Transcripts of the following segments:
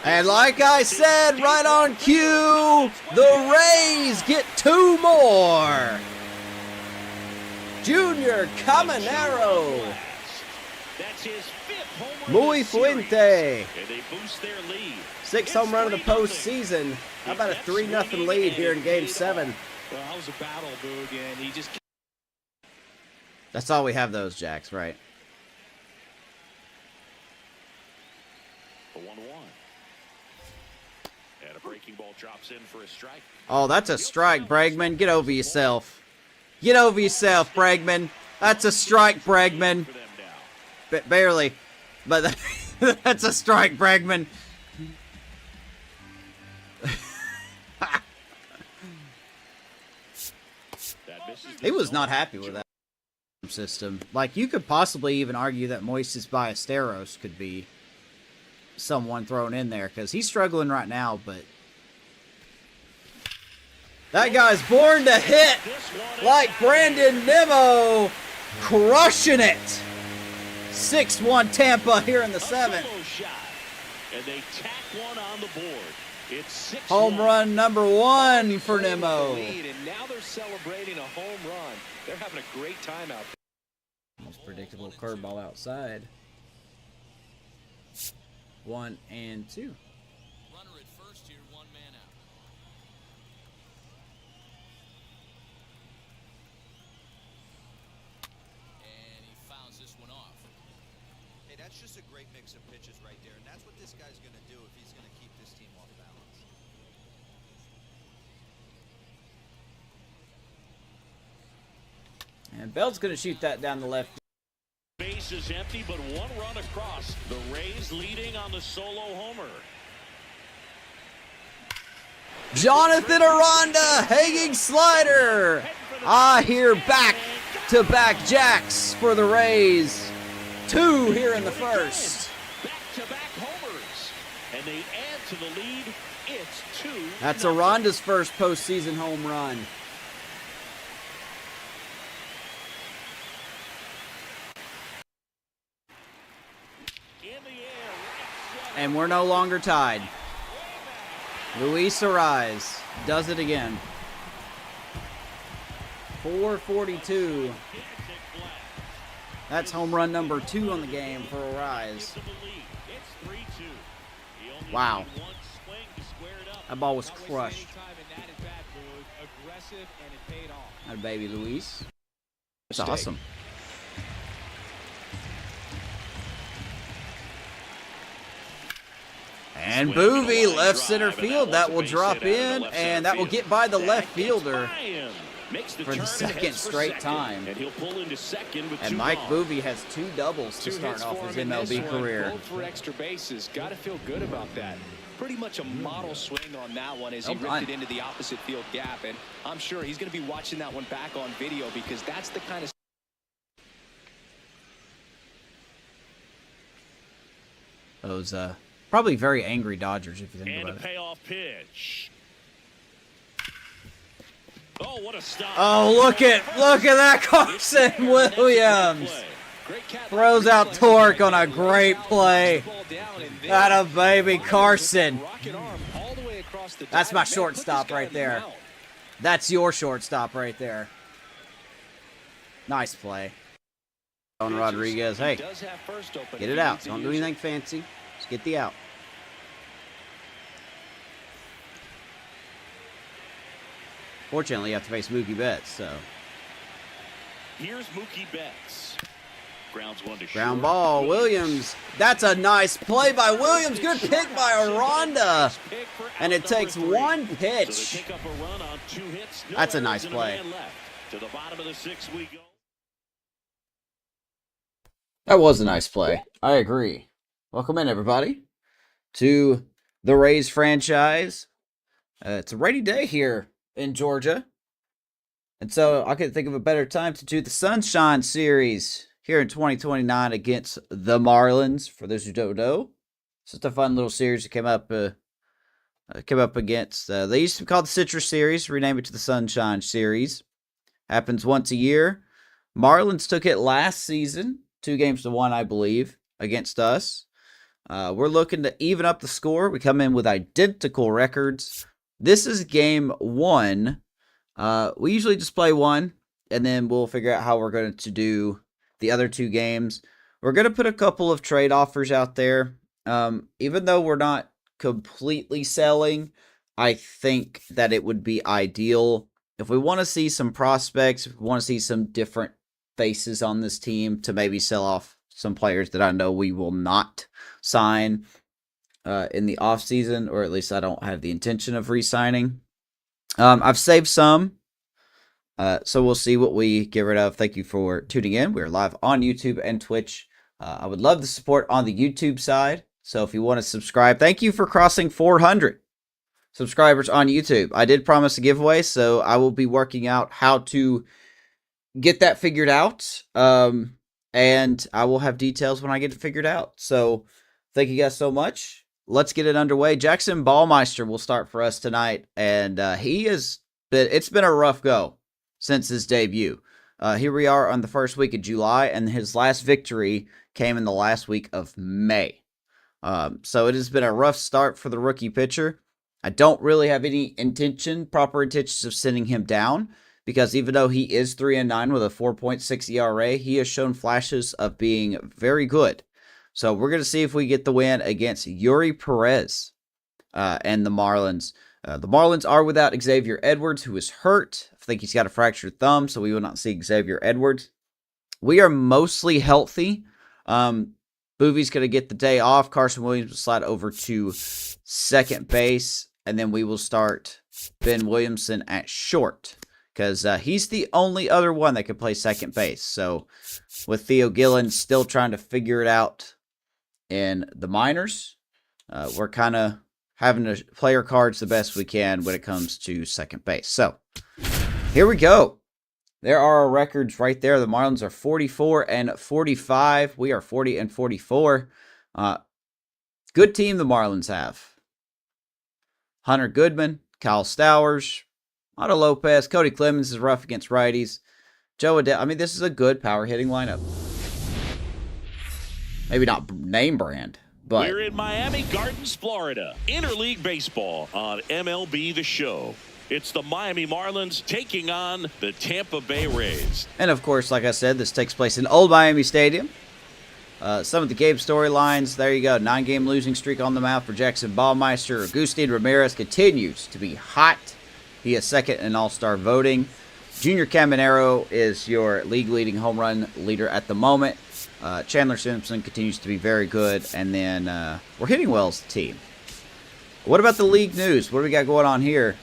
And like I said, right on cue, the Rays get 2 more. Junior Caminero. Muy Fuente. 6th home run of the postseason. How about a 3-0 lead here in Game 7? Well, that was a battle, Boog, and he just... That's all we have those, Jacks, right? The 1-1. And a breaking ball drops in for a strike. Oh, that's a strike, Bregman. Get over yourself. Get over yourself, Bregman. That's a strike, Bregman. Barely. But that's a strike, Bregman. He was not happy with that system. Like, you could possibly even argue that Moises Ballesteros could be someone thrown in there, because he's struggling right now, but that guy's born to hit like Brandon Nimmo, crushing it. 6-1 Tampa here in the 7th. And they tack one on the board. It's home run number 1 for Nimmo. And now they're celebrating a home run. They're having a great time out there. Most predictable curveball outside. 1 and 2. Runner at first here, 1 man out. And he fouls this one off. Hey, that's just a great mix of pitches right there, and that's what this guy's going to do if he's going to keep this team off balance. And Bell's going to shoot that down the left. Base is empty, but 1 run across. The Rays leading on the solo homer. Jonathan Aranda, hanging slider. I hear back-to-back jacks for the Rays. 2 here in the first. Back-to-back homers. And they add to the lead. It's 2. That's Aranda's first postseason home run. And we're no longer tied. Luis Ariz does it again. 442. That's home run number 2 on the game for Ariz. Wow. That ball was crushed. That baby Luis. That's awesome. And Boovie, left center field. That will drop in, and that will get by the left fielder for the 2nd straight time. And Mike Boovie has 2 doubles to start off his MLB career. Both for extra bases. Got to feel good about that. Pretty much a model swing on that one as he ripped it into the opposite field gap. And I'm sure he's going to be watching that one back on video, because that's the kind of... Those, probably very angry Dodgers, if you think And about a it. payoff pitch. Oh, what a stop. Oh, look at that Carson Williams. Throws out torque on a great play. That a baby Carson. That's my shortstop right there. That's your shortstop right there. Nice play. On Rodriguez, hey, get it out. Don't do anything fancy. Just get the out. Fortunately, you have to face Mookie Betts, so. Here's Mookie Betts. Grounds one to Ground short. ball, Williams. That's a nice play by Williams. Good pick by Aranda. And it takes 1 pitch. That's a nice play. To the bottom of the 6th we go. That was a nice play. I agree. Welcome in, everybody, to the Rays franchise. It's a rainy day here in Georgia. And so I couldn't think of a better time to do the Sunshine Series here in 2029 against the Marlins. For those who don't know, it's just a fun little series that came up against. They used to be called the Citrus Series, rename it to the Sunshine Series. Happens once a year. Marlins took it last season, 2-1, I believe, against us. We're looking to even up the score. We come in with identical records. This is game 1. We usually just play 1, and then we'll figure out how we're going to do the other 2 games. We're going to put a couple of trade offers out there. Even though we're not completely selling, I think that it would be ideal if we want to see some prospects, if we want to see some different faces on this team, to maybe sell off some players that I know we will not sign in the offseason, or at least I don't have the intention of re-signing. I've saved some, so we'll see what we get rid of. Thank you for tuning in. We're live on YouTube and Twitch. I would love the support on the YouTube side, so if you want to subscribe, thank you for crossing 400 subscribers on YouTube. I did promise a giveaway, so I will be working out how to get that figured out, and I will have details when I get it figured out. So thank you guys so much. Let's get it underway. Jackson Ballmeister will start for us tonight, and it's been a rough go since his debut. Here we are on the first week of July, and his last victory came in the last week of May. So it has been a rough start for the rookie pitcher. I don't really have any proper intentions of sending him down, because even though he is 3-9 with a 4.6 ERA, he has shown flashes of being very good. So we're going to see if we get the win against Yuri Perez and the Marlins. The Marlins are without Xavier Edwards, who is hurt. I think he's got a fractured thumb, so we will not see Xavier Edwards. We are mostly healthy. Boovy's going to get the day off. Carson Williams will slide over to second base, and then we will start Ben Williamson at short, because he's the only other one that can play second base. So with Theo Gillen still trying to figure it out in the minors, we're kind of having to play our cards the best we can when it comes to second base. So here we go. There are our records right there. The Marlins are 44-45. We are 40-44. Good team the Marlins have. Hunter Goodman, Kyle Stowers, Otto Lopez, Cody Clemens is rough against righties. Joe Adele. I mean, this is a good power hitting lineup. Maybe not name brand, but we're in Miami Gardens, Florida. Interleague baseball on MLB The Show. It's the Miami Marlins taking on the Tampa Bay Rays. And of course, like I said, this takes place in Old Miami Stadium. Some of the game storylines, there you go. 9-game losing streak on the mound for Jackson Ballmeister. Agustin Ramirez continues to be hot. He is second in all-star voting. Junior Caminero is your league-leading home run leader at the moment. Chandler Simpson continues to be very good. And then we're hitting well as a team. What about the league news? What do we got going on here?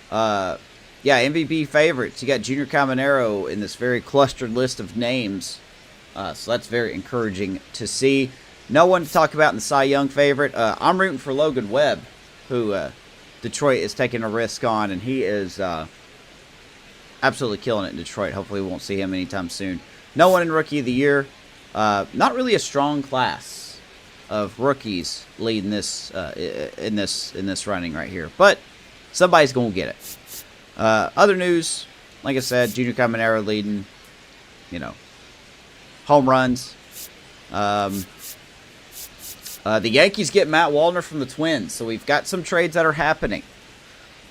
Yeah, MVP favorites. You got Junior Caminero in this very clustered list of names. So that's very encouraging to see. No one to talk about in the Cy Young favorite. I'm rooting for Logan Webb, who Detroit is taking a risk on, and he is absolutely killing it in Detroit. Hopefully we won't see him anytime soon. No one in Rookie of the Year. Not really a strong class of rookies leading this in this running right here, but somebody's going to get it. Other news, like I said, Junior Caminero leading, home runs. The Yankees get Matt Wallner from the Twins, so we've got some trades that are happening.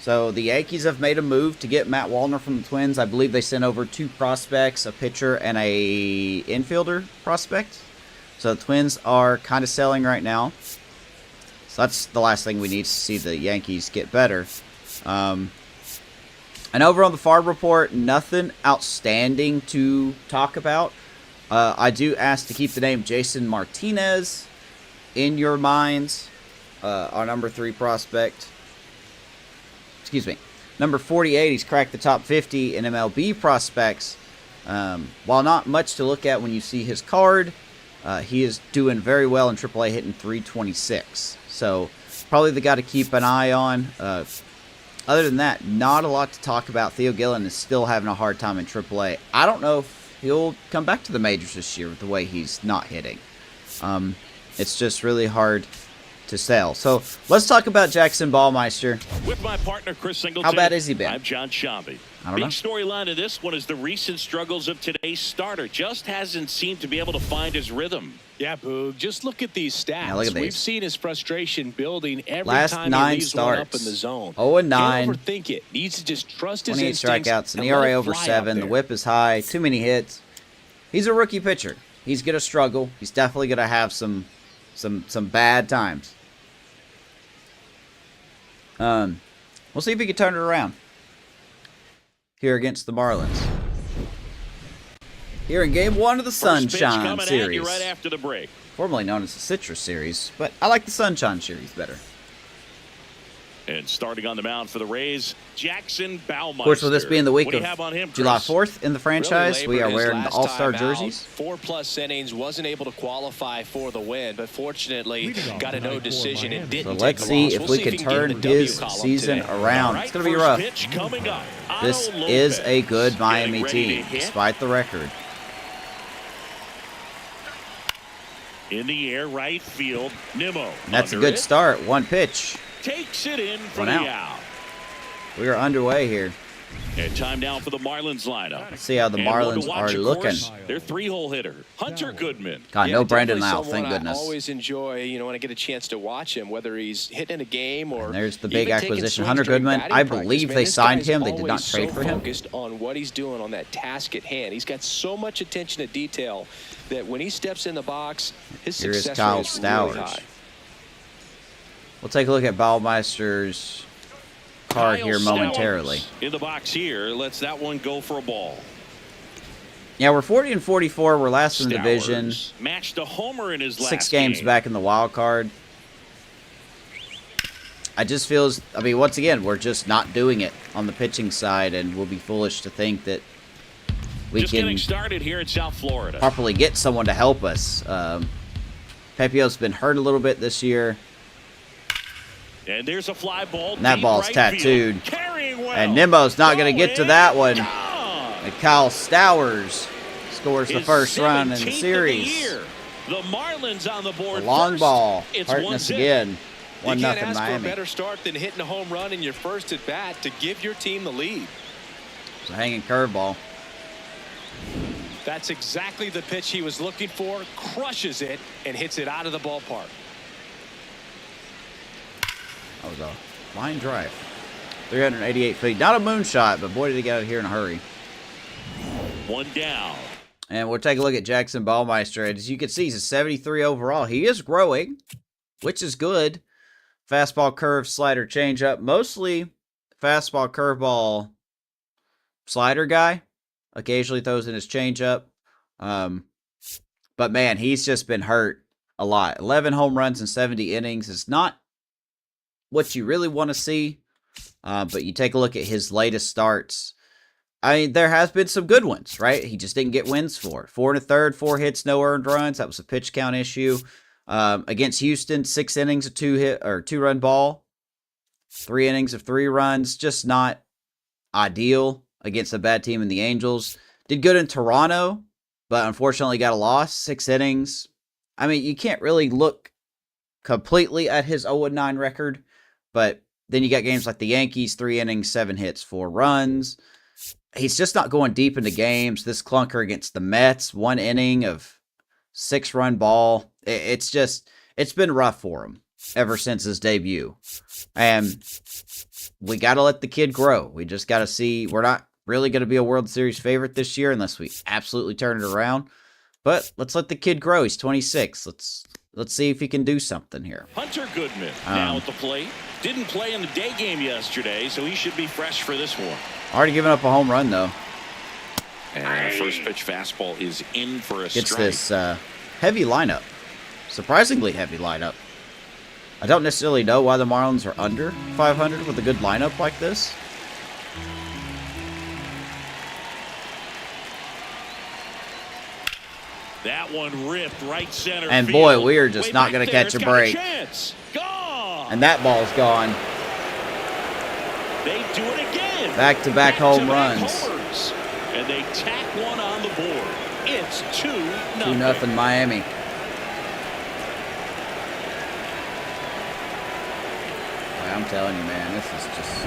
So the Yankees have made a move to get Matt Wallner from the Twins. I believe they sent over 2 prospects, a pitcher and a infielder prospect. So the Twins are kind of selling right now. So that's the last thing we need to see the Yankees get better. And over on the farm report, nothing outstanding to talk about. I do ask to keep the name Jason Martinez in your minds. Our number 3 prospect. Excuse me. Number 48, he's cracked the top 50 in MLB prospects. While not much to look at when you see his card, he is doing very well in AAA, hitting .326. So probably the guy to keep an eye on. Other than that, not a lot to talk about. Theo Gillen is still having a hard time in AAA. I don't know if he'll come back to the majors this year with the way he's not hitting. It's just really hard to sell. So let's talk about Jackson Ballmeister. With my partner, Chris Singleton. How bad has he been? I'm John Shambi. I don't know. Big storyline of this one is the recent struggles of today's starter. Just hasn't seemed to be able to find his rhythm. Yeah, Boog. Just look at these stats. Yeah, look at these. We've seen his frustration building every Last time 9 he leaves one up starts. in the zone. 0-9. Can't overthink it. Needs to just trust his 28 instincts strikeouts, an and let ERA it over fly out 7. The there. whip is high. Too many hits. He's a rookie pitcher. He's going to struggle. He's definitely going to have some bad times. We'll see if he can turn it around here against the Marlins. Here in Game 1 of the First pitch Sunshine coming at you Series. right after the break. Formerly known as the Citrus Series, but I like the Sunshine Series better. And starting on the mound for the Rays, Jackson Ballmeister. Of course, with this being the week What do of you have on him, July Chris? 4th in the franchise, Really we are labored his wearing the last All-Star time out. jerseys. 4+ innings, wasn't able to qualify for the win, but fortunately got a no decision and So didn't let's take a see loss. if We'll we see can if he turn get in the W his column season today. around. All right, It's going to be first rough. pitch coming up. This Otto is Lopez a good Miami getting ready to team, hit. despite the record. In the air, right field, Nimmo. And that's a under good it, start. One pitch. Takes it in for One the out. out. We are underway here. And time now for the Marlins lineup. Let's see how the And one to Marlins watch, are of looking. course, their 3-hole hitter, Hunter Goodman. God, no Brandon definitely Lau, thank someone goodness. I always enjoy, when I get a chance to watch him, whether he's hitting a game or And there's the big even taking acquisition, swings Hunter during Goodman. batting I practice. believe Man, they this signed guy's him. They did not always trade so for him. Focused on what he's doing on that task at hand. He's got so much attention to detail that when he steps in the box, his Here is success Kyle rate is Stowers. really high. We'll take a look at Ballmeister's card Kyle here momentarily. Stowers in the box here, lets that one go for a ball. Yeah, we're 40-44. We're last in the division. Stowers matched a homer in his last 6 games game. back in the wild card. I just feels, once again, we're just not doing it on the pitching side, and we'll be foolish to think that we Just can getting started here in South Florida. properly get someone to help us. Pepio's been hurt a little bit this year, And there's a fly ball. and that deep ball's right tattooed. field. Carrying well. And Nimmo's not going to get to that one. Gone. And Kyle Stowers scores the His first run in the 17th of series. year. The Marlins on the board. A long first. ball, It's hurting 1-0. us again. You 1-0 can't ask for a Miami. better start than hitting a home run in your first at bat to give your team the lead. It's a hanging curveball. That's exactly the pitch he was looking for. Crushes it and hits it out of the ballpark. That was a line drive. 388 feet. Not a moonshot, but boy, did he get out of here in a hurry. One down. And we'll take a look at Jackson Ballmeister. As you can see, he's a 73 overall. He is growing, which is good. Fastball, curve, slider, changeup. Mostly fastball, curveball, slider guy. Occasionally throws in his changeup. But man, he's just been hurt a lot. 11 home runs in 70 innings is not what you really want to see. But you take a look at his latest starts. There has been some good ones, right? He just didn't get wins for it. 4 1/3, 4 hits, no earned runs. That was a pitch count issue. Against Houston, 6 innings of 2-run ball, 3 innings of 3 runs. Just not ideal against a bad team in the Angels. Did good in Toronto, but unfortunately got a loss. 6 innings. You can't really look completely at his 0-9 record, but then you got games like the Yankees, 3 innings, 7 hits, 4 runs. He's just not going deep into games. This clunker against the Mets, 1 inning of 6-run ball. It's been rough for him ever since his debut. And we got to let the kid grow. We just got to see. We're not really going to be a World Series favorite this year unless we absolutely turn it around. But let's let the kid grow. He's 26. Let's see if he can do something here. Hunter Goodman now at the plate. Didn't play in the day game yesterday, so he should be fresh for this one. Already given up a home run, though. And first pitch fastball is in for a It's strike. this heavy lineup. Surprisingly heavy lineup. I don't necessarily know why the Marlins are under 500 with a good lineup like this. That one ripped right center And field. boy, we are just Way not back going to there. catch It's a got break. chance. Gone. And that ball's gone. They do it again. Back-to-back home Back-to-back runs. homers. And they tack one on the board. It's 2-0. 2-0 Miami. I'm telling you, man, this is just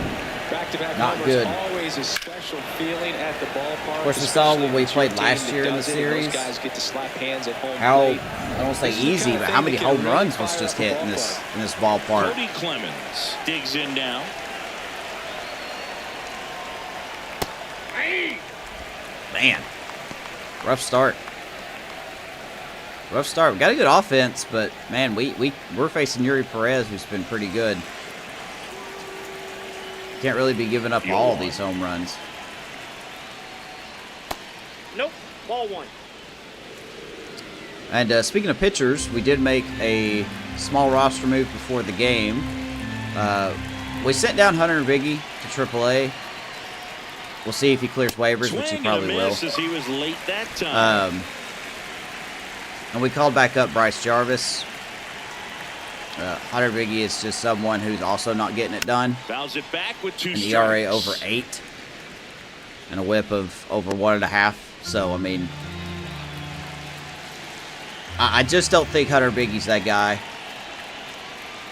Back-to-back not homers, good. always a special feeling at the ballpark. Of course, we saw when we played last year in the series guys get to slap hands at home how, plate. I don't want to say easy, but how many home runs was just hit in this ballpark. Cody Clemens digs in now. Man, rough start. Rough start. We got a good offense, but man, we're facing Yuri Perez, who's been pretty good. Can't really be giving up all of these home runs. Nope, ball one. And speaking of pitchers, we did make a small roster move before the game. We sent down Hunter Biggie to AAA. We'll see if he clears waivers, which he probably will. As he was late that time. And we called back up Bryce Jarvis. Hunter Biggie is just someone who's also not getting it done. Fouls it back with 2 An strikes. ERA over 8. And a whip of over 1.5. So, I mean, I just don't think Hunter Biggie's that guy.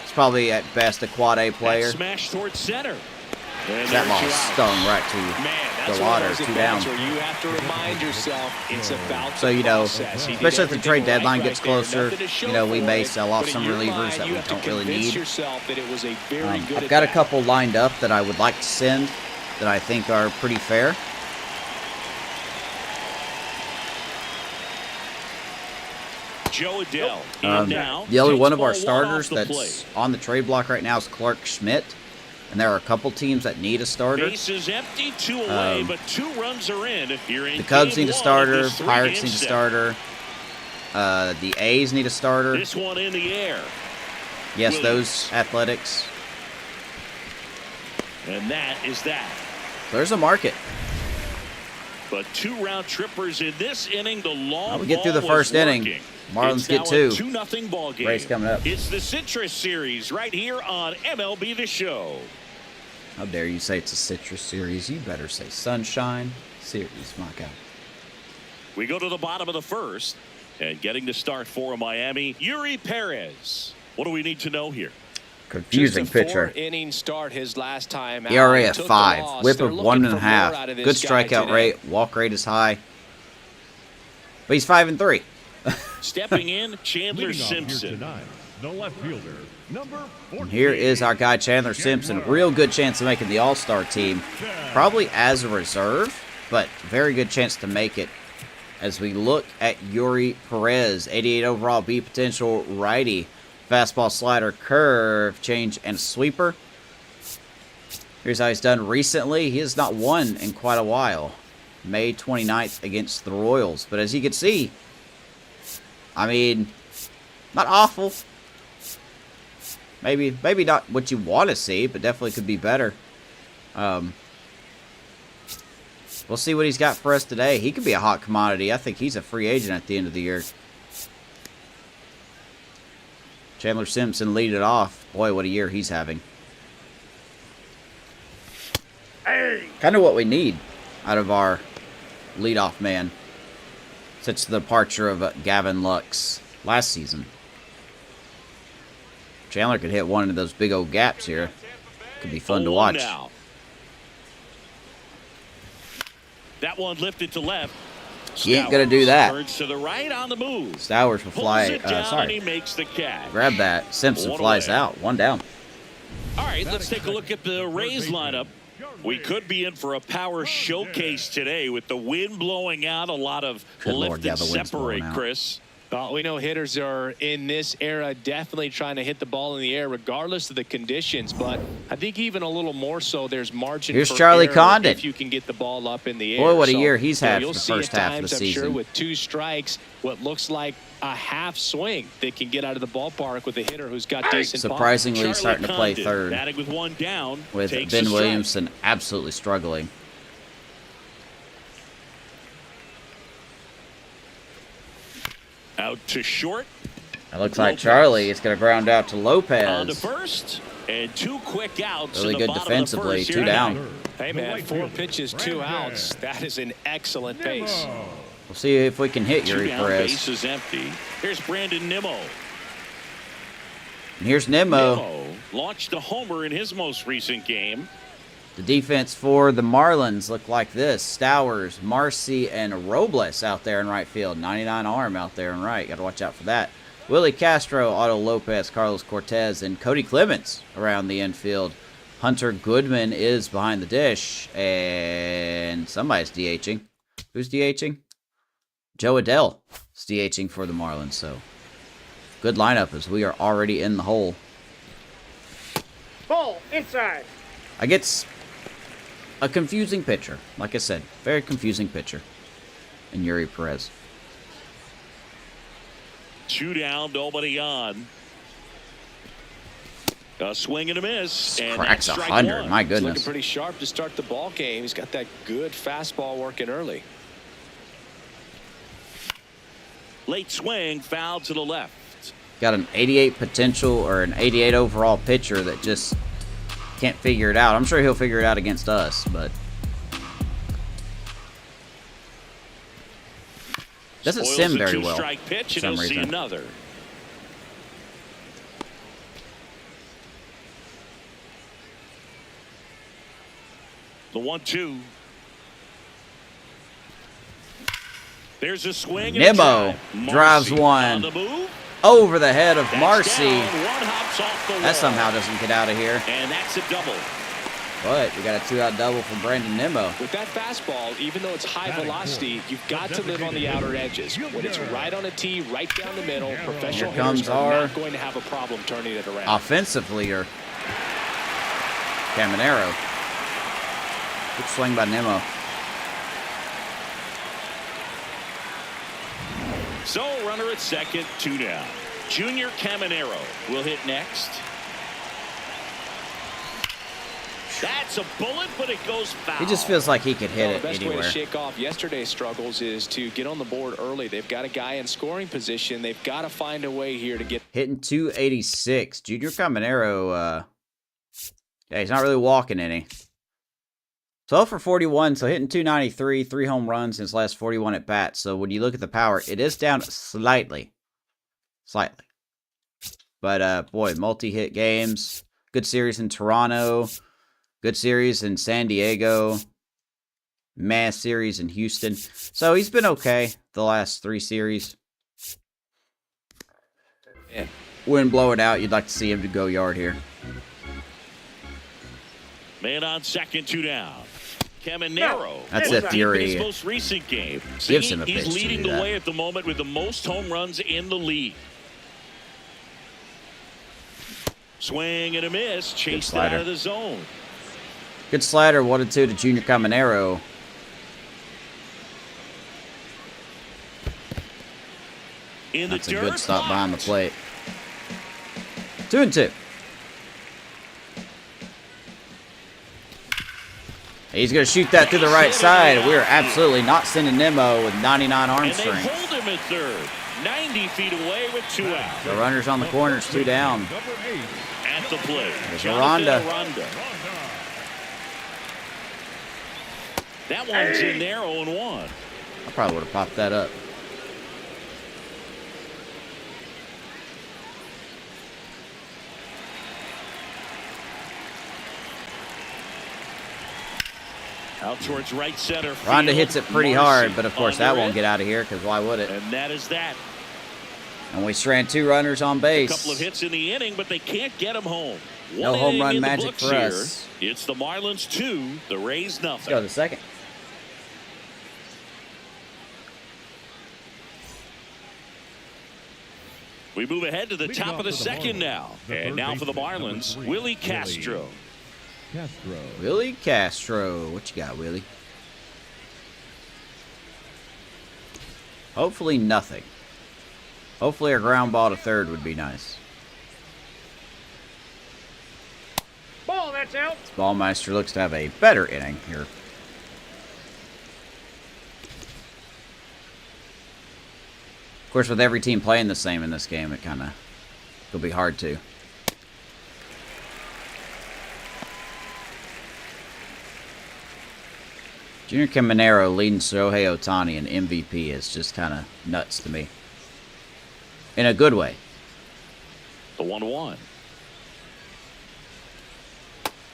He's probably at best a quad A player. That smash towards center. And That there's ball your out. stung right to the water, 2 down. You have to remind yourself it's about So, you know, process. He did especially if the trade everything deadline right gets there. closer, Nothing to show you know, we for may it, sell off but in some your relievers mind, that you we have to don't really convince need. yourself that it was a very good I've got a at-bat. couple lined up that I would like to send that I think are pretty fair. Joe Adele in now. The only Takes one of our ball 1 starters off the that's plate. on the trade block right now is Clark Schmidt. And there are a couple teams that need a starter. Base is empty, 2 away, but 2 runs are in. Here in The Cubs game need a 1 of starter. this Pirates 3-game need a set. starter. The A's need a starter. This one in the air. Yes, Williams. those Athletics. And that is that. There's a market. But 2 round trippers in this inning. The long We get through the ball was first inning. working. Marlins It's get now 2. a 2-0 ball game. Rays coming up. It's the Citrus Series right here on MLB The Show. How dare you say it's a Citrus Series? You better say Sunshine Series, my God. We go to the bottom of the first. And getting the start for Miami, Yuri Perez. What do we need to know here? Confusing Just a pitcher. 4-inning start his last time out. ERA He of took the 5. loss. Whip They're of looking for more 1.5. out of this Good guy strikeout today. rate. Walk rate is high. But he's 5-3. Stepping in, Chandler Leading off here Simpson. tonight, the left fielder, number 14. And here is our guy Chandler Simpson. Real good chance of making the All-Star team. Probably as a reserve, but very good chance to make it. As we look at Yuri Perez, 88 overall, B potential righty. Fastball, slider, curve, change, and a sweeper. Here's how he's done recently. He has not won in quite a while. May 29th against the Royals. But as you can see, I mean, not awful. Maybe not what you want to see, but definitely could be better. We'll see what he's got for us today. He could be a hot commodity. I think he's a free agent at the end of the year. Chandler Simpson lead it off. Boy, what a year he's having. Kind of what we need out of our leadoff man. Since the departure of Gavin Lux last season. Chandler could hit one of those big old gaps here. Could be fun to 0-1 watch. now. That one lifted to left. He ain't gonna do that. Turns to the right on the move. Stowers will Pulls fly. it down and Sorry. he makes the catch. Grab that. Simpson One flies away. out. 1 down. All right, let's take a look at the Rays lineup. We could be in for a power showcase today with the wind blowing out. A lot of Good Lord, lift yeah, and the wind's blowing separate, out. Chris. We know hitters are in this era definitely trying to hit the ball in the air regardless of the conditions, but I think even a little more so there's margin Here's for Charlie error Condon. if you can get the ball up in the air. Boy, what a So, year he's had you'll for the see first at half of the times, I'm sure season. with 2 strikes, what looks like a half swing that can get out of the ballpark with a hitter who's got decent pop. Surprisingly Charlie starting to play Condon, third batting with 1 down. with takes Ben a strike. Williamson absolutely struggling. Out to short. It looks like Charlie is going to ground out to On to Lopez. first. And 2 quick outs. Really in the good bottom of the defensively. first 2 here down. tonight. Hey, man, 4 pitches, 2 outs. That is an excellent pace. We'll see if we can hit 2 Yuri down, Perez. base is empty. Here's Brandon Nimmo. And here's Nimmo. Nimmo launched a homer in his most recent game. The defense for the Marlins look like this. Stowers, Marcy, and Robles out there in right field. 99 arm out there in right. Got to watch out for that. Willie Castro, Otto Lopez, Carlos Cortez, and Cody Clemens around the infield. Hunter Goodman is behind the dish, and somebody's DHing. Who's DHing? Joe Adell is DHing for the Marlins, so good lineup as we are already in the hole. Ball inside. I get a confusing pitcher. Like I said, very confusing pitcher in Yuri Perez. 2 down, nobody on. A swing and a miss. And Cracks that's strike 100. one. My He's goodness. looking pretty sharp to start the ball game. He's got that good fastball working early. Late swing, foul to the left. Got an 88 potential or an 88 overall pitcher that just can't figure it out. I'm sure he'll figure it out against us, but doesn't Spoils sim the very well two-strike pitch, for and some he'll see reason. another. The 1-2. There's a swing. And Nimmo a drives Marcy one on the move. over the head of That's Marcy. down. One hops off the That wall. somehow doesn't get out of here. And that's a double. But we got a 2-out double from Brandon Nimmo. With that fastball, even though it's high velocity, you've got to live on the outer edges. When it's right on a tee, right down the middle, professional Here comes hitters are our not going to have a problem turning it around. offensive leader, Caminero. Good swing by Nimmo. So, runner at second, 2 down. Junior Caminero will hit next. That's a bullet, but it goes foul. He just feels like he could hit Well, it the best anywhere. way to shake off yesterday's struggles is to get on the board early. They've got a guy in scoring position. They've got to find a way here to get. Hitting 286. Junior Caminero, yeah, he's not really walking any. 12 for 41, so hitting 293, 3 home runs in his last 41 at bats. So when you look at the power, it is down slightly. Slightly. But, boy, multi-hit games. Good series in Toronto. Good series in San Diego. Mass series in Houston. So he's been okay the last 3 series. Yeah. Win, blow it out. You'd like to see him to go yard here. Man on second, 2 down. Caminero. That's was if deep in Yuri his most recent game. gives him a He's pitch to leading do the that. way at the moment with the most home runs in the league. Swing and a miss. Chased it out slider. of the zone. Good slider, 1-2 to Junior Caminero. In the That's a dirt. good stop behind the blocked. plate. 2-2. He's going to shoot that through the right side. We are absolutely not sending Nimmo with 99 arm And they strength. hold him at third. 90 feet away with 2 out. The runner's on the corners, 2 down. Number 8. At the plate. There's Jonathan Aranda. That one's in there, 0-1. I probably would have popped that up. Out towards right center field. Ronda hits it pretty Marcy hard, but of course that under won't it. get out of here because why would it? And that is that. And we strand 2 runners on base. A couple of hits in the inning, but they can't get them home. No One home inning run in the magic books for here. us. It's the Marlins 2, the Rays Let's go nothing. to the second. We move ahead to the Leading top off of the for the second Marlins, now. the And third now for the baseman, number Marlins, 3, Willie Castro. Castro. Willie Castro. What you got, Willie? Hopefully nothing. Hopefully a ground ball to third would be nice. Ball, that's out. Ballmeister looks to have a better inning here. Of course, with every team playing the same in this game, it kind of will be hard to. Junior Caminero leading Shohei Ohtani in MVP is just kind of nuts to me. In a good way. The 1-1.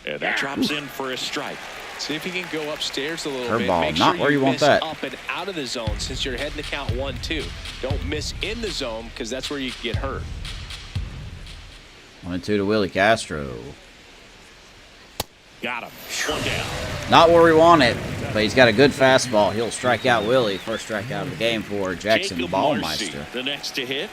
And that drops in for a strike. See if you can go upstairs a little bit. Curveball, Make not sure where you want miss that. up and out of the zone since you're heading to count 1-2. Don't miss in the zone because that's where you get hurt. 1-2 to Willie Castro. Got him. One down. Not where we want it, but he's got a good fastball. He'll strike out Willie. First strikeout of the game for Jackson Jacob Ballmeister. Marcy, the next to hit.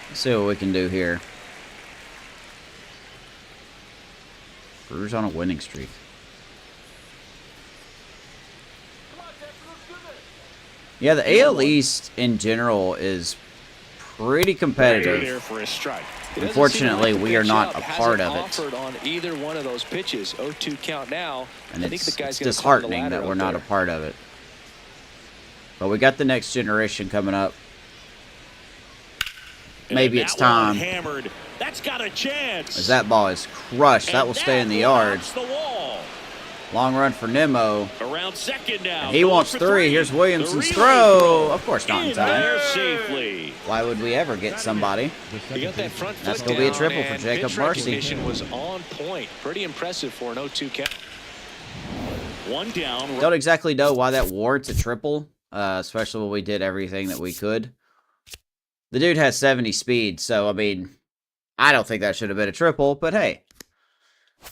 Let's see what we can do here. Brewers on a winning streak. Yeah, the AL East in general is pretty competitive. There for a strike. Unfortunately, we are not a part of it. Offered on either one of those pitches. 0-2 count now. And I think the guy's it's gonna disheartening climb the that ladder we're up not there. a part of it. But we got the next generation coming up. Maybe it's time. Hammered. That's got a chance. As that ball is crushed, that will stay in the yard. The wall. Long run for Nimmo. Around second now. And he wants for three. Here's Williamson's The throw. relay Of course not in in time. there safely. Why would we ever get somebody? He got that front That's foot gonna be a down, triple for and Jacob pitch Marcy. recognition was on point. Pretty impressive for an 0-2 count. One down. Don't exactly know why that warrants a triple, especially when we did everything that we could. The dude has 70 speed, so, I mean, I don't think that should have been a triple, but hey,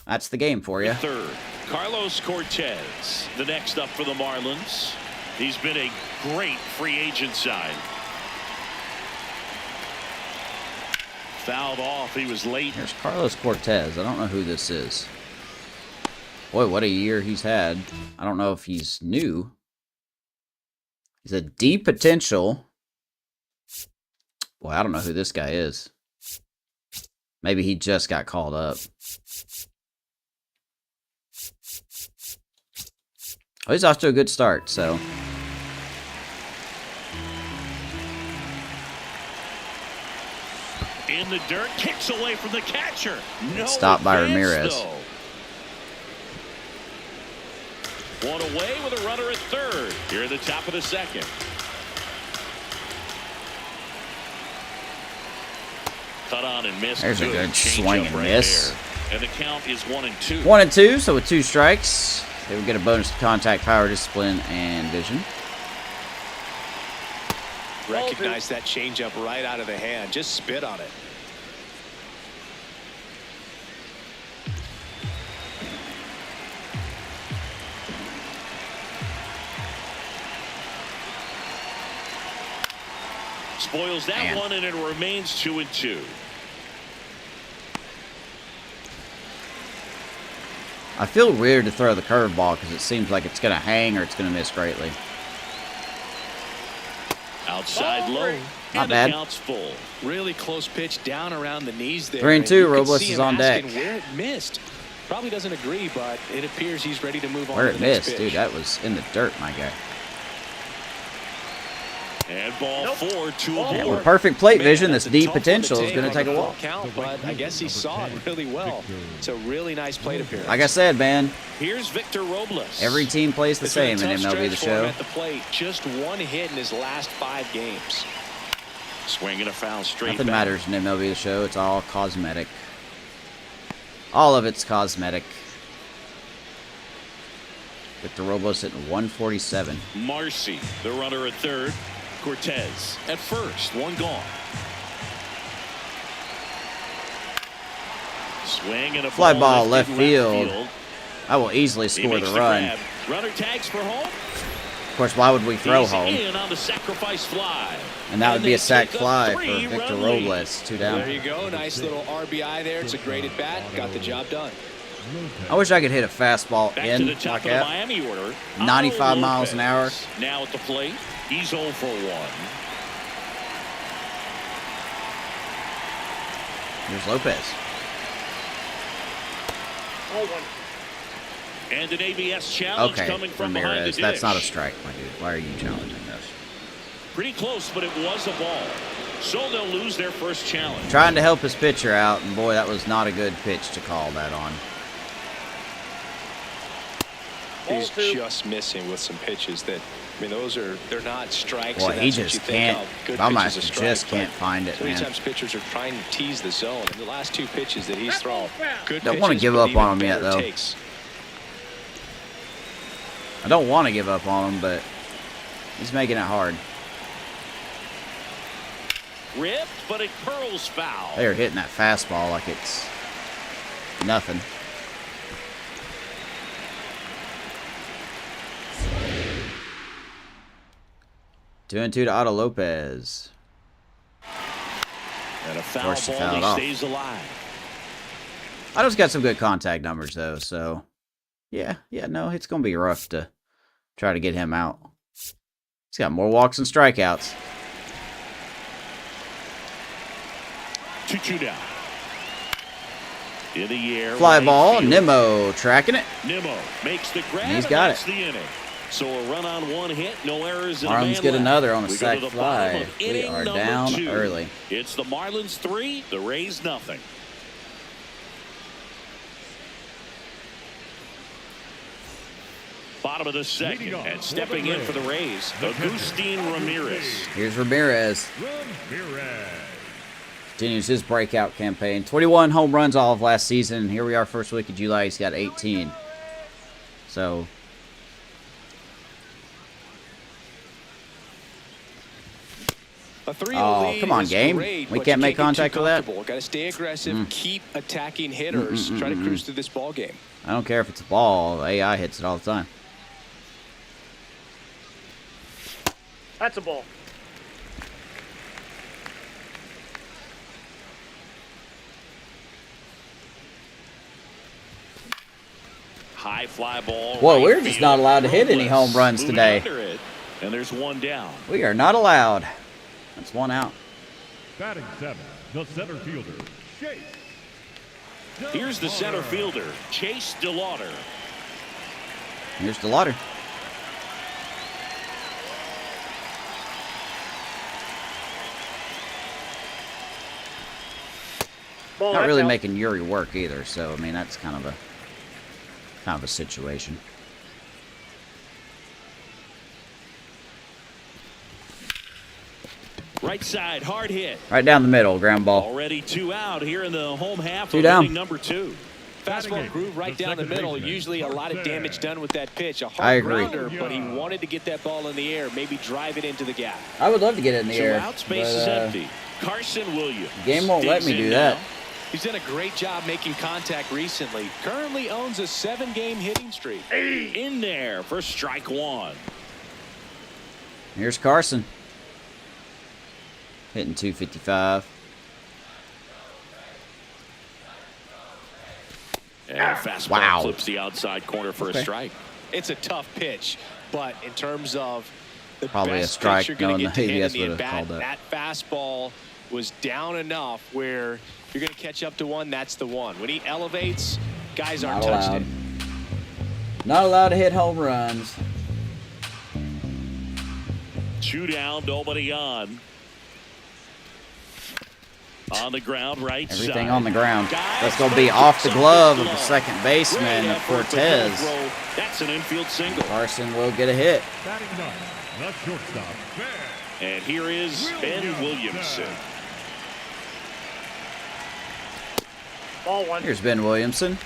that's the game for you. Third, Carlos Cortez, the next up for the Marlins. He's been a great free agent sign. Fouled off. He was late. Here's Carlos Cortez. I don't know who this is. Boy, what a year he's had. I don't know if he's new. He's a D potential. Boy, I don't know who this guy is. Maybe he just got called up. Oh, he's off to a good start, so. In the dirt, kicks away from the catcher. No Stopped by advance, Ramirez. though. One away with a runner at third. Here at the top of the second. Cut on and missed. There's a good change swing up and right miss. there. And the count is 1-2. 1-2, so with 2 strikes, they would get a bonus to contact, power, discipline, and vision. Recognize that changeup right out of the hand. Just spit on it. Spoils that Man. one, and it remains 2-2. I feel weird to throw the curveball because it seems like it's going to hang or it's going to miss greatly. Outside low. Not And bad. the count's full. Really close pitch down around the knees there. 3-2, and you could Robles see is him on deck. asking where it missed. Probably doesn't agree, but it appears he's ready to move on. Where to it the next missed, pitch. dude, that was in the dirt, my guy. And ball 4 to Yeah, a with board. perfect plate Man, vision, that's this a deep tough one potential is take going to on take a the walk. full count, but I guess he saw it really well. It's a really nice plate appearance. Like I said, man, Here's Victor Robles. every team plays the It's been same a in tough MLB The stretch for him Show. at the plate. Just one hit in his last 5 games. Swinging a foul straight Nothing back. matters in MLB The Show. It's all cosmetic. All of it's cosmetic. Victor Robles hitting 147. Marcy, the runner at third. Cortez at first. One gone. Swing and a Fly ball lifted left field. I will easily He score makes the the run. grab. Runner tags for home. Of course, why would we throw He's home? in on the sacrifice fly. And that would be they a sac take fly for 3-run Victor lead. Robles. 2 There down. you go. Nice little RBI there. It's a great at bat. Got the job done. I wish I could hit a fastball Back to in the top like of the that. Miami order. 95 Otto miles an hour. Lopez. Now at the plate. He's 0 for 1. Here's Lopez. And an ABS challenge Okay, coming from behind the Ramirez. dish. That's not a strike, my dude. Why are you challenging this? Pretty close, but it was a ball. So they'll lose their first challenge. Trying to help his pitcher out, and boy, that was not a good pitch to call that on. He's just missing with some pitches that, I mean, they're not strikes. Boy, and he that's what just you think can't. of. Good Bummer pitches a strike, just but can't find it, so many man. times pitchers are trying to tease the zone. And the last 2 pitches that he's thrown, good Don't want to pitches, give but up on him even yet, better though. takes. I don't want to give up on him, but he's making it hard. Ripped, but it curls foul. They're hitting that fastball like it's nothing. Two and two to Otto Lopez. And a foul course he ball, fouled he off. stays alive. Otto's got some good contact numbers, though, so yeah, no, it's going to be rough to try to get him out. He's got more walks and strikeouts. 2-2 down. In the air. Fly right ball, field. Nimmo tracking it. Nimmo makes the grab. And he's and got that's it. the inning. So a run on 1 hit, no errors. And a Marlins man get left. another on a We go sac to the fly. bottom of We inning are number down 2. early. It's the Marlins 3, the Rays nothing. Bottom of the second, and stepping in for the Rays, Agustin Ramirez. Here's Ramirez. Ramirez. Continues his breakout campaign. 21 home runs all of last season. Here we are, first week of July. He's got 18. So A 3-0 Oh, lead come on, is game. great, We but can't you make get too contact with that. comfortable. Got to stay aggressive, keep attacking hitters, try to cruise through this ball game. I don't care if it's a ball. AI hits it all the time. That's a ball. High fly ball. Whoa, right we're just field. not allowed to hit any Robles home runs moving today. under it, and there's 1 down. We are not allowed. That's 1 out. Batting 7, the center fielder, Chase. Here's the center DeLauder. fielder, Chase DeLauder. Here's the Lauder. Ball, Not that's really out. making Yuri work either, so I mean that's kind of a situation. Right side, hard hit. Right down the middle, ground ball. Already 2 out here in the home half 2 of down. inning number 2. Fastball groove right The down the second middle. baseman, Usually a lot of Jose. damage done with that pitch. A I hard agree. grounder, but he wanted to get that ball in the air, maybe drive it into the gap. I would love to get it in the 2 air, out, space but is empty. Carson Williams. game won't let me digs do in that. now. He's done a great job making contact recently. Currently owns a 7-game hitting streak. In there for strike 1. Here's Carson. Hitting 255. And a fastball Wow. clips the outside corner for Okay. a strike. It's a tough pitch, but in terms of the Probably a best strike, pitch you're going knowing to get the to hit in ABS the would've at-bat, called that fastball was down enough where you're going to catch up to one, that's the one. When he elevates, guys aren't Not touching allowed. it. Not allowed to hit home runs. 2 down, nobody on. On the ground, right side. Everything on the ground. Guys, That's going to be make off the it glove of glove. the second Great baseman, effort, but no Cortez. throw. That's an infield single. Carson will get a hit. Batting 9, the shortstop, Ben. And here is Ben Williamson. Ball 1. Here's Ben Williamson.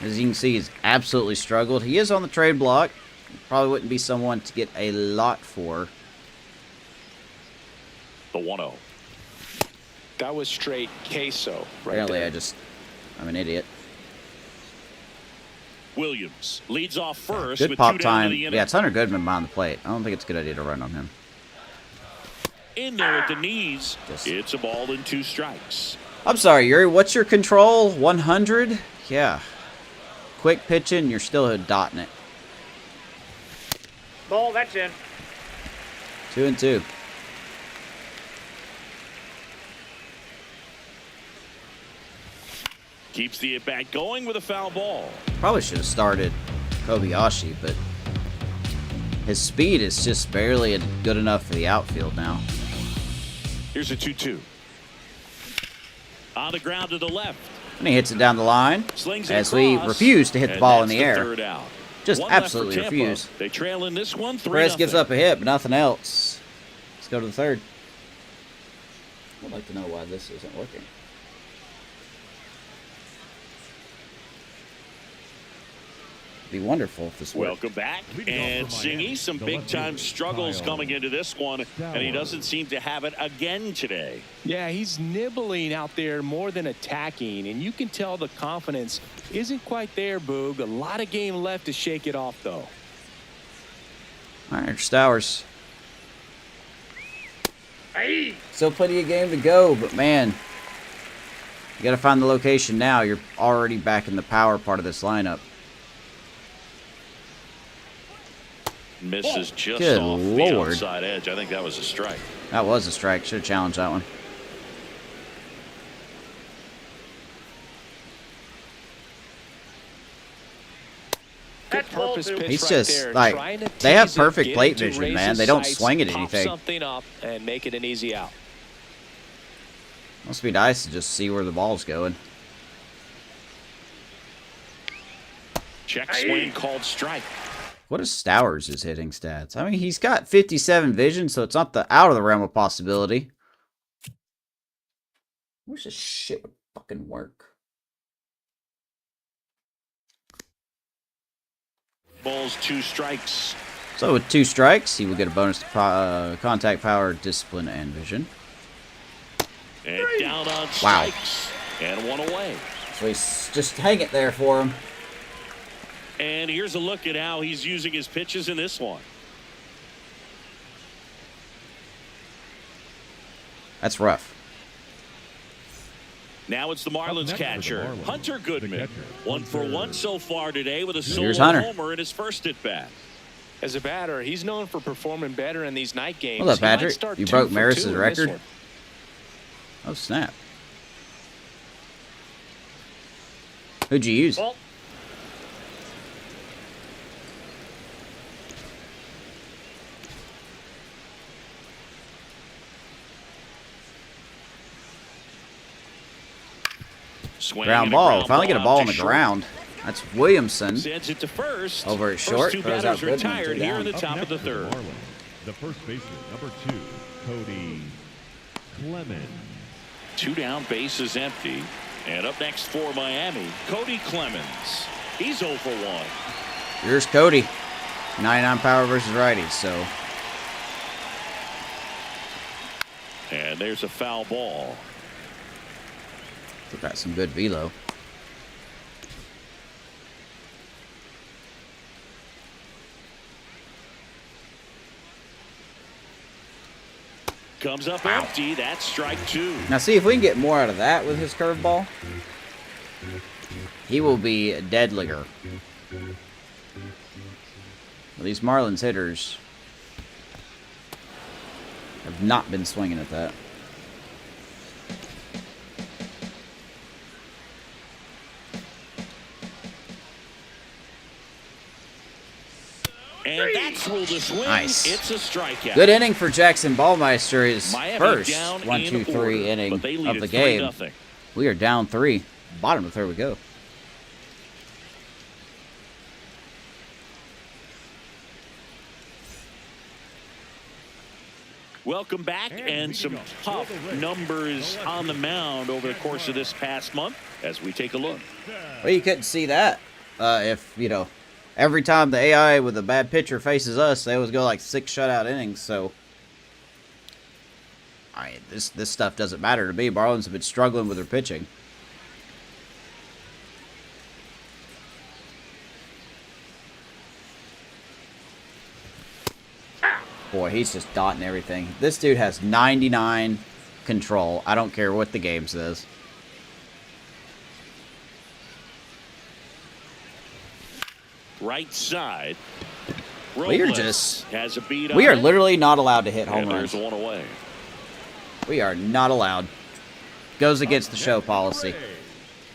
As you can see, he's absolutely struggled. He is on the trade block. Probably wouldn't be someone to get a lot for. The 1-0. That was straight queso right Apparently, there. I'm an idiot. Williams leads off first Good with pop 2 down time. to the inning. Yeah, it's Hunter Goodman behind the plate. I don't think it's a good idea to run on him. In there at the knees. Just- It's a ball and 2 strikes. I'm sorry, Yuri. What's your control? 100? Yeah. Quick pitching, you're still dotting it. Ball, that's in. 2 and 2. Keeps the at-bat going with a foul ball. Probably should have started Kobayashi, but his speed is just barely good enough for the outfield now. Here's a 2-2. On the ground to the left. And he hits it down the line Slings it as we across, refuse to hit the and ball in that's the air. Third out. Just One left for absolutely Tampa. refuse. They trail in this one 3-0. Perez gives up a hit, but nothing else. Let's go to the third. I'd like to know why this isn't working. Be wonderful if this worked. Welcome back. Leading off And for seeing Miami, some the big-time left-hander, struggles Kyle coming into this one, and he doesn't seem to have it again today. Yeah, he's nibbling out there more than attacking, and you can tell the confidence isn't quite there, Boog. A lot of game left to shake it off, though. All right, Stowers. Hey! Still plenty of game to go, but man, you got to find the location now. You're already back in the power part of this lineup. Misses just Good off the Lord. outside edge. I think that was a strike. That was a strike. Should have challenged that one. Good ball purpose two. pitch He's right just, there. like, Trying to they have tease it, perfect get plate him to vision, raise man. his They don't sights, swing at pop anything. something up and make it an easy out. Must be nice to just see where the ball's going. Check swing called strike. What is Stowers' hitting stats? I mean, he's got 57 vision, so it's not out of the realm of possibility. I wish this shit would fucking work. Balls 2 strikes. So with 2 strikes, he will get a bonus to contact power, discipline, and vision. And down on strikes. And 1 away. So he's just hang it there for him. And here's a look at how he's using his pitches in this one. That's rough. Now it's the Marlins next for the catcher, Marlins, Hunter the Goodman. catcher, 1 for 1 Hunter. so far today with a Here's solo Hunter. homer in his first at bat. As a batter, he's known for performing better in these night games. What's up, He might Patrick? start You 2 broke for Maris's 2 in this record? one. Oh, snap. Who'd you use? Ball. Swing Ground and a ball. ground Finally get a ball out on to the short. ground. That's Williamson. Sends it to first. Over at First short, 2 throws out batters Goodman, retired 2 here down. in the Up top of next the for the third. Marlins, the first baseman, number 2, Cody Clemens. 2 down, base is empty. And up next for Miami, Cody Clemens. He's 0 for 1. Here's Cody. 99 power versus righties, so And there's a foul ball. we got some good velo. Comes up empty. That's strike 2. Now see if we can get more out of that with his curveball. He will be deadlier. Well, these Marlins hitters have not been swinging at that. And that's ruled a swing. Nice. It's a strikeout. Good inning for Jackson Ballmeister. His Miami first down 1, in 2, 3 order, inning but they lead of the it game. 3-0. We are down 3. Bottom of the third we go. Welcome back, and some tough numbers on the mound over the course of this past month as we take a look. Well, you couldn't see that if, you know, every time the AI with a bad pitcher faces us, they always go like 6 shutout innings. So, this stuff doesn't matter to me. Marlins have been struggling with their pitching. Boy, he's just dotting everything. This dude has 99 control. I don't care what the game says. Right side. We are Robles just- has a beat We on are it, literally not allowed to hit home and runs. there's 1 away. We are not allowed. Goes against the show policy.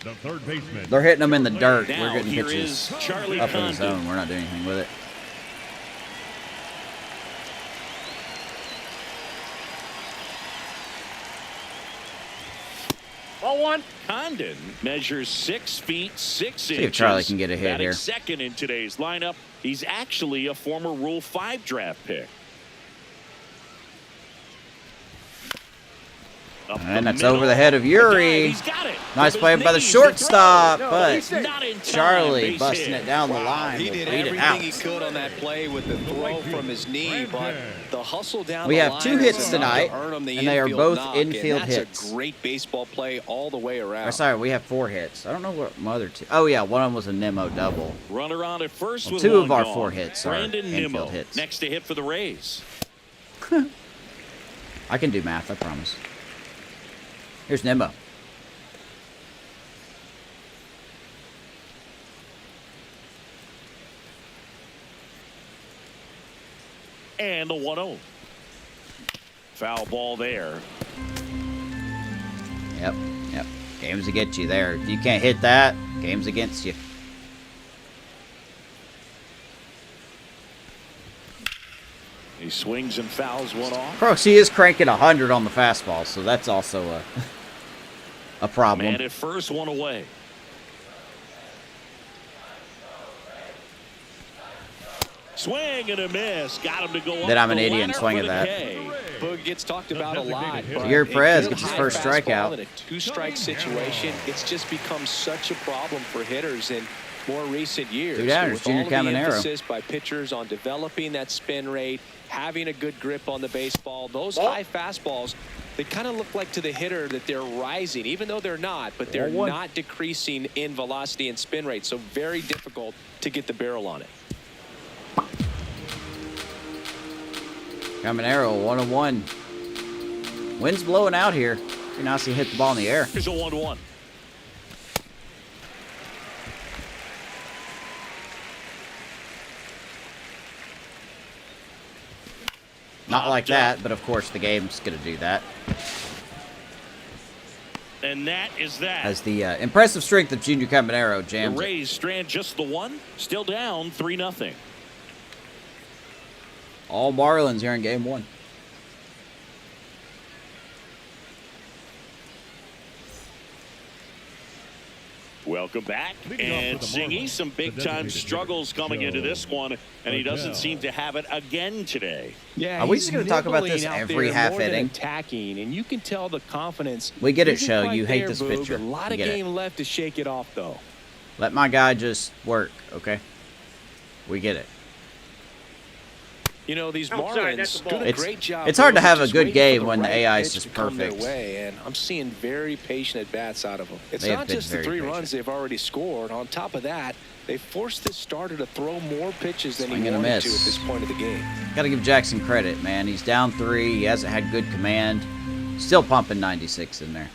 The third baseman. They're hitting them in the dirt. Now We're getting here pitches is Charlie up in the Condon. zone. We're not doing anything with it. Ball one. Condon measures 6 feet 6 inches. See if Charlie can get a hit Batting here. second in today's lineup. He's actually a former Rule 5 draft pick. Up And the that's middle. over the head of Yuri. He's got it. Nice With play his by the knees, shortstop, No, but he's Not in time. Charlie Base busting hit. it down the Wow, line. he will did beat it out. everything he could on that play with the throw from his knee, but the hustle down We the have line 2 hits was enough tonight, to earn him the and they are infield both knock, infield and hits. That's a great baseball play all the way around. Or sorry, we have 4 hits. I don't know what my other 2. Oh yeah, one of them was a Nemo double. Runner on at first Well, with 2 one of our gone. 4 hits are Brandon infield Nimmo hits. next to hit for the Rays. I can do math, I promise. Here's Nemo. And the 1-0. Foul ball there. Yep. Game's against you there. If you can't hit that, game's against you. He swings and fouls one off. Crooks, he is cranking 100 on the fastball, so that's also a problem. Man at first, one away. Swing and a miss. Got him to go up. Then I'm an the idiot and ladder swing for at the that. K. Boog gets talked about a lot. but Yuri Perez a gets his high first fastball strikeout. In a 2-strike situation, it's just become such a problem for hitters in more recent years. 2 down, With Junior all of the Caminero. emphasis by pitchers on developing that spin rate, having a good grip on the baseball, those high fastballs, they kind of look like to the hitter that they're rising, even though they're not, but they're not decreasing in velocity and spin rate. So very difficult to get the barrel on it. Caminero, 1-1. Wind's blowing out here. Pretty nice to hit the ball in the air. Here's a 1-1. Not like that, but of course the game's going to do that. And that is that. As the impressive strength of Junior Caminero The jams it. Rays strand just the one. Still down 3-0. All Marlins here in game 1. Welcome back. Leading off And for the Singy, Marlins, some the big-time designated struggles hitter, coming into Joe this one, and he doesn't Adele. seem to have it again today. Yeah, Are we he's just gonna talk about this nibbling out every there half more than inning? attacking, and you can tell the confidence. We get it, isn't Show. quite You hate there, this Boog. picture. A lot We of get it. game left to shake it off, though. Let my guy just work, okay? We get it. You know, these Outside, that's Marlins the ball. doing a It's- great job. it's hard to Boog, have a just good waiting game for when the right AI is pitch just to come their perfect. way, and I'm seeing very patient at-bats out of them. It's They have not been just the very 3 patient. runs they've already scored. On top of that, they forced this starter to throw more pitches than Swing he and a wanted to miss. at this point of the game. Got to give Jackson credit, man. He's down 3. He hasn't had good command. Still pumping 96 in there.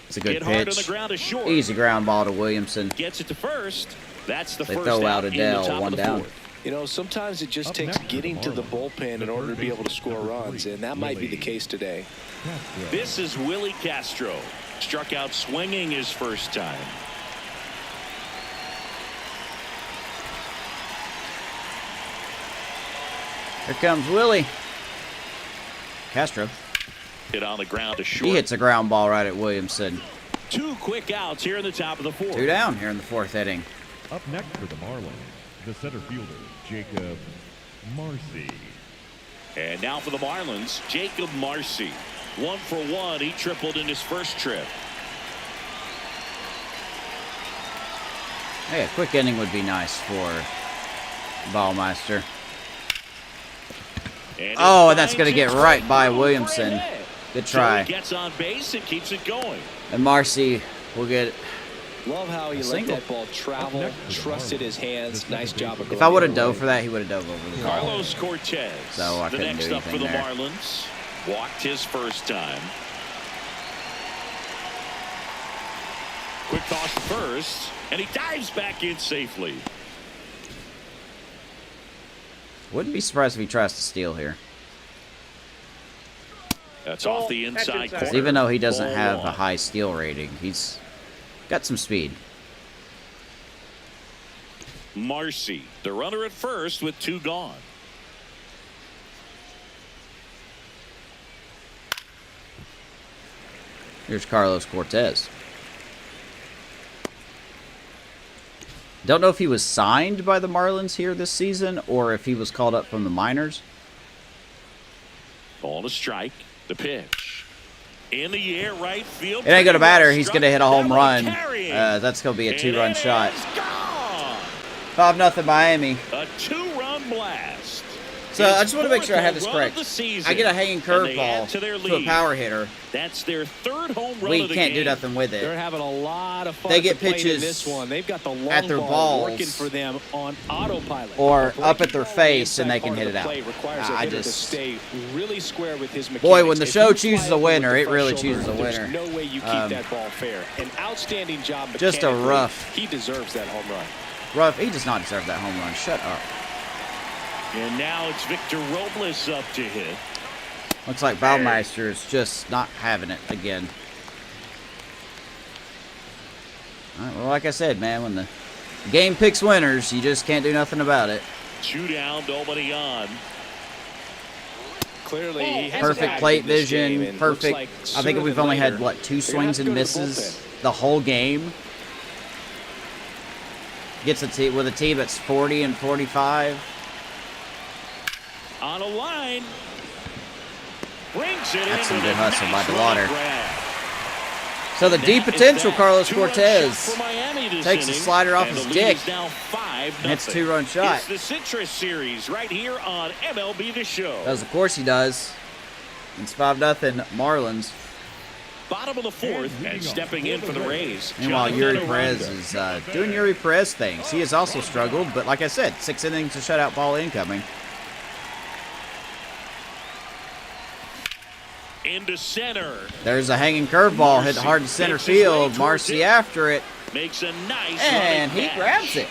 It's a good Hit hard on the pitch. ground is short. Easy ground ball to Williamson. Gets it to first. That's the They first throw out out in the Adele, top 1 of the down. 4th. You know, sometimes it just Up takes next for the getting to the Marlins, bullpen the in order to third be able to baseman, score number runs, 3, and that might be the Willie case today. Castro. This is Willie Castro. Struck out swinging his first time. Here comes Willie. Castro. Hit on the ground to short. He hits a ground ball right at Williamson. 2 quick outs here in the top of the 4th. 2 down here in the 4th inning. Up next for the Marlins, the center fielder, Jacob Marcy. And now for the Marlins, Jacob Marcy. 1 for 1. He tripled in his first trip. Hey, a quick inning would be nice for Ballmeister. And Oh, it and that's going to finds get its right by way Williamson. overhead. Good So try. he gets on base and keeps it going. And Marcy will get... Love how he let single. that ball travel, Up next for the trusted Marlins, his hands. the Nice second job of baseman. going If I would have the other dove way. for that, he would have dove over the ball. Carlos Cortez. So I the couldn't next do up for anything the there. Marlins. Walked his first time. Quick toss to first, and he dives back in safely. Wouldn't be surprised if he tries to steal here. That's Ball, off the catch inside inside. corner. Even though he doesn't Ball have a one. high steal rating, he's got some speed. Marcy, the runner at first with 2 gone. Here's Carlos Cortez. Don't know if he was signed by the Marlins here this season or if he was called up from the minors. Ball to strike. The pitch. In the air, right field. It ain't going to matter. He's going to hit a home That run. one carrying. That's going to be a 2-run It shot. is gone. 5-0 Miami. A 2-run blast. So I just want to make sure I have this Fourth home run of correct. the season, I get a hanging and they curveball add to their to a lead. power hitter. That's their 3rd home run We of the can't game. do nothing with They're it. having a lot of fun They at get the plate in pitches this one. They've got the long at their ball balls working for them on autopilot. or A up at their breaking ball face on and the they can inside hit part it of the out. plate requires a I hitter to just- stay really square with his mechanics. Boy, when the If show you chooses fly a over with winner, the it front really shoulder, chooses a winner. There's no way you keep that ball fair. An outstanding job Just a mechanically. rough- He deserves that home run. Ruff, he does not deserve that home run. Shut up. And now it's Victor Robles up to hit. Looks like Baumeister is just not having it again. All right, well, like I said, man, when the game picks winners, you just can't do nothing about it. 2 down, nobody on. Clearly, he has Perfect adapted plate this game, vision, and perfect. looks like I think sooner we've than only had, later, what, 2 they're gonna have swings to and go to the misses bullpen. the whole game. Gets a team with a team that's 40 and 45. On a line. Brings it That's in some with good a hustle by nice DeLauder. running grab. So the And deep that is potential, that. Carlos 2-run Cortez, shot for Miami this takes a inning, slider off and his the lead dick. is now 5-0. And it's a 2-run shot. It's the Citrus Series right here on MLB The Show. As of course he does. It's 5-0 Marlins. Bottom of the 4th, and stepping in for the Rays. Meanwhile, Jonathan Yuri Aranda. Perez is doing Yuri Perez things. He has also struggled, but like I said, 6 innings of shutout ball incoming. Into center. There's a hanging curveball hit hard to center Marcy takes his way field. towards Marcy it. after it, Makes a nice and running he catch. grabs it.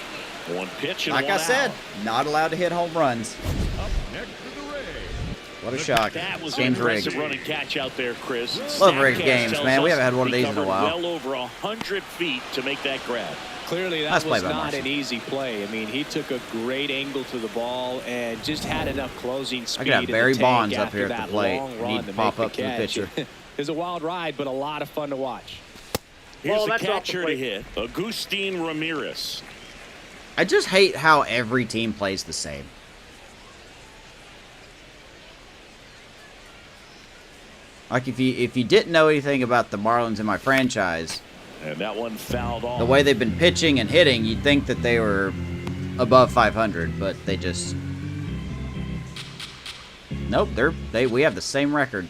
One pitch and Like one I said, out. not allowed to hit home runs. Up next for the Rays. What a shock. That was Game's an impressive rigged. running catch out there, Chris. Love rigged Statcast games, tells man. We us haven't had one of he these in a covered while. Well over 100 feet to make that grab. Clearly, Nice that play was by not Marcy. an easy play. I mean, he took a great angle to the ball and just had enough closing speed. I could have in the Barry tank Bonds up after here at that the plate. long He'd run to pop make up to the catch. pitcher. It was a wild ride, but a lot of fun to watch. Here's Well, the that's off the catcher to plate. hit, Agustin Ramirez. I just hate how every team plays the same. Like if you didn't know anything about the Marlins in my franchise, And that one fouled off. the way they've been pitching and hitting, you'd think that they were above 500, but they just nope. We have the same record.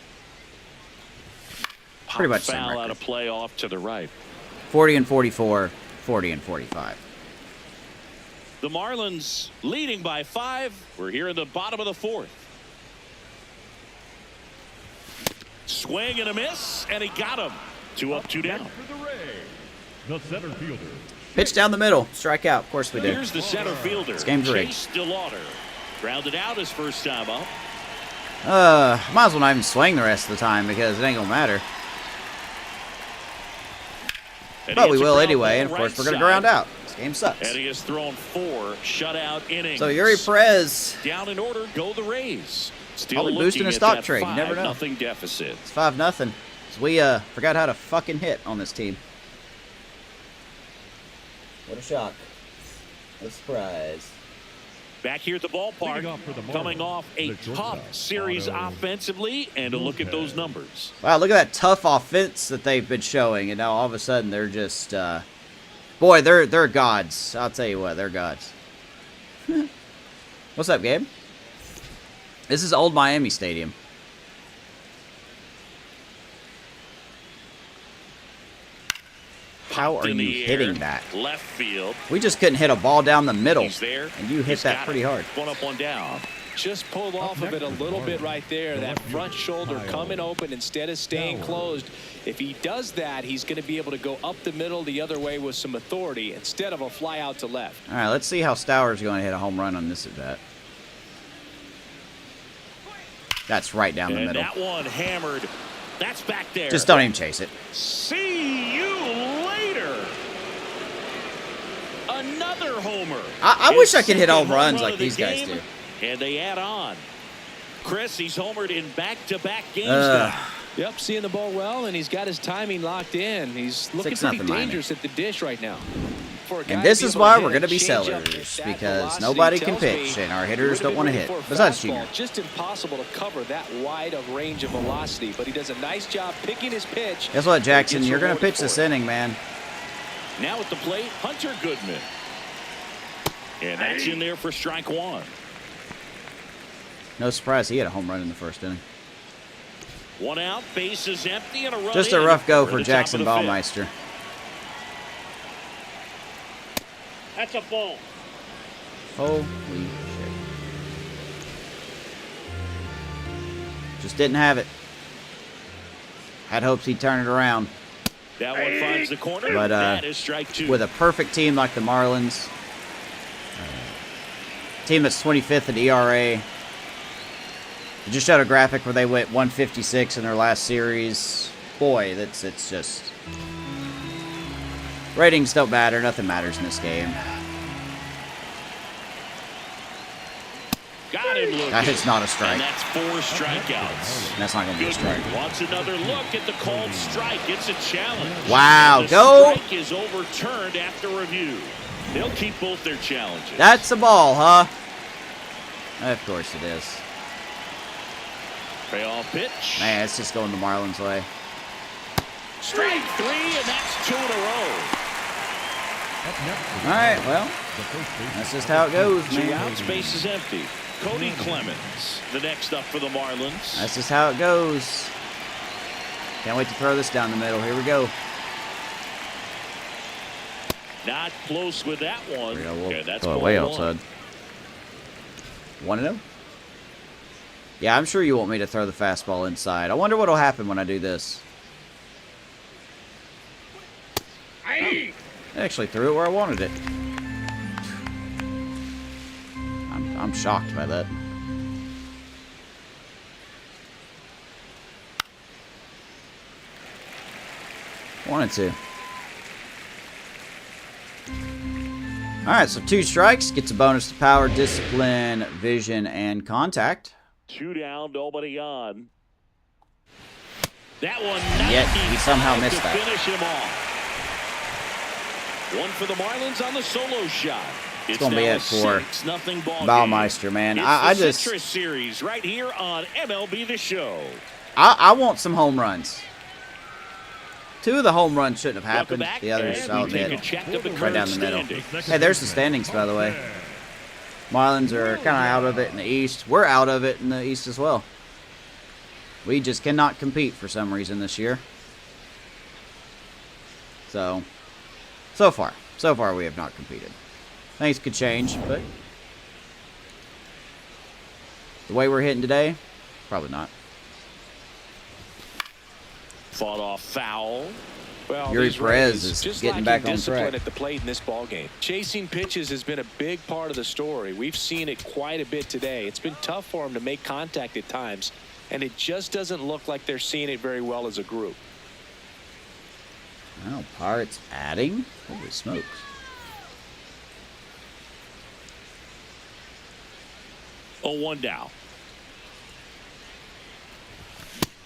Pretty much same foul record. out of play off to the right. 40 and 44, 40 and 45. The Marlins leading by 5. We're here in the bottom of the 4th. Swing and a miss, and he got him. 2 up, 2 down. Next for the Rays. The center fielder. Pitch down the middle, strike out. Of course we do. Here's the center fielder, This game's rigged. Chase DeLauder. Grounded out his first time up. Might as well not even swing the rest of the time because it ain't gonna matter. And But he we hits a will ground anyway, ball and of course right we're gonna side. ground out. This game sucks. And he has thrown 4 shutout innings. So Yuri Perez, Down in order, go the Rays. Still Probably looking boosting a at stock that trade. You never know. 5-0 deficit. it's 5-0. So we forgot how to fucking hit on this team. What a shock! What a surprise! Back here at the ballpark, Leading off for the coming Marlins, off a the shortstop, tough series Otto offensively, and a look at those Lopez. numbers. Wow, look at that tough offense that they've been showing, and now all of a sudden they're just, boy, they're gods. I'll tell you what, they're gods. What's up, Gabe? This is old Miami Stadium. How Popped are in you the air, hitting that? Left field. We just couldn't hit a ball down the middle, He's there. and you hit He's that got pretty it. hard. 1 up, 1 down. Just pulled off of it a little bit right there. That front shoulder coming open instead of staying closed. If he does that, he's going to be able to go up the middle the other way with some authority instead of a fly out to left. All right, let's see how Stowers going to hit a home run on this at bat. That's right down the And middle. that one hammered. That's back there. Just don't even chase it. See you later. Another homer. I wish I His could hit second home runs run like of the these guys game, do. And they add on. Chris, he's homered in back-to-back games Ugh. now. Yep, seeing the ball well, and he's got his timing locked in. He's looking pretty 6-0 Miami. dangerous at the dish right now. For a guy And this to be is able why hit we're a going to be changeup sellers, at that because velocity nobody can tells me pitch, and our he hitters would don't have want to been hit, looking for a besides fastball. Junior. Just impossible to cover that wide of range of velocity, but he does a nice job picking his pitch. Guess what, Jackson? Gets You're going to rewarded pitch for this it. inning, man. Now at the plate, Hunter Goodman. And that's in there for strike one. No surprise he had a home run in the first inning. One out, base is empty, and a run Just a in rough go for for the Jackson top of the Ballmeister. That's a ball. Holy shit. Just didn't have it. Had hopes he'd turn it around. That one finds the corner. But that is strike two. with a perfect team like the Marlins, team that's 25th in ERA, I just showed a graphic where they went 156 in their last series. Boy, it's just ratings don't matter. Nothing matters in this game. Got him looking. That is not a strike. And that's 4 strikeouts. That's not going to be a Goodman strike. wants another look at the called strike. It's a challenge. Wow, The go! strike is overturned after review. They'll keep both their challenges. That's a ball, huh? Of course it is. Payoff pitch. Man, it's just going the Marlins' way. Strike 3, and that's 2 in a row. Up next. All right, well, The first baseman. that's just how it goes, 2 man. outs, base is empty. Cody Clemens, the next up for the Marlins. That's just how it goes. Can't wait to throw this down the middle. Here we go. Not close with that one. Here we go. We'll Yeah, that's throw it ball way one. outside. 1-0? Yeah, I'm sure you want me to throw the fastball inside. I wonder what'll happen when I do this. I actually threw it where I wanted it. I'm shocked by that. Wanted to. Alright, so 2 strikes. Gets a bonus to power, discipline, vision, and contact. 2 down, nobody on. That one, Yet, he somehow 95 missed to that. finish him off. One for the Marlins on the solo shot. It's gonna be now it a for 6-0 ball Ballmeister, man. Game. I It's the just... Citrus Series right here on MLB The Show. I want some home runs. 2 of the home runs shouldn't have Welcome happened. back, The others, and I'll we take admit, a check of the right current down the middle. standings. Hey, there's the standings, by the way. Marlins are kind of out of it in the East. We're out of it in the East as well. We just cannot compete for some reason this year. So far we have not competed. Things could change, but the way we're hitting today, probably not. Fought off foul. Well, Yuri these Perez Rays is just getting lacking back on discipline track. at the plate in this ball game. Chasing pitches has been a big part of the story. We've seen it quite a bit today. It's been tough for them to make contact at times, and it just doesn't look like they're seeing it very well as a group. Oh, Pirates adding? Holy smokes. Oh, 1 down.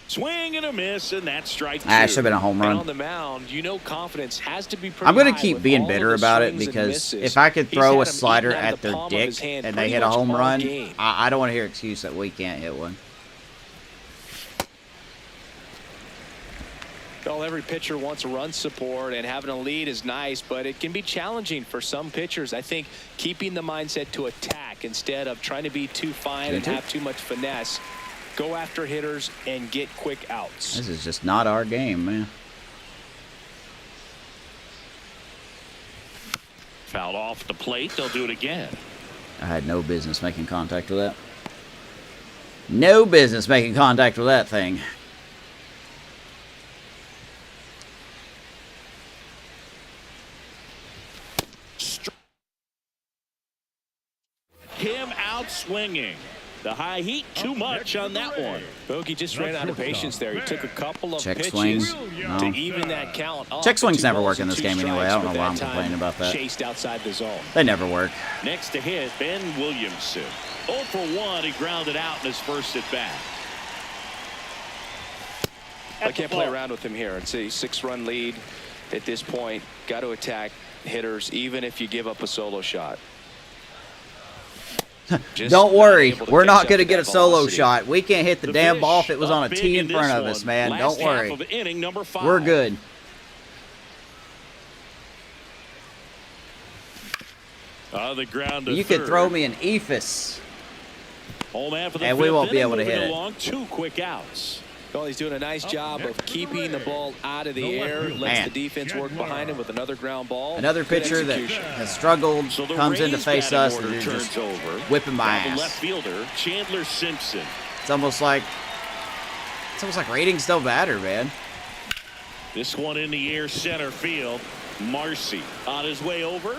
Swing and a miss, and that's strike 2. Ah, it should have been a home And on run. the mound, you know confidence has to be pretty I'm going to high keep with being all of bitter the about it swings and because misses. if I could He's throw had a 'em slider eaten out of at the their palm of dick his hand and they pretty hit a much home all run, game. I don't want to hear excuse that we can't hit one. Well, every pitcher wants run support, and having a lead is nice, but it can be challenging for some pitchers. I think keeping the mindset to attack instead of trying to be too fine and have too much finesse. Go after hitters and get quick outs. This is just not our game, man. Fouled off the plate. They'll do it again. I had no business making contact with that. No business making contact with that thing. Him out swinging. The high heat, too much on that one. Bogey just ran out of patience there. He took a couple of Check pitches swing. to No. even that count up. Check swings Two never balls work in and this 2 game anyway. I strikes, don't know but why that I'm time complaining about that. Chased outside the zone. They never work. Next to hit, Ben Williamson. 0 for 1. He grounded out in his first at bat. I can't play around with him here. It's a 6-run lead at this point. Got to attack hitters, even if you give up a solo shot. Don't worry, we're not going to get a solo shot. We can't hit the damn ball if it was on a tee in front of us, man. Don't worry. We're good. The ground You could throw me an ephus, and we won't be able to hit it. 2 quick outs. Well, he's doing a nice job of keeping the ball out of the air. Lets the defense work behind him with another ground ball. Another pitcher that has struggled comes in to face us, and they're just whipping my ass. Left fielder Chandler Simpson. It's almost like ratings don't matter, man. This one in the air, center field. Marcy on his way over,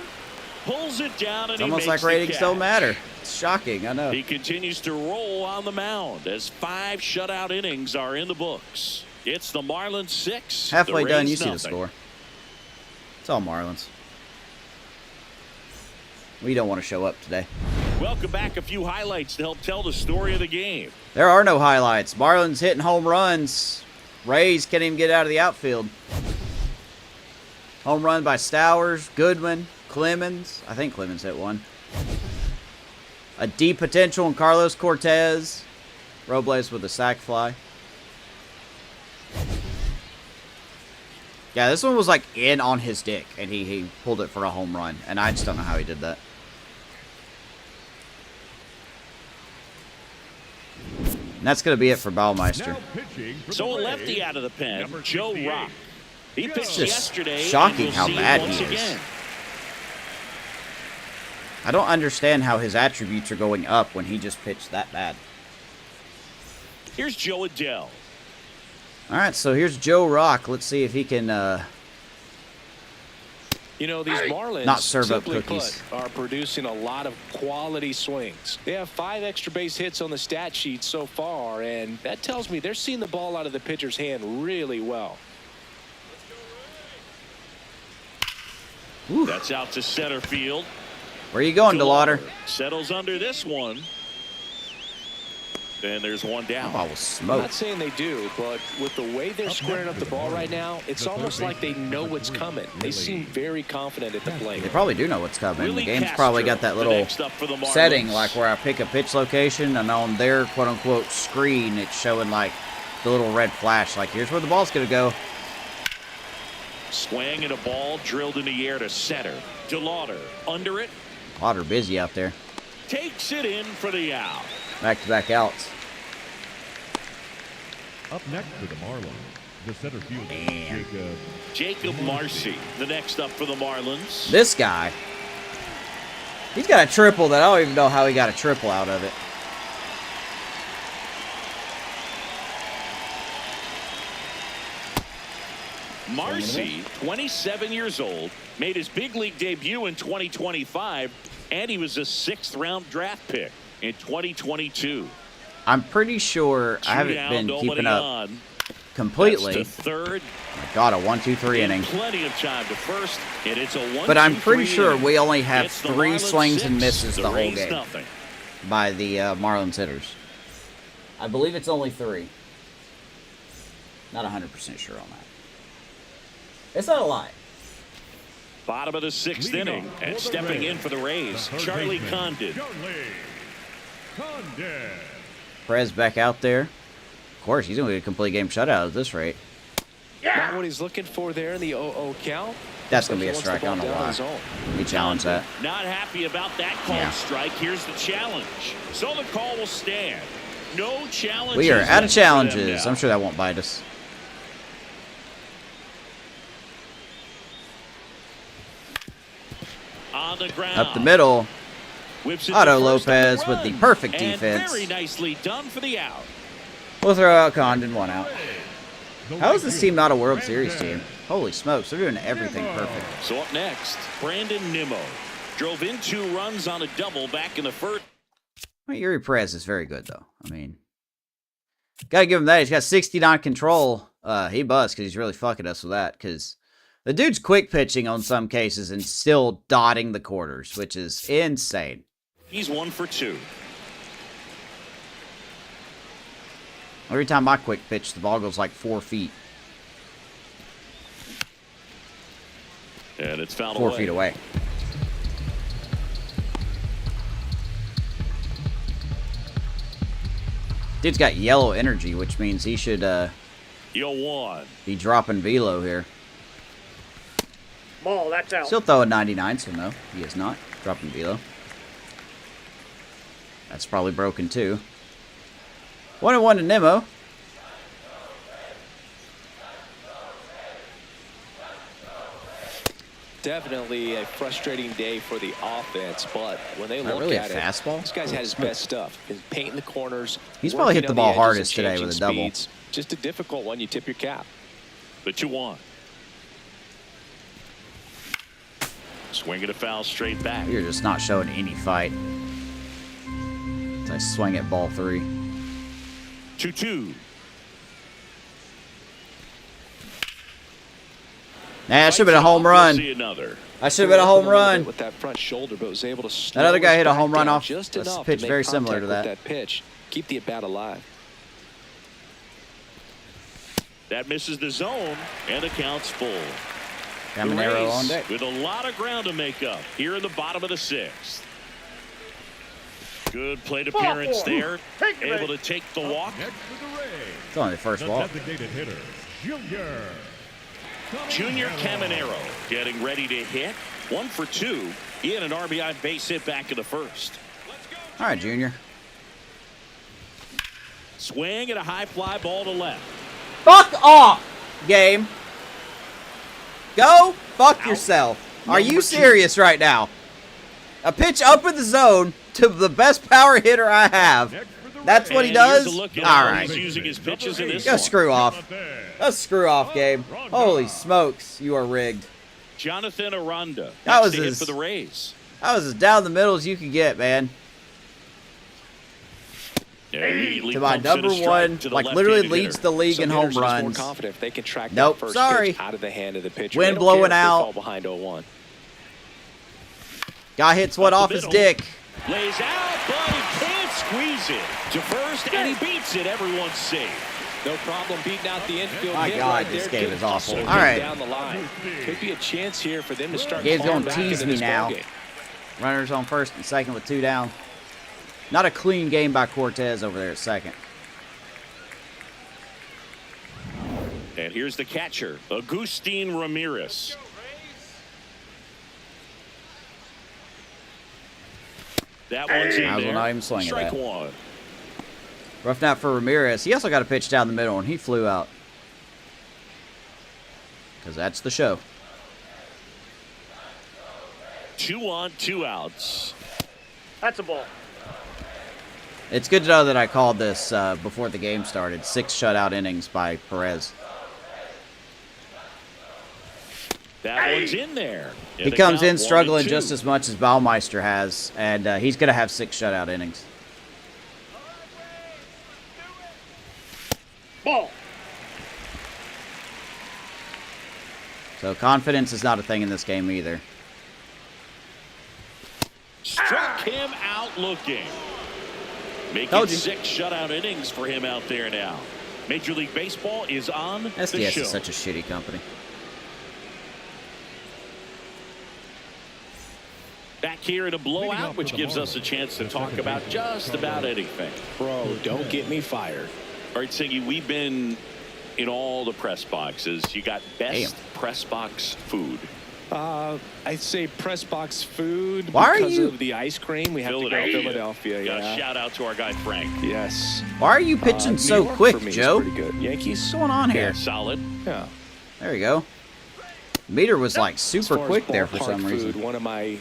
pulls it down, and it's almost like ratings don't matter. It's shocking, I know. He continues to roll on the mound as 5 shutout innings are in the books. It's the Marlins 6. Halfway done, you see the score. It's all Marlins. We don't want to show up today. Welcome back. A few highlights to help tell the story of the game. There are no highlights. Marlins hitting home runs. Rays can't even get out of the outfield. Home run by Stowers, Goodwin, Clemens. I think Clemens hit one. A deep potential in Carlos Cortez. Robles with a sac fly. Yeah, this one was like in on his dick, and he pulled it for a home run. And I just don't know how he did that. And that's going to be it for Baumeister. So a lefty out of the pen, Joe Rock. He pitched yesterday. Shocking how bad he is. I don't understand how his attributes are going up when he just pitched that bad. Here's Joe Adell. All right, so here's Joe Rock. Let's see if he can you know, these Marlins, not serve up cookies. Are producing a lot of quality swings. They have 5 extra base hits on the stat sheet so far, and that tells me they're seeing the ball out of the pitcher's hand really well. Oof. That's out to center field. Where are you going, DeLauder? Settles under this one. And there's one down. That ball was smoked. I'm not saying they do, but with the way they're squaring up the ball right now, it's almost like they know what's coming. They seem very confident at the plate. They probably do know what's coming. The game's probably got that little setting, like where I pick a pitch location, and on their quote-unquote screen, it's showing like the little red flash, like here's where the ball's going to go. Swing and a ball drilled in the air to center. DeLauder under it. Lauder busy out there. Takes it in for the out. Back-to-back outs. Up next for the Marlins, the center fielder, Jacob Marcy, the next up for the Marlins. This guy, he's got a triple that I don't even know how he got a triple out of it. Marcy, 27 years old, made his big league debut in 2025, and he was a 6th-round draft pick in 2022. I'm pretty sure I haven't been keeping up completely. That's to third. Oh my God, a 1-2-3 inning. Plenty of time to first, and it's a 1-2-3 But I'm pretty sure inning. we only have It's the 3 Marlins swings 6, and misses the whole Rays game nothing. by the Marlins hitters. I believe it's only 3. Not 100% sure on that. It's not a lot. Bottom of the 6th inning, and stepping in for the Rays, Charlie Condon. Perez back out there. Of course, he's going to get a complete game shutout at this rate. Not what he's looking for there in the 0-0 count. That's going to be a strike. I don't know why. Let me challenge that. Not happy about that call strike. Here's the challenge. So the call will stand. No challenge. We are out of challenges. I'm sure that won't bite us. On the ground. Up the middle. Whips it Otto to first Lopez and with the run. perfect And defense. very nicely done for the out. We'll throw out Condon, 1 out. How is this team not a World Series team? Holy smokes, they're doing everything perfect. So up next, Brandon Nimmo drove in 2 runs on a double back in the first. Well, Yuri Perez is very good, though. I mean, gotta give him that. He's got 69 control. He busts because he's really fucking us with that. Because the dude's quick pitching on some cases and still dotting the quarters, which is insane. He's 1 for 2. Every time I quick pitch, the ball goes like 4 feet. And it's fouled 4 away. feet away. Dude's got yellow energy, which means he should 0-1. be dropping velo here. Ball, that's out. Still throwing 99, so no, he is not dropping velo. That's probably broken too. 1-1 to Nemo. Definitely a frustrating day for the offense, but when they Not look really a at it, fastball. this guy's had his best stuff. He's painting the corners. He's probably hit working the on ball edges and hardest today changing with a double. speeds. Just a difficult one. You tip your cap. The 2-1. Swing it a foul straight back. You're just not showing any fight. As I swing at ball 3. 2-2. Nah, it should have been a home run. See another. I should have been a home run. With that front shoulder, but was able to slow That other guy his hit a back home run down off just a enough pitch to make very similar to contact that. with that pitch. Keep the at bat alive. That misses the zone, and the count's full. Got an The arrow Rays on deck. with a lot of ground to make up here in the bottom of the 6th. Good plate appearance there. Able to take the walk. Next for the Rays, It's only the first the walk. designated hitter, Junior Caminero getting ready to hit. 1 for 2. He had an RBI base hit back in the first. All right, Junior. Swing and a high fly ball to left. Fuck off, game. Go fuck yourself. Are you serious right now? A pitch up in the zone to the best power hitter I have. That's what he And here's does? a All look at how right. He's using his pitches in this Go one. screw off. Go screw off, game. Holy smokes, you are rigged. Jonathan Aranda. That was next to hit his- for the Rays. That was as down the middle as you could get, man. Immediately To my pumps in a number strike one, to the like literally left-handed leads hitter. the league in Some home hitters are just runs. more confident if they can track Nope, that first sorry. pitch out of the hand of the pitcher. Wind They don't care blowing if they out. fall behind 0-1. Guy hits one Up off the his middle. dick. Lays out, but he can't squeeze it to first, and he beats it. Everyone's safe. No problem beating out the infield My hit God, right this there. game Good is awful. hustle All right. down the line. Could be a chance here for them to start Gabe's clawing gonna back tease into me this now. ballgame. Runners on first and second with 2 down. Not a clean game by Cortez over there at second. And here's the catcher, Agustin Ramirez. That one's in Might as well there. not even swing at Strike that. 1. Rough night for Ramirez. He also got a pitch down the middle, and he flew out. Because that's the show. 2 on, 2 outs. That's a ball. It's good to know that I called this before the game started. 6 shutout innings by Perez. That one's in there. He comes in struggling just as much as Baumeister has, and he's going to have 6 shutout innings. Ball. So confidence is not a thing in this game either. Struck him out looking. Making Told you. 6 shutout innings for him out there now. Major League Baseball is on the SDS show. is such a shitty company. Back here in a blowout, which gives us a chance to talk about just about anything. Bro, don't get me fired. All right, Siggy, we've been in all the press boxes. You got best Damn. press box food. I'd say press box food Why are because you- of the ice cream. We have to go Philadelphia. Philadelphia. Got a Yeah. shout out to our guy Frank. Yes. Why are you pitching New so York quick, for me is Joe? pretty good. Yankees. What's going on Yeah, here? solid. Yeah. There you go. Meter was like As super far as quick there for ballpark some food, reason. one of my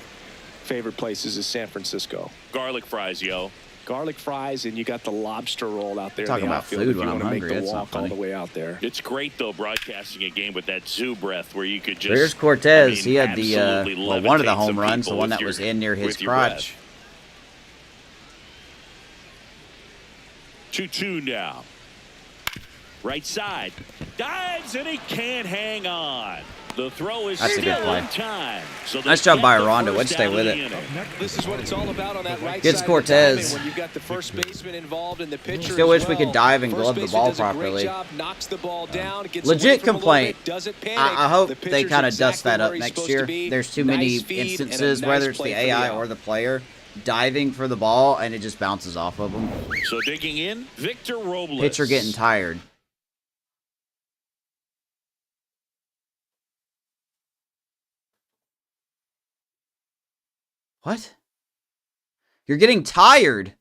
favorite places is San Francisco. Garlic fries, yo. Garlic fries, and you got the lobster roll out there. Talking in the about outfield food if when you I'm want to make hungry, the that's not walk all funny. the way out there. It's great, though, broadcasting a game with that zoo breath where you could just. Here's Cortez. I mean, he had the absolutely well, one of the levitate home some runs, the people one with that your- was in near his with your crotch. breath. 2-2 now. Right side. Dives, and he can't hang on. The throw is That's a still good play. in time. So Nice they job get by the Aranda. first What'd you stay out of with the it? inning. This is what it's all about on that right Gets side Cortez. of the timing when you've got the first baseman involved and the pitcher Still as wish we could well. dive and First glove the baseman ball does a great properly. job, knocks the ball down, gets Legit away from him a little complaint. bit, doesn't panic. I hope The they pitcher's kind of dust exactly that up where he's next supposed year. to be. There's too many Nice feed and a instances, nice whether it's play the for the AI out. or the player, diving for the ball, and it just bounces off of them. So digging in, Victor Robles. Pitcher getting tired. What? You're getting tired.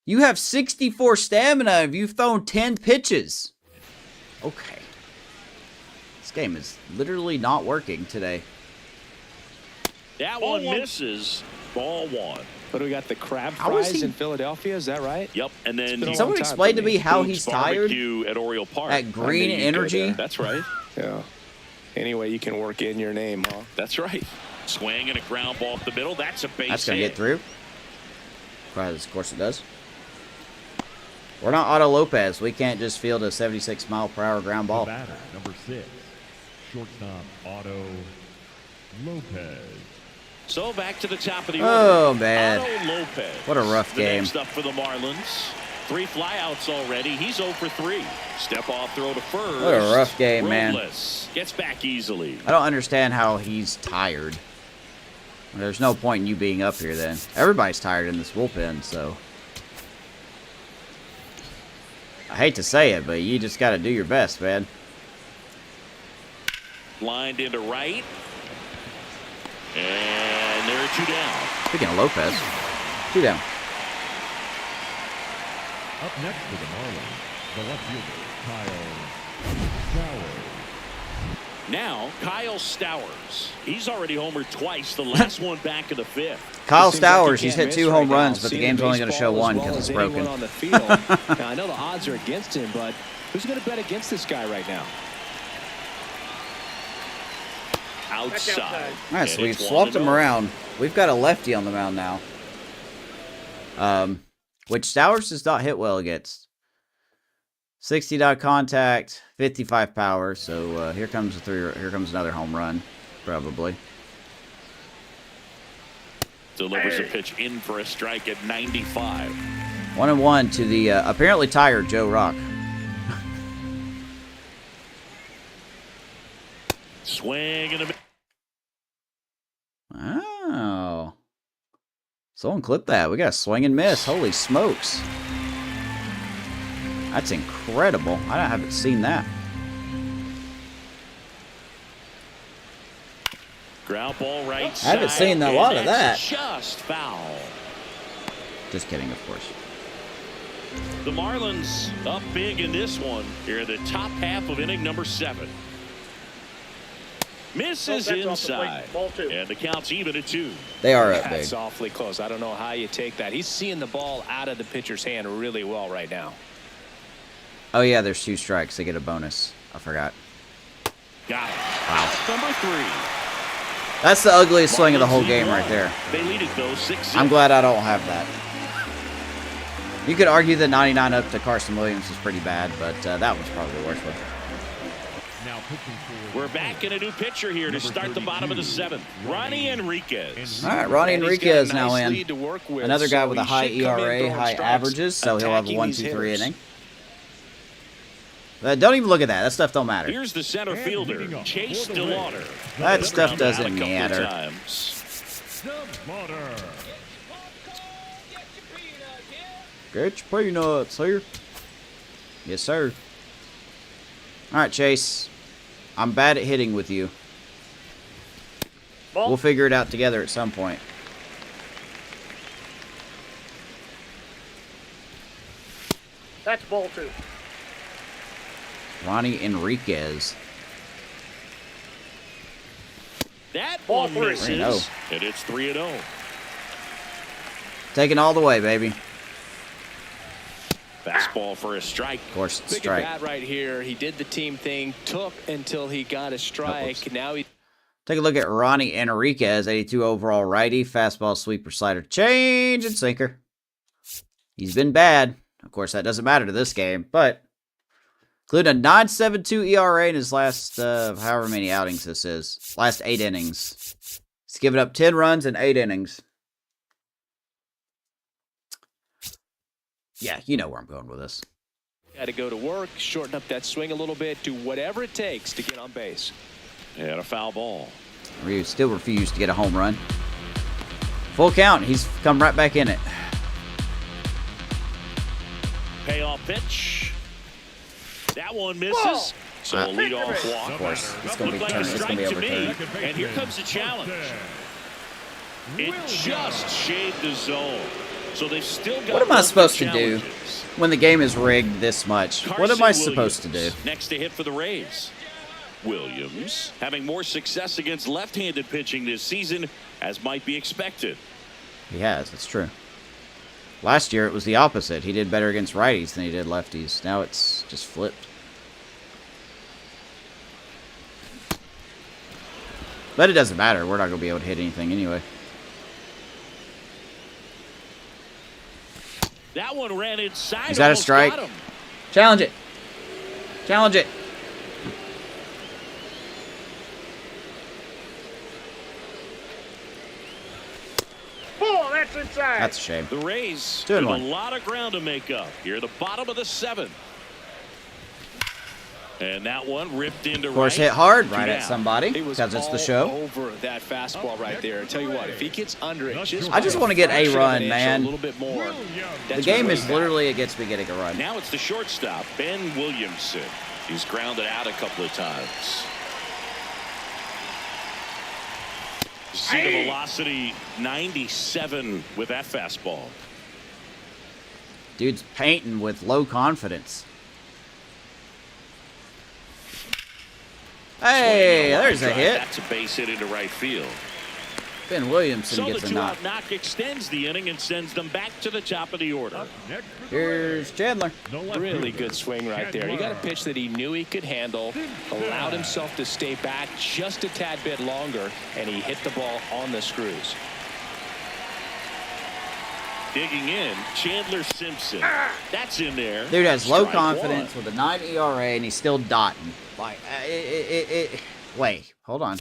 You have 64 stamina and you've thrown 10 pitches. Okay. This game is literally not working today. That Ball one one. misses. Ball one. But we got the crab How is fries he- in Philadelphia, is that right? Yep, and then been a Can long someone time explain for to me. me how Boots he's tired? Barbecue at Oriole Park. At Green I knew you'd go Energy? there. That's right. Yeah. Anyway, you can work in your name, huh? That's right. Swing and a ground ball up the middle. That's a base That's going to hit. get through. Of course it does. We're not Otto Lopez. We can't just field a 76-mile-per-hour ground The ball. batter, number 6, shortstop Otto Lopez. So back to the top of the Oh, order. man. Otto Lopez. What a rough the game. Next up for the Marlins. 3 flyouts already. He's 0 for 3. Step off throw to first. What a rough game, man. Robles gets back easily. I don't understand how he's tired. There's no point in you being up here then. Everybody's tired in this bullpen, so. I hate to say it, but you just got to do your best, man. Lined into right. And there are 2 down. Speaking of Lopez, 2 down. Up next for the Marlins, the left fielder, Kyle Stowers. Now, Kyle Stowers. He's already homered twice, the last one back in the 5th. Kyle Seems like he Stowers, he's can't hit miss 2 right home now. runs, but the Seeing game's only going to baseball show as 1 well because as it's anyone broken. on the field. Now, I know the odds are against him, but who's going to bet against this guy right now? Outside. All right, so And we've it's swapped 1-0. him around. We've got a lefty on the mound now. Which Stowers does not hit well against. 60 dot contact, 55 power. So here comes another home run, probably. Delivers a pitch in for a strike at 95. 1-1 to the apparently tired Joe Rock. Swing and a miss. Oh. Someone clip that. We got a swing and miss. Holy smokes. That's incredible. I haven't seen that. Ground ball right I side. haven't seen a and lot of that's that. Just foul. Just kidding, of course. The Marlins up big in this one. Here in the top half of inning number 7. Misses That's off the plate. inside. Ball 2. And the count's even at 2. They are up big. That's awfully close. I don't know how you take that. He's seeing the ball out of the pitcher's hand really well right now. Oh, yeah, there's 2 strikes. They get a bonus. I forgot. Got it. Wow. Number 3. That's the ugliest swing of the whole Marlins game lead right one. there. They lead it though 6-6. I'm glad I don't have that. You could argue that 99 up to Carson Williams is pretty bad, but that was probably the worst one. Now pitching for We're back in a new pitcher here to start the bottom of the 7th. Ronnie Enriquez. All right, Ronnie And he's got a Enriquez now nice in. lead to work with, Another guy so with a he high should come in ERA, throwing high strikes, averages, so he'll have a attacking 1, these 2, 3 hitters. inning. Don't even look at that. That stuff don't matter. Here's the center fielder, Chase DeLauder. That stuff Come out a doesn't couple matter. times. DeLauder. Get your peanuts here. Yes, sir. All right, Chase. I'm bad at hitting with you. Ball. We'll figure it out together at some point. That's ball 2. Ronnie Enriquez. That Ball one 3. misses. 3-0. And it's 3-0. Taking all the way, baby. Fastball for a strike. Of course, it's Big strike. at bat right here. He did the team thing, took until he got a strike. whoops. Now he Take a look at Ronnie Enriquez, 82 overall righty, fastball, sweeper, slider, change, and sinker. He's been bad. Of course, that doesn't matter to this game, but including a 9.72 ERA in his last, however many outings this is. Last 8 innings. He's given up 10 runs in 8 innings. Yeah, you know where I'm going with this. Got to go to work, shorten up that swing a little bit, do whatever it takes to get on base. And a foul ball. Ryu still refused to get a home run. Full count. He's come right back in it. Payoff pitch. That one misses. So a leadoff walk. Of course, it's going to be turned. It's going to be overturned. And here comes the challenge. It just shaved the zone. So they've still got. What am I supposed to do when the game is rigged this much? What am I supposed to do? Next to hit for the Rays. Williams having more success against left-handed pitching this season, as might be expected. He has. That's true. Last year it was the opposite. He did better against righties than he did lefties. Now it's just flipped. But it doesn't matter. We're not going to be able to hit anything anyway. That one ran inside. Is that a strike? Challenge it. Challenge it. Ball, that's inside. That's a shame. The Rays Good have one. a lot of ground to make up. Here, the bottom of the 7th. And that one ripped into right. Of course, hit hard right Two at down. somebody It was because it's the all show. over that fastball right there. I tell you what, if he gets under it, I just want to get a fraction of run, an inch or man. A little bit more. The game is literally against me getting a run. Now it's the shortstop, Ben Williamson. He's grounded out a couple of times. See the velocity, 97 with that fastball. Dude's painting with low confidence. Hey, there's a hit. That's a base hit into right field. Ben Williamson So gets the a knock. two-out knock extends the inning and sends them back to the top of the order. Here's Chandler. Really good swing right there. He got a pitch that he knew he could handle, allowed himself to stay back just a tad bit longer, and he hit the ball on the screws. Digging in, Chandler Simpson. That's in there. Dude has low Strike confidence one. with a 9 ERA and he's still dotting. Like, wait, hold on.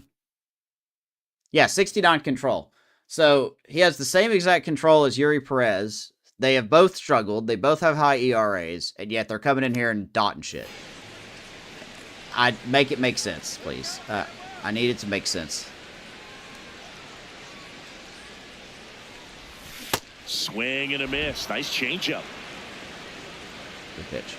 Yeah, 69 control. So he has the same exact control as Yuri Perez. They have both struggled. They both have high ERAs, and yet they're coming in here and dotting shit. I'd make it make sense, please. I need it to make sense. Swing and a miss. Nice changeup. Good pitch.